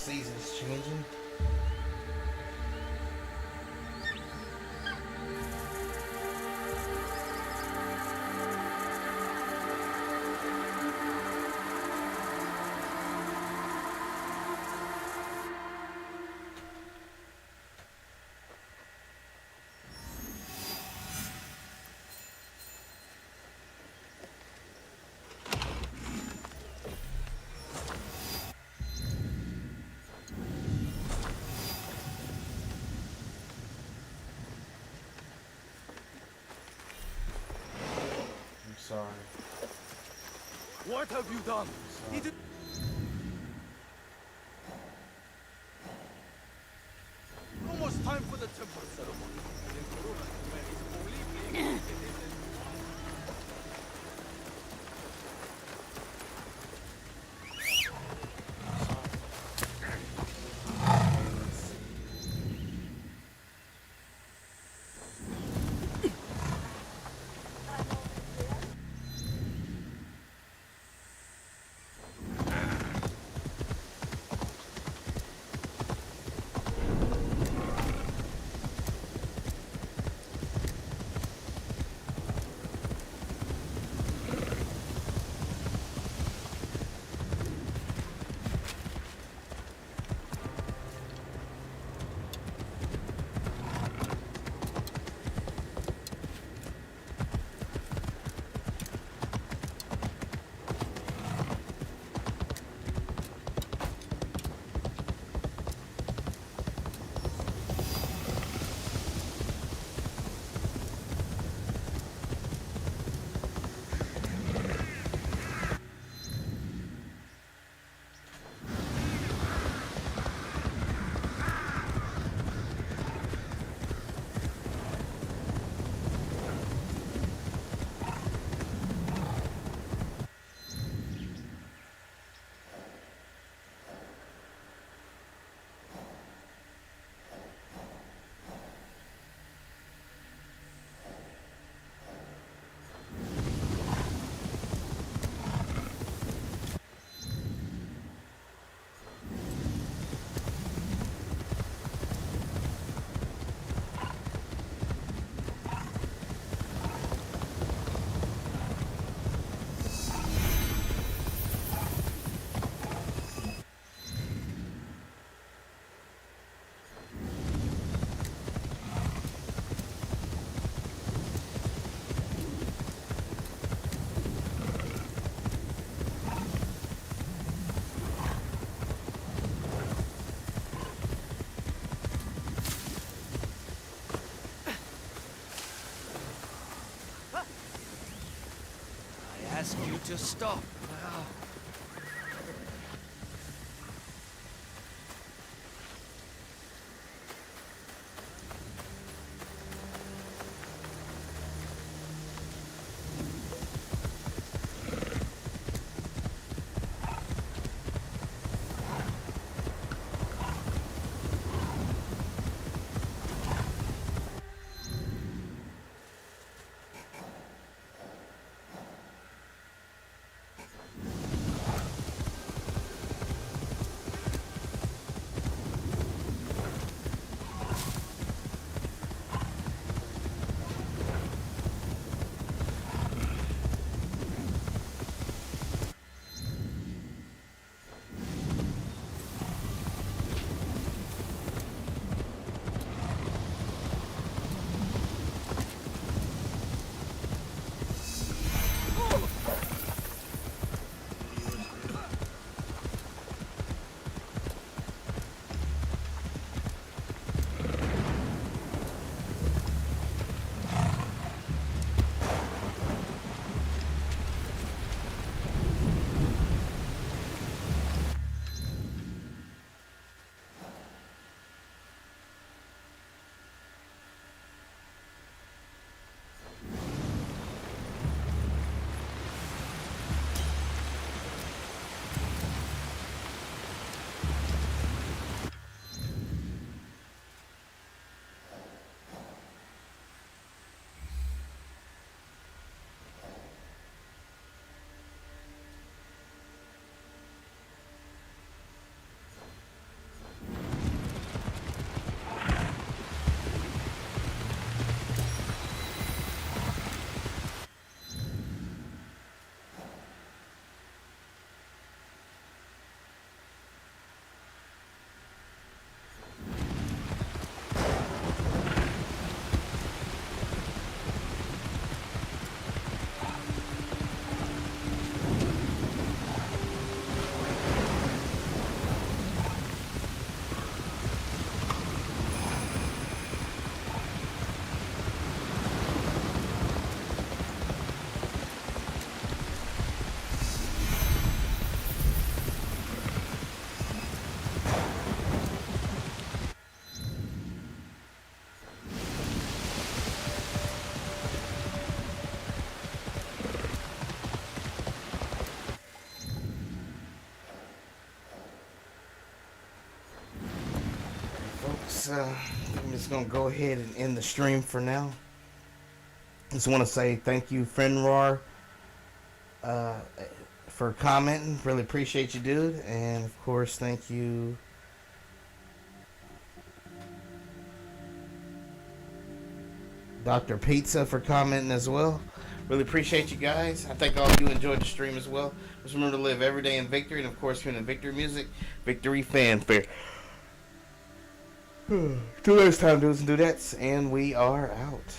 seasons changing. Sorry. What have you done? He did. Almost time for the temple ceremony. Ask you to stop. guys, I'm just gonna go ahead and end the stream for now. Just want to say thank you, Fenrar, for commenting. Really appreciate you, dude. And of course, thank you, Dr. Pizza, for commenting as well. Really appreciate you guys. I think all of you enjoyed the stream as well. Just remember to live every day in victory, and of course, here in victory music, victory fanfare. Till next time, dudes and dudettes, and we are out.